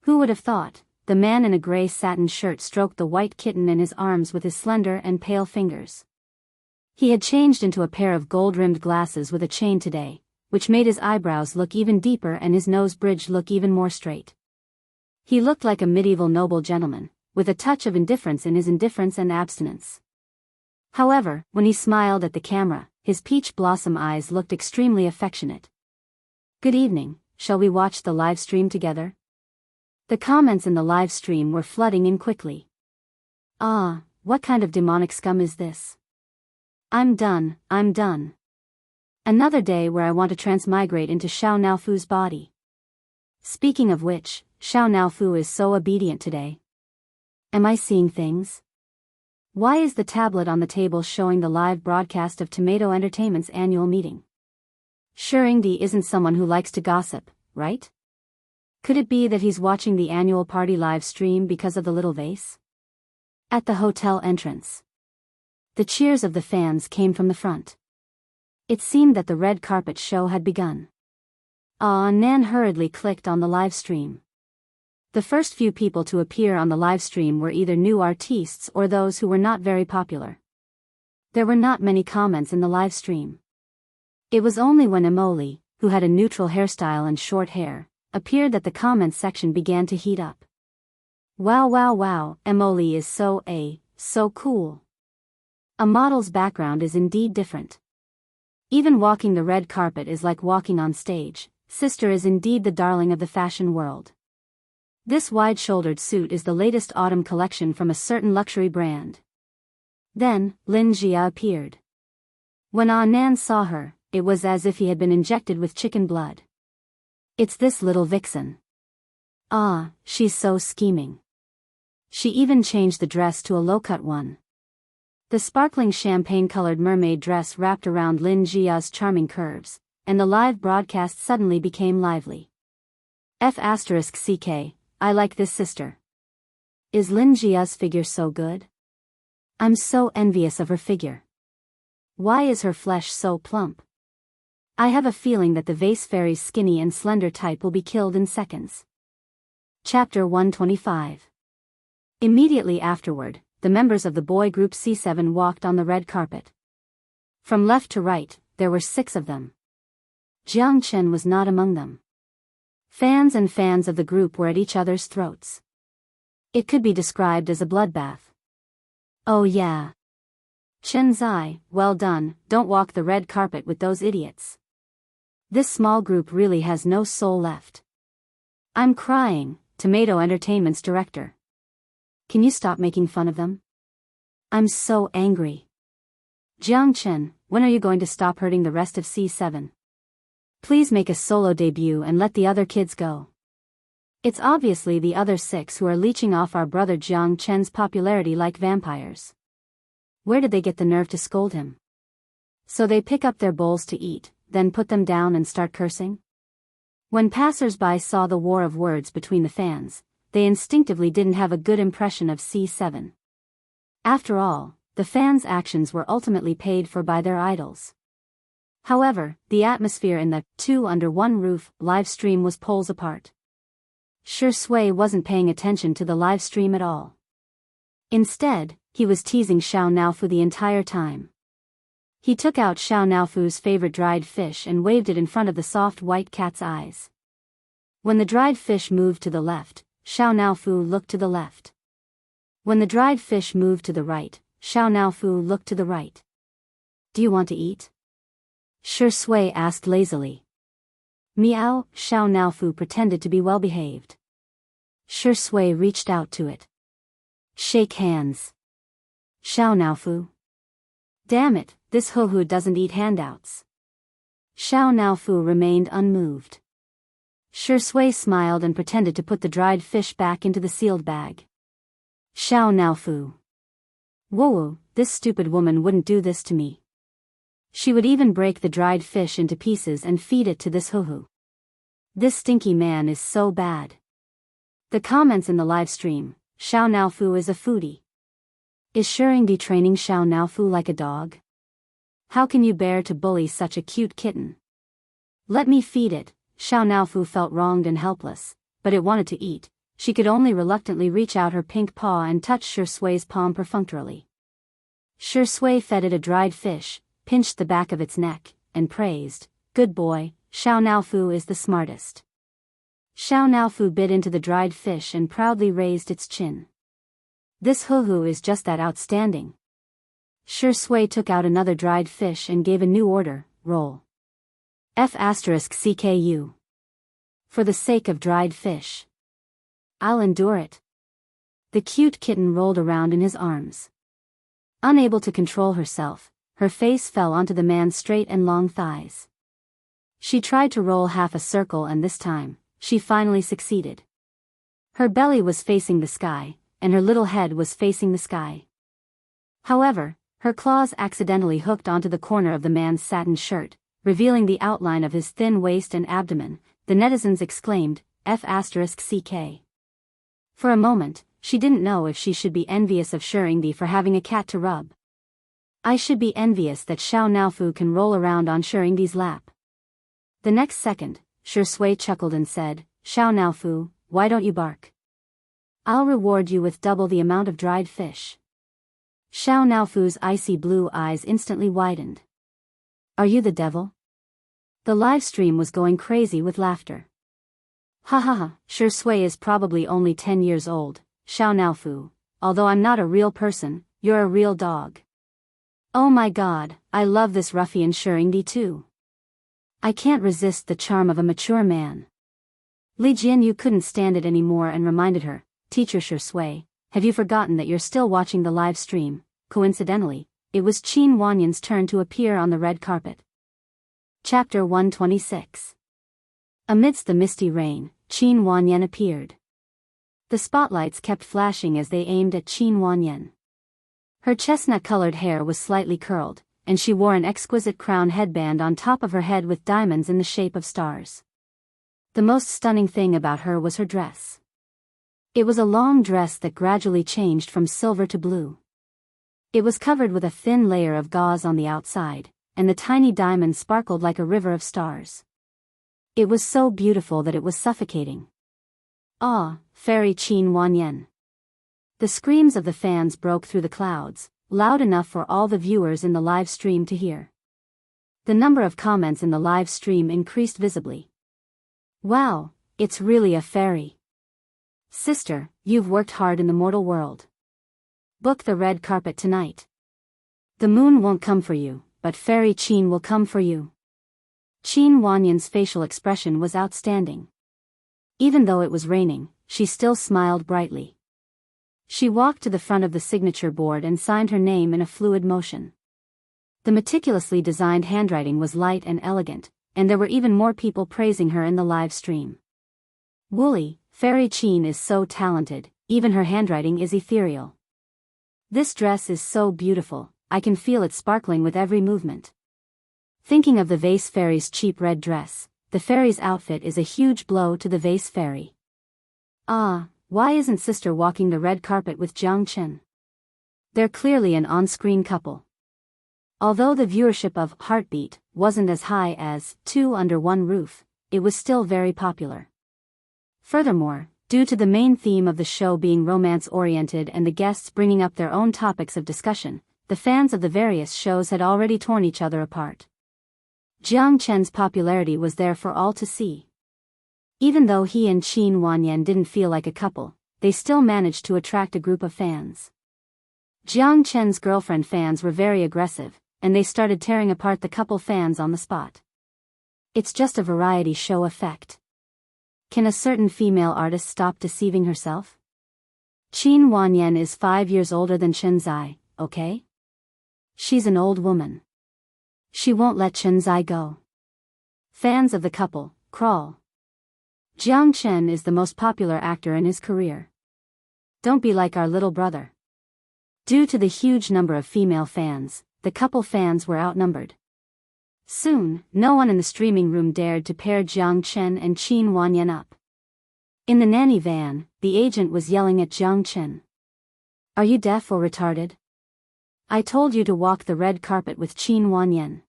Who would have thought? The man in a gray satin shirt stroked the white kitten in his arms with his slender and pale fingers. He had changed into a pair of gold-rimmed glasses with a chain today, which made his eyebrows look even deeper and his nose bridge look even more straight. He looked like a medieval noble gentleman, with a touch of indifference in his indifference and abstinence. However, when he smiled at the camera, his peach blossom eyes looked extremely affectionate, Good evening, shall we watch the live stream together? The comments in the live stream were flooding in quickly. Ah, what kind of demonic scum is this? I'm done. Another day where I want to transmigrate into Xiao Naofu's body. Speaking of which, Xiao Naofu is so obedient today. Am I seeing things? Why is the tablet on the table showing the live broadcast of Tomato Entertainment's annual meeting? Sure, Ingdi isn't someone who likes to gossip, right? Could it be that he's watching the annual party live stream because of the little vase? At the hotel entrance, the cheers of the fans came from the front. It seemed that the red carpet show had begun. Nan hurriedly clicked on the live stream. The first few people to appear on the live stream were either new artists or those who were not very popular. There were not many comments in the live stream. It was only when Emoli, who had a neutral hairstyle and short hair, appeared that the comments section began to heat up. Wow, Emoli is so cool. A model's background is indeed different. Even walking the red carpet is like walking on stage. Sister is indeed the darling of the fashion world. This wide-shouldered suit is the latest autumn collection from a certain luxury brand. Then, Lin Jia appeared. When Nan saw her, it was as if he had been injected with chicken blood. It's this little vixen. She's so scheming. She even changed the dress to a low-cut one. The sparkling champagne-colored mermaid dress wrapped around Lin Jia's charming curves, and the live broadcast suddenly became lively. F***CK, I like this sister. Is Lin Jia's figure so good? I'm so envious of her figure. Why is her flesh so plump? I have a feeling that the vase fairy's skinny and slender type will be killed in seconds. Chapter 125. Immediately afterward, the members of the boy group C7 walked on the red carpet. From left to right, there were 6 of them. Jiang Chen was not among them. Fans of the group were at each other's throats. It could be described as a bloodbath. Oh yeah. Chen Zai, well done, don't walk the red carpet with those idiots. This small group really has no soul left. I'm crying, Tomato Entertainment's director. Can you stop making fun of them? I'm so angry. Jiang Chen, when are you going to stop hurting the rest of C7? Please make a solo debut and let the other kids go. It's obviously the other 6 who are leeching off our brother Jiang Chen's popularity like vampires. Where did they get the nerve to scold him? So they pick up their bowls to eat, then put them down and start cursing? When passers-by saw the war of words between the fans, they instinctively didn't have a good impression of C7. After all, the fans' actions were ultimately paid for by their idols. However, the atmosphere in the 2 under 1 roof live stream was poles apart. Sure Sui wasn't paying attention to the live stream at all. Instead, he was teasing Xiao Naofu the entire time. He took out Xiao Naofu's favorite dried fish and waved it in front of the soft white cat's eyes. When the dried fish moved to the left, Xiao Naofu looked to the left. When the dried fish moved to the right, Xiao Naofu looked to the right. Do you want to eat? Sure Sui asked lazily. Meow, Xiao Naofu pretended to be well behaved. Sure Sui reached out to it. Shake hands. Xiao Naofu. Damn it, this Huhu doesn't eat handouts. Xiao Naofu remained unmoved. Sure Sui smiled and pretended to put the dried fish back into the sealed bag. Xiao Naofu. Whoa, this stupid woman wouldn't do this to me. She would even break the dried fish into pieces and feed it to this Huhu. This stinky man is so bad. The comments in the live stream, Xiao Naofu is a foodie. Is Shuringdi training Xiao Naofu like a dog? How can you bear to bully such a cute kitten? Let me feed it. Xiao Naofu felt wronged and helpless, but it wanted to eat. She could only reluctantly reach out her pink paw and touch Sure Sui's palm perfunctorily. Sure Sui fed it a dried fish, pinched the back of its neck, and praised, "Good boy, Xiao Naofu is the smartest." Xiao Naofu bit into the dried fish and proudly raised its chin. This Huhu is just that outstanding. Sure Sui took out another dried fish and gave a new order, roll. F***CKU. For the sake of dried fish. I'll endure it. The cute kitten rolled around in his arms. Unable to control herself, her face fell onto the man's straight and long thighs. She tried to roll half a circle, and this time, she finally succeeded. Her belly was facing the sky, and her little head was facing the sky. However, her claws accidentally hooked onto the corner of the man's satin shirt, revealing the outline of his thin waist and abdomen. The netizens exclaimed, F***CK. For a moment, she didn't know if she should be envious of Shurindi for having a cat to rub. I should be envious that Xiao Naofu can roll around on Shurindi's lap. The next second, Shui chuckled and said, Xiao Naofu, why don't you bark? I'll reward you with double the amount of dried fish. Xiao Naofu's icy blue eyes instantly widened. Are you the devil? The live stream was going crazy with laughter. Ha ha ha, Shui is probably only 10 years old, Xiao Naofu, although I'm not a real person, you're a real dog. Oh my god, I love this ruffian Shurindi too. I can't resist the charm of a mature man. Li Jianyu couldn't stand it anymore and reminded her, Teacher Shui, have you forgotten that you're still watching the live stream? Coincidentally, it was Qin Wanyan's turn to appear on the red carpet. Chapter 126. Amidst the misty rain, Qin Wanyan appeared. The spotlights kept flashing as they aimed at Qin Wanyan. Her chestnut-colored hair was slightly curled, and she wore an exquisite crown headband on top of her head with diamonds in the shape of stars. The most stunning thing about her was her dress. It was a long dress that gradually changed from silver to blue. It was covered with a thin layer of gauze on the outside, and the tiny diamonds sparkled like a river of stars. It was so beautiful that it was suffocating. Ah, fairy Qin Wanyan. The screams of the fans broke through the clouds, loud enough for all the viewers in the live stream to hear. The number of comments in the live stream increased visibly. Wow, it's really a fairy. Sister, you've worked hard in the mortal world. Book the red carpet tonight. The moon won't come for you, but fairy Qin will come for you. Qin Wanyan's facial expression was outstanding. Even though it was raining, she still smiled brightly. She walked to the front of the signature board and signed her name in a fluid motion. The meticulously designed handwriting was light and elegant, and there were even more people praising her in the live stream. Woolly, fairy Qin is so talented, even her handwriting is ethereal. This dress is so beautiful, I can feel it sparkling with every movement. Thinking of the vase fairy's cheap red dress, the fairy's outfit is a huge blow to the vase fairy. Ah, why isn't sister walking the red carpet with Jiang Chen? They're clearly an on-screen couple. Although the viewership of Heartbeat wasn't as high as Two Under One Roof, it was still very popular. Furthermore, due to the main theme of the show being romance-oriented and the guests bringing up their own topics of discussion, the fans of the various shows had already torn each other apart. Jiang Chen's popularity was there for all to see. Even though he and Qin Wanyan didn't feel like a couple, they still managed to attract a group of fans. Jiang Chen's girlfriend fans were very aggressive, and they started tearing apart the couple fans on the spot. It's just a variety show effect. Can a certain female artist stop deceiving herself? Qin Wanyan is 5 years older than Chen Zai, okay? She's an old woman. She won't let Chen Zai go. Fans of the couple, crawl. Jiang Chen is the most popular actor in his career. Don't be like our little brother. Due to the huge number of female fans, the couple fans were outnumbered. Soon, no one in the streaming room dared to pair Jiang Chen and Qin Wanyan up. In the nanny van, the agent was yelling at Jiang Chen. Are you deaf or retarded? I told you to walk the red carpet with Qin Wanyan.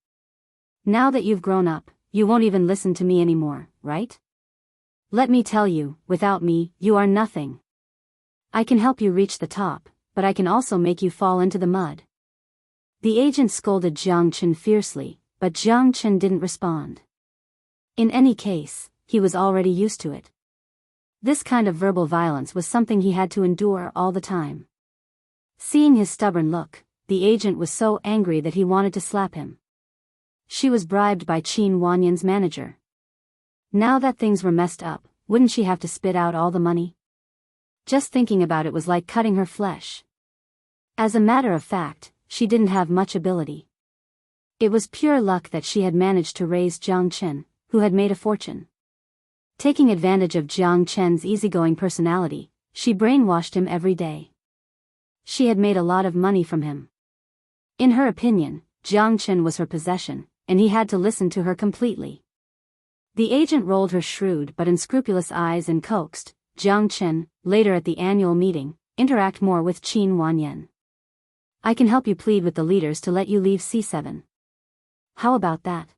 Now that you've grown up, you won't even listen to me anymore, right? Let me tell you, without me, you are nothing. I can help you reach the top, but I can also make you fall into the mud. The agent scolded Jiang Chen fiercely, but Jiang Chen didn't respond. In any case, he was already used to it. This kind of verbal violence was something he had to endure all the time. Seeing his stubborn look, the agent was so angry that he wanted to slap him. She was bribed by Qin Wanyan's manager. Now that things were messed up, wouldn't she have to spit out all the money? Just thinking about it was like cutting her flesh. As a matter of fact, she didn't have much ability. It was pure luck that she had managed to raise Jiang Chen, who had made a fortune. Taking advantage of Jiang Chen's easygoing personality, she brainwashed him every day. She had made a lot of money from him. In her opinion, Jiang Chen was her possession, and he had to listen to her completely. The agent rolled her shrewd but unscrupulous eyes and coaxed Jiang Chen, later at the annual meeting, interact more with Qin Wanyan. I can help you plead with the leaders to let you leave C7. How about that?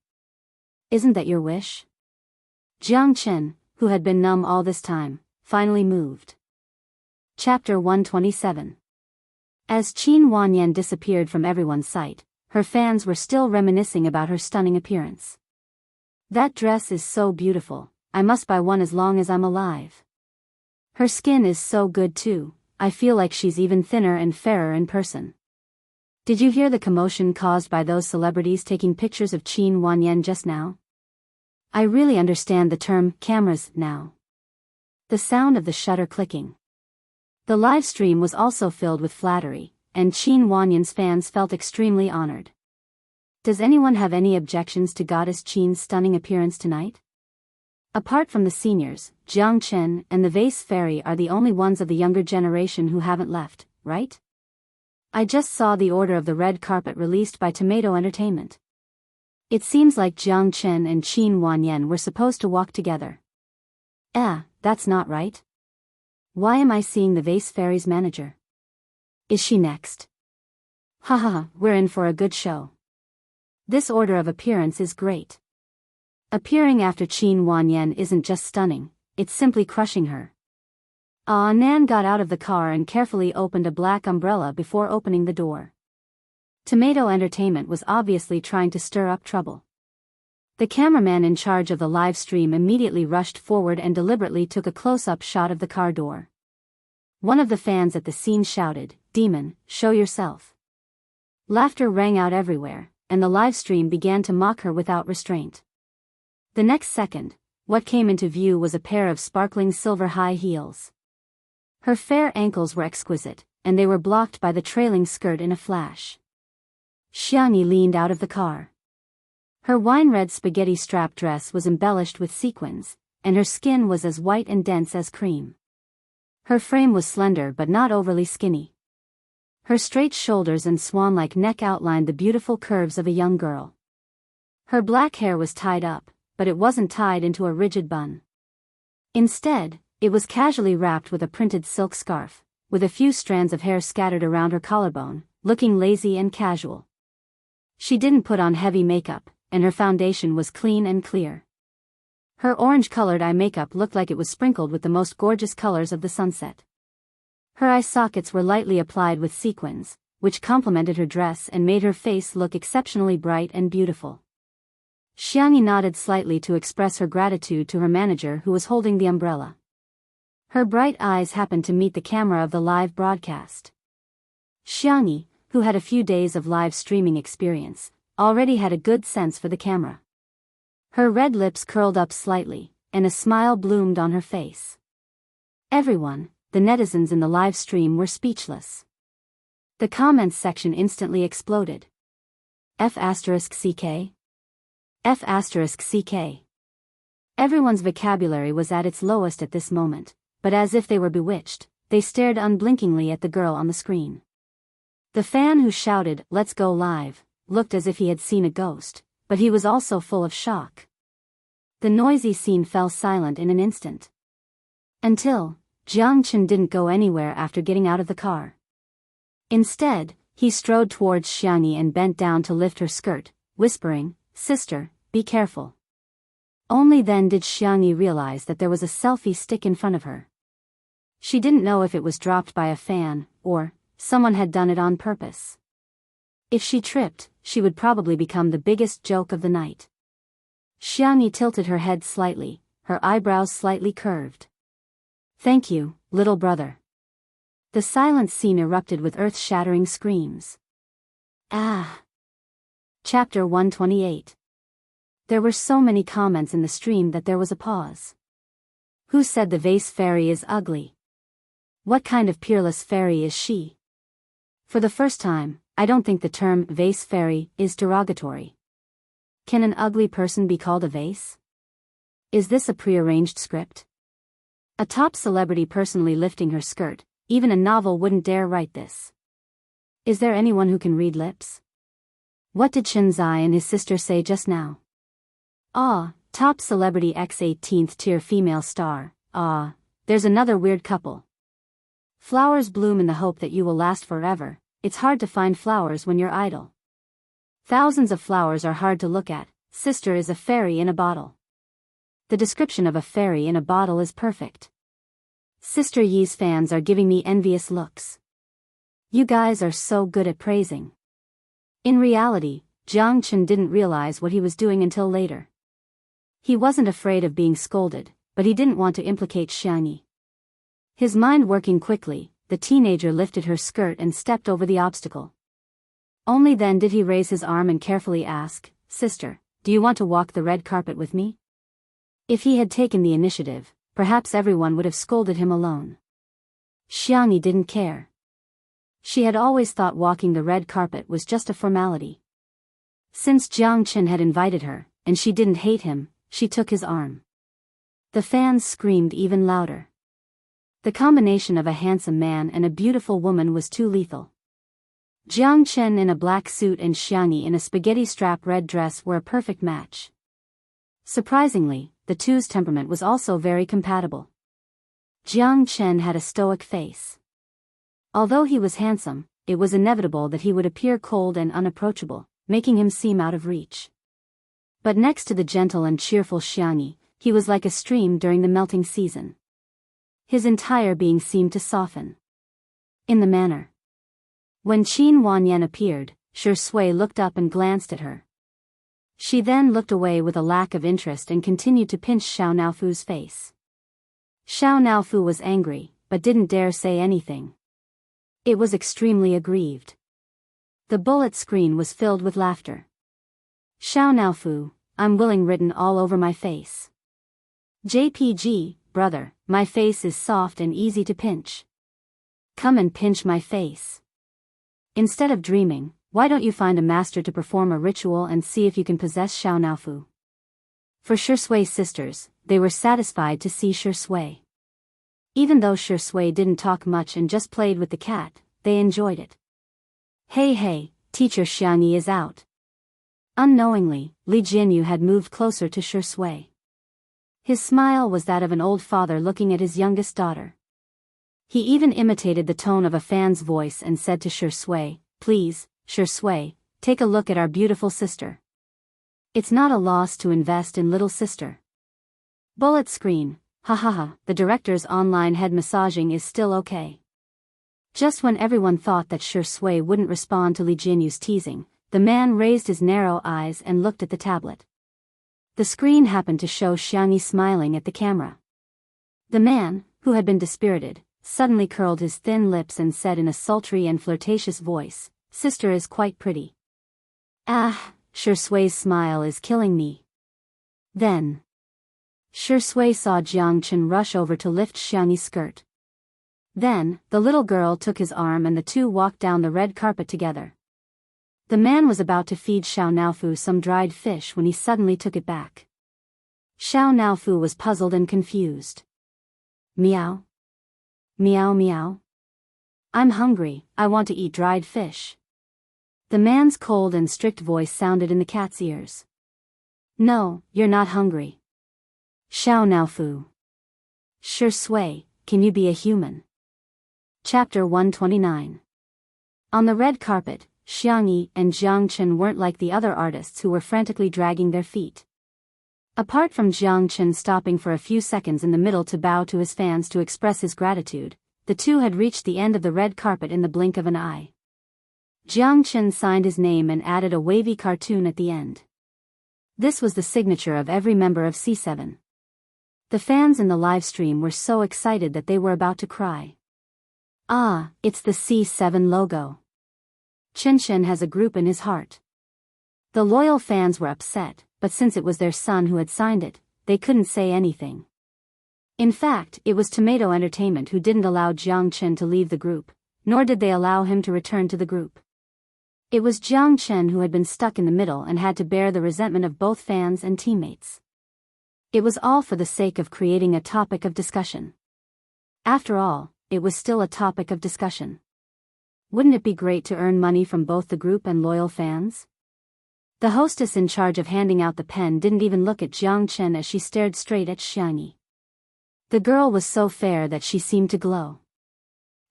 Isn't that your wish? Jiang Chen, who had been numb all this time, finally moved. Chapter 127. As Qin Wanyan disappeared from everyone's sight, her fans were still reminiscing about her stunning appearance. That dress is so beautiful, I must buy one as long as I'm alive. Her skin is so good too, I feel like she's even thinner and fairer in person. Did you hear the commotion caused by those celebrities taking pictures of Qin Wanyan just now? I really understand the term cameras now. The sound of the shutter clicking. The live stream was also filled with flattery, and Qin Wanyan's fans felt extremely honored. Does anyone have any objections to Goddess Qin's stunning appearance tonight? Apart from the seniors, Jiang Chen and the Vase Fairy are the only ones of the younger generation who haven't left, right? I just saw the order of the red carpet released by Tomato Entertainment. It seems like Jiang Chen and Qin Wanyan were supposed to walk together. That's not right. Why am I seeing the Vase Fairy's manager? Is she next? Haha, we're in for a good show. This order of appearance is great. Appearing after Qin Wanyan isn't just stunning, it's simply crushing her. Nan got out of the car and carefully opened a black umbrella before opening the door. Tomato Entertainment was obviously trying to stir up trouble. The cameraman in charge of the live stream immediately rushed forward and deliberately took a close-up shot of the car door. One of the fans at the scene shouted, "Demon, show yourself." Laughter rang out everywhere, and the live stream began to mock her without restraint. The next second, what came into view was a pair of sparkling silver high heels. Her fair ankles were exquisite, and they were blocked by the trailing skirt in a flash. Xiangyi leaned out of the car. Her wine-red spaghetti strap dress was embellished with sequins, and her skin was as white and dense as cream. Her frame was slender but not overly skinny. Her straight shoulders and swan-like neck outlined the beautiful curves of a young girl. Her black hair was tied up, but it wasn't tied into a rigid bun. Instead, it was casually wrapped with a printed silk scarf, with a few strands of hair scattered around her collarbone, looking lazy and casual. She didn't put on heavy makeup, and her foundation was clean and clear. Her orange-colored eye makeup looked like it was sprinkled with the most gorgeous colors of the sunset. Her eye sockets were lightly applied with sequins, which complemented her dress and made her face look exceptionally bright and beautiful. Xiangyi nodded slightly to express her gratitude to her manager who was holding the umbrella. Her bright eyes happened to meet the camera of the live broadcast. Xiangyi, who had a few days of live streaming experience, already had a good sense for the camera. Her red lips curled up slightly, and a smile bloomed on her face. Everyone, the netizens in the live stream, were speechless. The comments section instantly exploded. F***CK? F***CK. Everyone's vocabulary was at its lowest at this moment, but as if they were bewitched, they stared unblinkingly at the girl on the screen. The fan who shouted, "Let's go live," looked as if he had seen a ghost, but he was also full of shock. The noisy scene fell silent in an instant. Until Jiang Chen didn't go anywhere after getting out of the car. Instead, he strode towards Xiangyi and bent down to lift her skirt, whispering, "Sister, be careful." Only then did Xiangyi realize that there was a selfie stick in front of her. She didn't know if it was dropped by a fan, or someone had done it on purpose. If she tripped, she would probably become the biggest joke of the night. Xiangyi tilted her head slightly, her eyebrows slightly curved. "Thank you, little brother." The silent scene erupted with earth-shattering screams. Ah! Chapter 128. There were so many comments in the stream that there was a pause. Who said the vase fairy is ugly? What kind of peerless fairy is she? For the first time, I don't think the term vase fairy is derogatory. Can an ugly person be called a vase? Is this a prearranged script? A top celebrity personally lifting her skirt, even a novel wouldn't dare write this. Is there anyone who can read lips? What did Chen Zai and his sister say just now? Ah, top celebrity X 18th tier female star, ah, there's another weird couple. Flowers bloom in the hope that you will last forever. It's hard to find flowers when you're idle. Thousands of flowers are hard to look at. Sister is a fairy in a bottle. The description of a fairy in a bottle is perfect. Sister Yi's fans are giving me envious looks. You guys are so good at praising. In reality, Jiang Chen didn't realize what he was doing until later. He wasn't afraid of being scolded, but he didn't want to implicate Xiang Yi. His mind working quickly, the teenager lifted her skirt and stepped over the obstacle. Only then did he raise his arm and carefully ask, "Sister, do you want to walk the red carpet with me?" If he had taken the initiative, perhaps everyone would have scolded him alone. Xiang Yi didn't care. She had always thought walking the red carpet was just a formality. Since Jiang Chen had invited her, and she didn't hate him, she took his arm. The fans screamed even louder. The combination of a handsome man and a beautiful woman was too lethal. Jiang Chen in a black suit and Xiang Yi in a spaghetti strap red dress were a perfect match. Surprisingly, the two's temperament was also very compatible. Jiang Chen had a stoic face. Although he was handsome, it was inevitable that he would appear cold and unapproachable, making him seem out of reach. But next to the gentle and cheerful Xiang Yi, he was like a stream during the melting season. His entire being seemed to soften. In the manner. When Qin Wanyan appeared, Shi Sui looked up and glanced at her. She then looked away with a lack of interest and continued to pinch Xiao Naofu's face. Xiao Naofu was angry, but didn't dare say anything. It was extremely aggrieved. The bullet screen was filled with laughter. Xiao Naofu, I'm willing written all over my face. JPG, brother, my face is soft and easy to pinch. Come and pinch my face. Instead of dreaming, why don't you find a master to perform a ritual and see if you can possess Xiao Naofu? For Shi Sui's sisters, they were satisfied to see Shi Sui. Even though Shi Sui didn't talk much and just played with the cat, they enjoyed it. Hey, teacher Xiang Yi is out. Unknowingly, Li Jinyu had moved closer to Shi Sui. His smile was that of an old father looking at his youngest daughter. He even imitated the tone of a fan's voice and said to Shi Sui, "Please, Shi Sui, take a look at our beautiful sister. It's not a loss to invest in little sister." Bullet screen, ha, the director's online head massaging is still okay. Just when everyone thought that Shi Sui wouldn't respond to Li Jinyu's teasing, the man raised his narrow eyes and looked at the tablet. The screen happened to show Xiang Yi smiling at the camera. The man, who had been dispirited, suddenly curled his thin lips and said in a sultry and flirtatious voice, "Sister is quite pretty." Ah, Shi Sui's smile is killing me. Then Shi Sui saw Jiang Chen rush over to lift Xiang Yi's skirt. Then, the little girl took his arm and the two walked down the red carpet together. The man was about to feed Xiao Naofu some dried fish when he suddenly took it back. Xiao Naofu was puzzled and confused. Meow. Meow meow. I'm hungry, I want to eat dried fish. The man's cold and strict voice sounded in the cat's ears. No, you're not hungry. Xiao Naofu. Shi Sui, can you be a human? Chapter 129. On the red carpet, Xiang Yi and Jiang Chen weren't like the other artists who were frantically dragging their feet. Apart from Jiang Chen stopping for a few seconds in the middle to bow to his fans to express his gratitude, the two had reached the end of the red carpet in the blink of an eye. Jiang Chen signed his name and added a wavy cartoon at the end. This was the signature of every member of C7. The fans in the live stream were so excited that they were about to cry. Ah, it's the C7 logo. Chen has a group in his heart. The loyal fans were upset, but since it was their son who had signed it, they couldn't say anything. In fact, it was Tomato Entertainment who didn't allow Jiang Chen to leave the group, nor did they allow him to return to the group. It was Jiang Chen who had been stuck in the middle and had to bear the resentment of both fans and teammates. It was all for the sake of creating a topic of discussion. After all, it was still a topic of discussion. Wouldn't it be great to earn money from both the group and loyal fans? The hostess in charge of handing out the pen didn't even look at Jiang Chen as she stared straight at Xiangyi. The girl was so fair that she seemed to glow.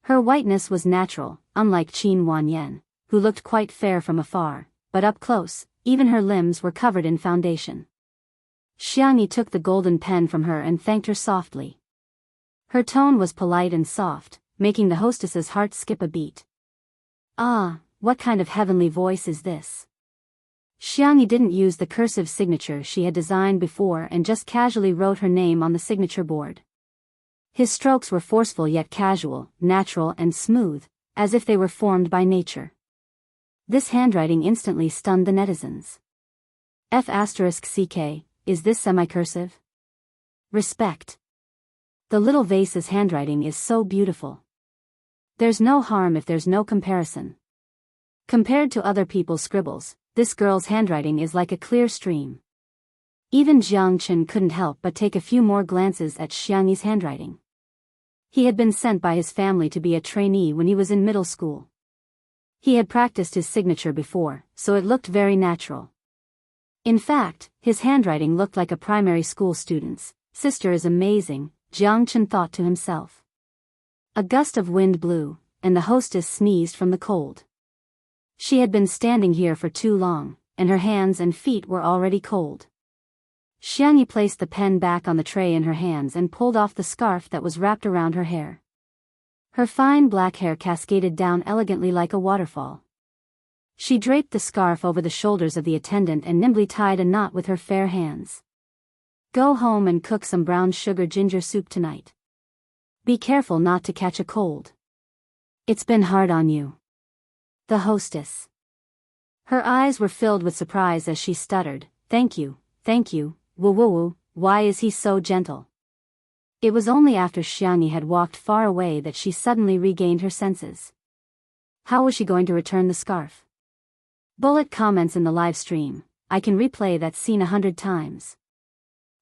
Her whiteness was natural, unlike Qin Wanyan, who looked quite fair from afar, but up close, even her limbs were covered in foundation. Xiangyi took the golden pen from her and thanked her softly. Her tone was polite and soft, making the hostess's heart skip a beat. Ah, what kind of heavenly voice is this? Xiangyi didn't use the cursive signature she had designed before and just casually wrote her name on the signature board. His strokes were forceful yet casual, natural and smooth, as if they were formed by nature. This handwriting instantly stunned the netizens. F***CK, is this semi-cursive? Respect. The little vase's handwriting is so beautiful. There's no harm if there's no comparison. Compared to other people's scribbles, this girl's handwriting is like a clear stream. Even Jiang Chen couldn't help but take a few more glances at Xiangyi's handwriting. He had been sent by his family to be a trainee when he was in middle school. He had practiced his signature before, so it looked very natural. In fact, his handwriting looked like a primary school student's. Sister is amazing, Jiang Chen thought to himself. A gust of wind blew, and the hostess sneezed from the cold. She had been standing here for too long, and her hands and feet were already cold. Xiangyi placed the pen back on the tray in her hands and pulled off the scarf that was wrapped around her hair. Her fine black hair cascaded down elegantly like a waterfall. She draped the scarf over the shoulders of the attendant and nimbly tied a knot with her fair hands. Go home and cook some brown sugar ginger soup tonight. Be careful not to catch a cold. It's been hard on you. The hostess. Her eyes were filled with surprise as she stuttered, thank you, woo woo woo, why is he so gentle? It was only after Xiangyi had walked far away that she suddenly regained her senses. How was she going to return the scarf? Bullet comments in the live stream, I can replay that scene 100 times.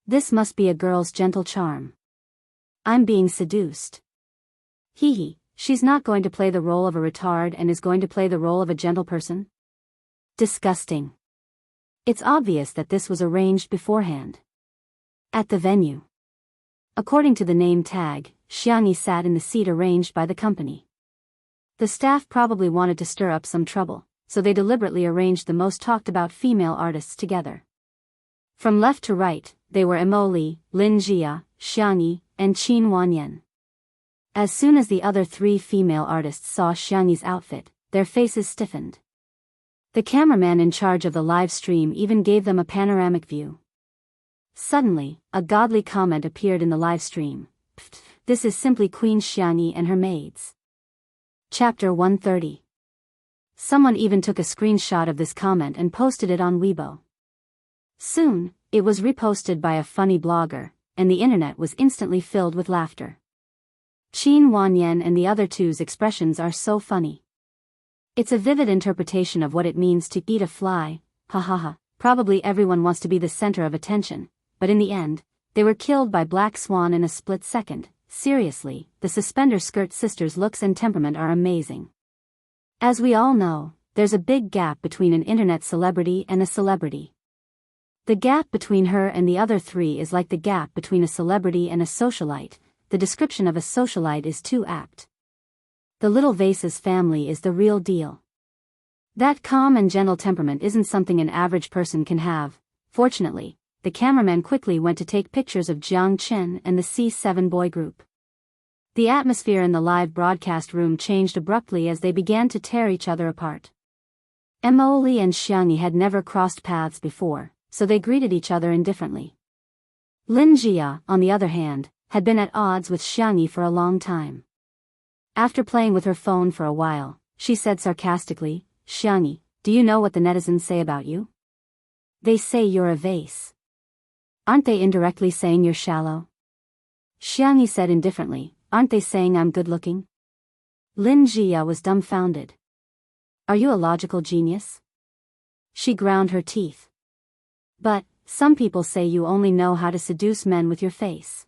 This must be a girl's gentle charm. I'm being seduced. Hee hee, she's not going to play the role of a retard and is going to play the role of a gentle person? Disgusting. It's obvious that this was arranged beforehand. At the venue. According to the name tag, Xiangyi sat in the seat arranged by the company. The staff probably wanted to stir up some trouble, so they deliberately arranged the most talked about female artists together. From left to right, they were Emily, Lin Jia, Xiangyi, and Qin Wanyan. As soon as the other three female artists saw Xiangyi's outfit, their faces stiffened. The cameraman in charge of the live stream even gave them a panoramic view. Suddenly, a godly comment appeared in the live stream. Pfft, this is simply Queen Xiangyi and her maids. Chapter 130. Someone even took a screenshot of this comment and posted it on Weibo. Soon, it was reposted by a funny blogger, and the internet was instantly filled with laughter. Qin Wanyan and the other two's expressions are so funny. It's a vivid interpretation of what it means to eat a fly, ha ha ha. Probably everyone wants to be the center of attention, but in the end, they were killed by Black Swan in a split second. Seriously, the suspender skirt sisters' looks and temperament are amazing. As we all know, there's a big gap between an internet celebrity and a celebrity. The gap between her and the other three is like the gap between a celebrity and a socialite. The description of a socialite is too apt. The little vase's family is the real deal. That calm and gentle temperament isn't something an average person can have. Fortunately, the cameraman quickly went to take pictures of Jiang Chen and the C7 boy group. The atmosphere in the live broadcast room changed abruptly as they began to tear each other apart. Emily and Xiangyi had never crossed paths before, so they greeted each other indifferently. Lin Jia, on the other hand, had been at odds with Xiangyi for a long time. After playing with her phone for a while, she said sarcastically, Xiangyi, do you know what the netizens say about you? They say you're a vase. Aren't they indirectly saying you're shallow? Xiangyi said indifferently, aren't they saying I'm good-looking? Lin Jia was dumbfounded. Are you a logical genius? She ground her teeth. But, some people say you only know how to seduce men with your face.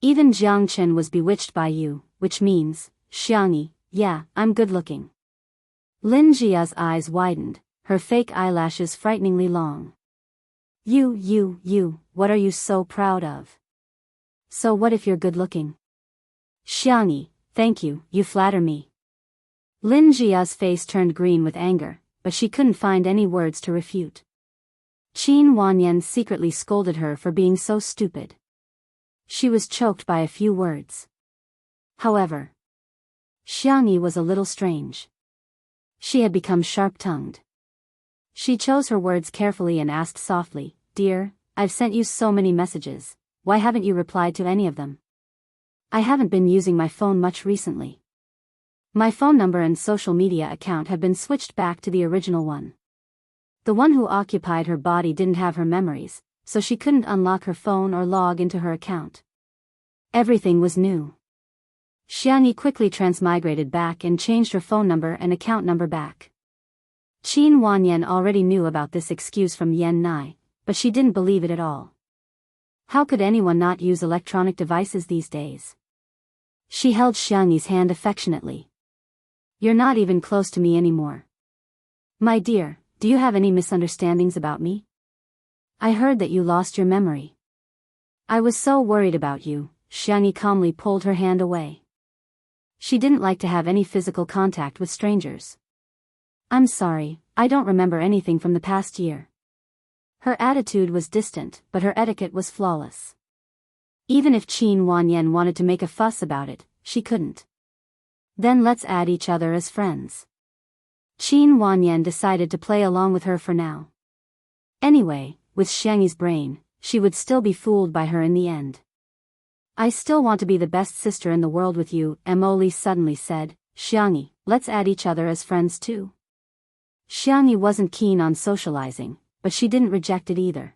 Even Jiang Chen was bewitched by you, which means, Xiangyi, yeah, I'm good-looking. Lin Jia's eyes widened, her fake eyelashes frighteningly long. You, what are you so proud of? So what if you're good-looking? Xiangyi, thank you, you flatter me. Lin Jia's face turned green with anger, but she couldn't find any words to refute. Qin Wanyan secretly scolded her for being so stupid. She was choked by a few words. However, Xiangyi was a little strange. She had become sharp-tongued. She chose her words carefully and asked softly, Dear, I've sent you so many messages, why haven't you replied to any of them? I haven't been using my phone much recently. My phone number and social media account have been switched back to the original one. The one who occupied her body didn't have her memories, so she couldn't unlock her phone or log into her account. Everything was new. Xiangyi quickly transmigrated back and changed her phone number and account number back. Qin Wanyan already knew about this excuse from Yan Nai, but she didn't believe it at all. How could anyone not use electronic devices these days? She held Xiangyi's hand affectionately. You're not even close to me anymore. My dear, do you have any misunderstandings about me? I heard that you lost your memory. I was so worried about you. Xiangyi calmly pulled her hand away. She didn't like to have any physical contact with strangers. I'm sorry, I don't remember anything from the past year. Her attitude was distant, but her etiquette was flawless. Even if Qin Wanyan wanted to make a fuss about it, she couldn't. Then let's add each other as friends. Qin Wanyan decided to play along with her for now. Anyway, with Xiangyi's brain, she would still be fooled by her in the end. I still want to be the best sister in the world with you, Emily suddenly said. Xiangyi, let's add each other as friends too. Xiangyi wasn't keen on socializing, but she didn't reject it either.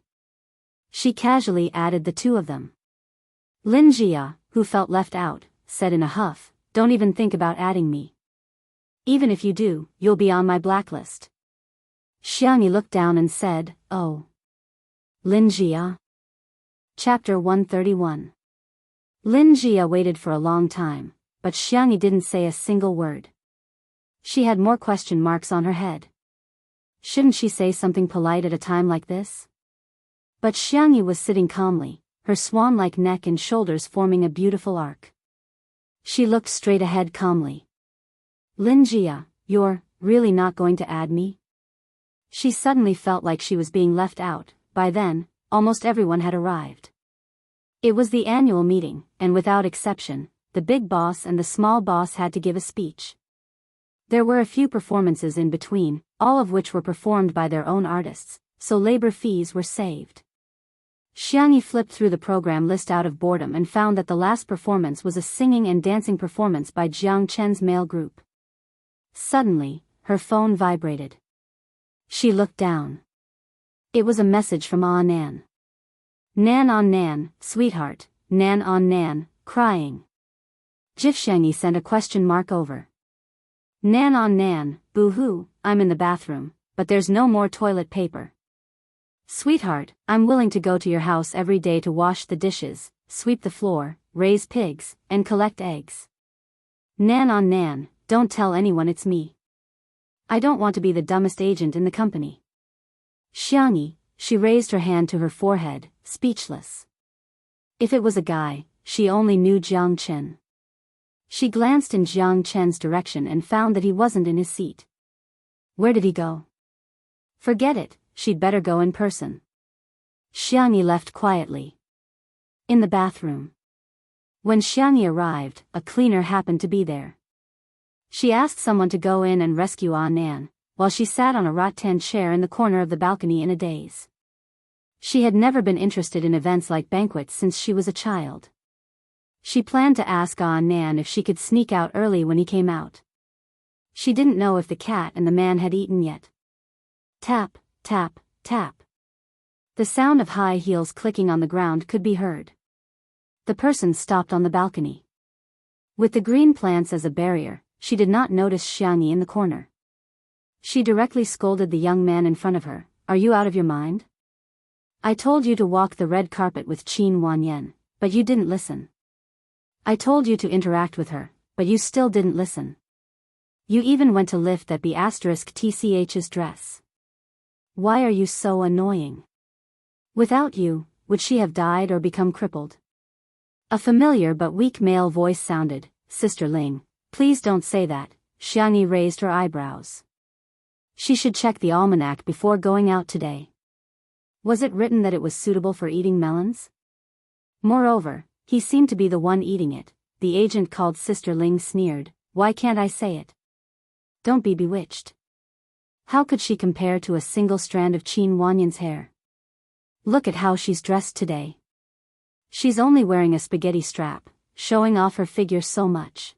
She casually added the two of them. Lin Jia, who felt left out, said in a huff, Don't even think about adding me. Even if you do, you'll be on my blacklist. Xiangyi looked down and said, Oh. Lin Jia? Chapter 131. Lin Jia waited for a long time, but Xiangyi didn't say a single word. She had more question marks on her head. Shouldn't she say something polite at a time like this? But Xiangyi was sitting calmly, her swan-like neck and shoulders forming a beautiful arc. She looked straight ahead calmly. Lin Jia, you're really not going to add me? She suddenly felt like she was being left out. By then, almost everyone had arrived. It was the annual meeting, and without exception, the big boss and the small boss had to give a speech. There were a few performances in between, all of which were performed by their own artists, so labor fees were saved. Xiangyi flipped through the program list out of boredom and found that the last performance was a singing and dancing performance by Jiang Chen's male group. Suddenly, her phone vibrated. She looked down. It was a message from Nan. Nan on Nan, sweetheart, Nan on Nan, crying. Jif Xiangyi sent a question mark over. Nan on Nan, boo-hoo, I'm in the bathroom, but there's no more toilet paper. Sweetheart, I'm willing to go to your house every day to wash the dishes, sweep the floor, raise pigs, and collect eggs. Nan on Nan, don't tell anyone it's me. I don't want to be the dumbest agent in the company. Xiangyi, she raised her hand to her forehead, speechless. If it was a guy, she only knew Jiang Chen. She glanced in Jiang Chen's direction and found that he wasn't in his seat. Where did he go? Forget it, she'd better go in person. Xiangyi left quietly. In the bathroom. When Xiangyi arrived, a cleaner happened to be there. She asked someone to go in and rescue Nan, while she sat on a rattan chair in the corner of the balcony in a daze. She had never been interested in events like banquets since she was a child. She planned to ask Nan if she could sneak out early when he came out. She didn't know if the cat and the man had eaten yet. Tap, tap, tap. The sound of high heels clicking on the ground could be heard. The person stopped on the balcony. With the green plants as a barrier, she did not notice Xiangyi in the corner. She directly scolded the young man in front of her. Are you out of your mind? I told you to walk the red carpet with Qin Wanyan, but you didn't listen. I told you to interact with her, but you still didn't listen. You even went to lift that B*TCH's dress. Why are you so annoying? Without you, would she have died or become crippled? A familiar but weak male voice sounded. Sister Ling, please don't say that. Xiangyi raised her eyebrows. She should check the almanac before going out today. Was it written that it was suitable for eating melons? Moreover, he seemed to be the one eating it. The agent called Sister Ling sneered. Why can't I say it? Don't be bewitched. How could she compare to a single strand of Qin Wanyan's hair? Look at how she's dressed today. She's only wearing a spaghetti strap, showing off her figure so much.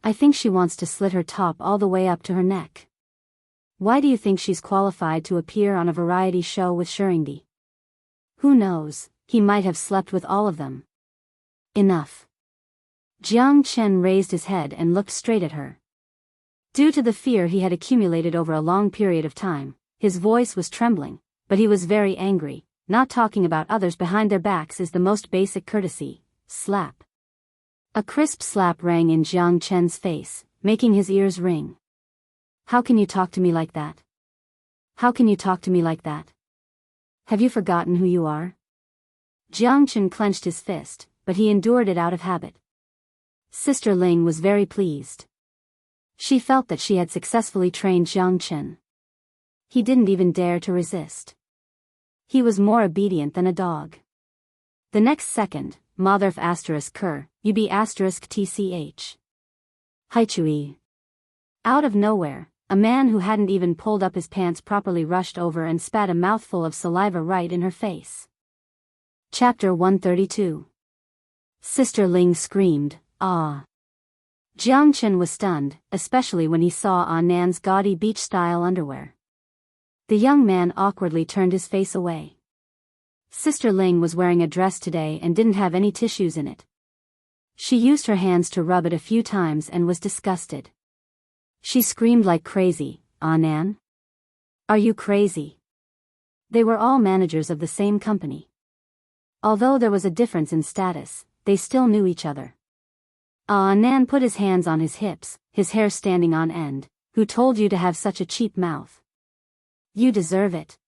I think she wants to slit her top all the way up to her neck. Why do you think she's qualified to appear on a variety show with Shurindi? Who knows, he might have slept with all of them. Enough. Jiang Chen raised his head and looked straight at her. Due to the fear he had accumulated over a long period of time, his voice was trembling, but he was very angry. Not talking about others behind their backs is the most basic courtesy. Slap. A crisp slap rang in Jiang Chen's face, making his ears ring. How can you talk to me like that? How can you talk to me like that? Have you forgotten who you are? Jiang Chen clenched his fist, but he endured it out of habit. Sister Ling was very pleased. She felt that she had successfully trained Jiang Chen. He didn't even dare to resist. He was more obedient than a dog. The next second, Motherf *Ker, UB*TCH. Haichui. Out of nowhere, a man who hadn't even pulled up his pants properly rushed over and spat a mouthful of saliva right in her face. Chapter 132. Sister Ling screamed, ah. Jiang Chen was stunned, especially when he saw Nan's gaudy beach-style underwear. The young man awkwardly turned his face away. Sister Ling was wearing a dress today and didn't have any tissues in it. She used her hands to rub it a few times and was disgusted. She screamed like crazy, Nan? Are you crazy? They were all managers of the same company. Although there was a difference in status, they still knew each other. Nan put his hands on his hips, his hair standing on end. Who told you to have such a cheap mouth? You deserve it.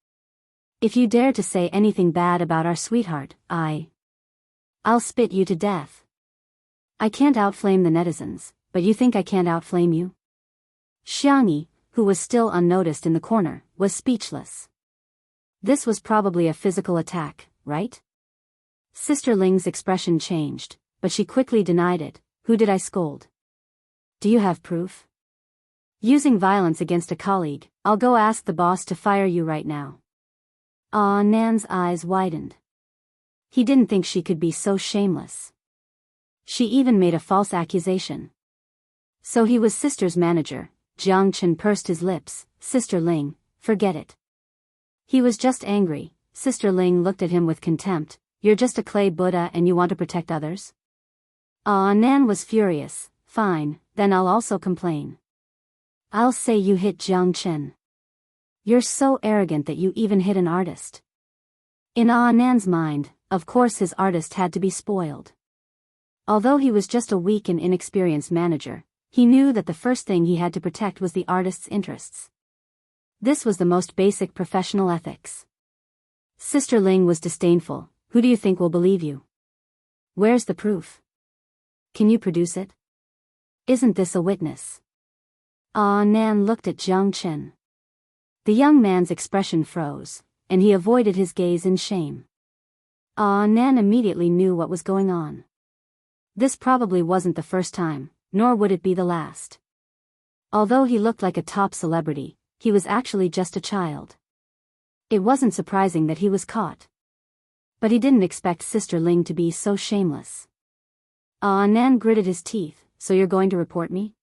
If you dare to say anything bad about our sweetheart, I'll spit you to death. I can't outflame the netizens, but you think I can't outflame you? Xiangyi, who was still unnoticed in the corner, was speechless. This was probably a physical attack, right? Sister Ling's expression changed, but she quickly denied it. Who did I scold? Do you have proof? Using violence against a colleague, I'll go ask the boss to fire you right now. Nan's eyes widened. He didn't think she could be so shameless. She even made a false accusation. So he was Sister's manager. Jiang Chen pursed his lips. Sister Ling, forget it. He was just angry. Sister Ling looked at him with contempt. You're just a clay Buddha and you want to protect others? Nan was furious. Fine, then I'll also complain. I'll say you hit Jiang Chen. You're so arrogant that you even hit an artist. In Nan's mind, of course his artist had to be spoiled. Although he was just a weak and inexperienced manager, he knew that the first thing he had to protect was the artist's interests. This was the most basic professional ethics. Sister Ling was disdainful. Who do you think will believe you? Where's the proof? Can you produce it? Isn't this a witness? Nan looked at Jiang Chen. The young man's expression froze, and he avoided his gaze in shame. Nan immediately knew what was going on. This probably wasn't the first time, nor would it be the last. Although he looked like a top celebrity, he was actually just a child. It wasn't surprising that he was caught. But he didn't expect Sister Ling to be so shameless. Nan gritted his teeth. So you're going to report me?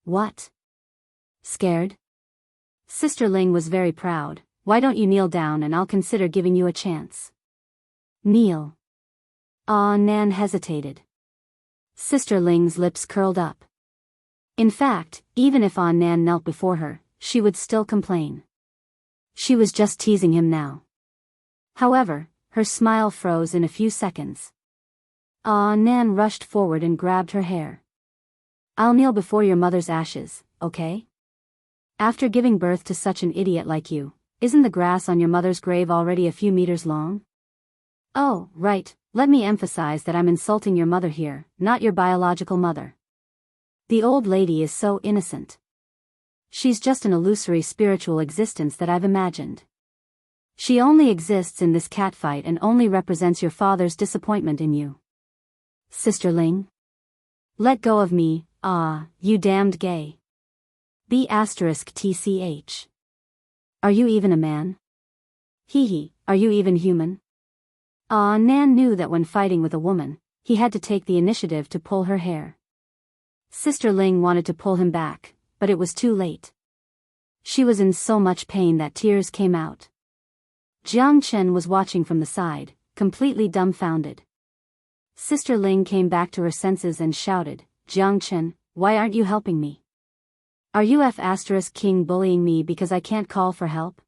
What? Scared? Sister Ling was very proud. why don't you kneel down and I'll consider giving you a chance. Kneel. Nan hesitated. Sister Ling's lips curled up. In fact, even if Nan knelt before her, she would still complain. She was just teasing him now. However, her smile froze in a few seconds. Nan rushed forward and grabbed her hair. I'll kneel before your mother's ashes, okay? After giving birth to such an idiot like you, isn't the grass on your mother's grave already a few meters long? Oh, right, let me emphasize that I'm insulting your mother here, not your biological mother. The old lady is so innocent. She's just an illusory spiritual existence that I've imagined. She only exists in this catfight and only represents your father's disappointment in you. Sister Ling? Let go of me, you damned gay. B*TCH. Are you even a man? Hee, are you even human? Nan knew that when fighting with a woman, he had to take the initiative to pull her hair. Sister Ling wanted to pull him back, but it was too late. She was in so much pain that tears came out. Jiang Chen was watching from the side, completely dumbfounded. Sister Ling came back to her senses and shouted, Jiang Chen, why aren't you helping me? Are you F***king bullying me because I can't call for help?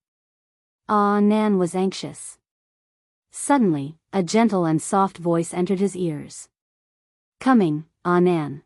Nan was anxious. Suddenly, a gentle and soft voice entered his ears. Coming, Nan.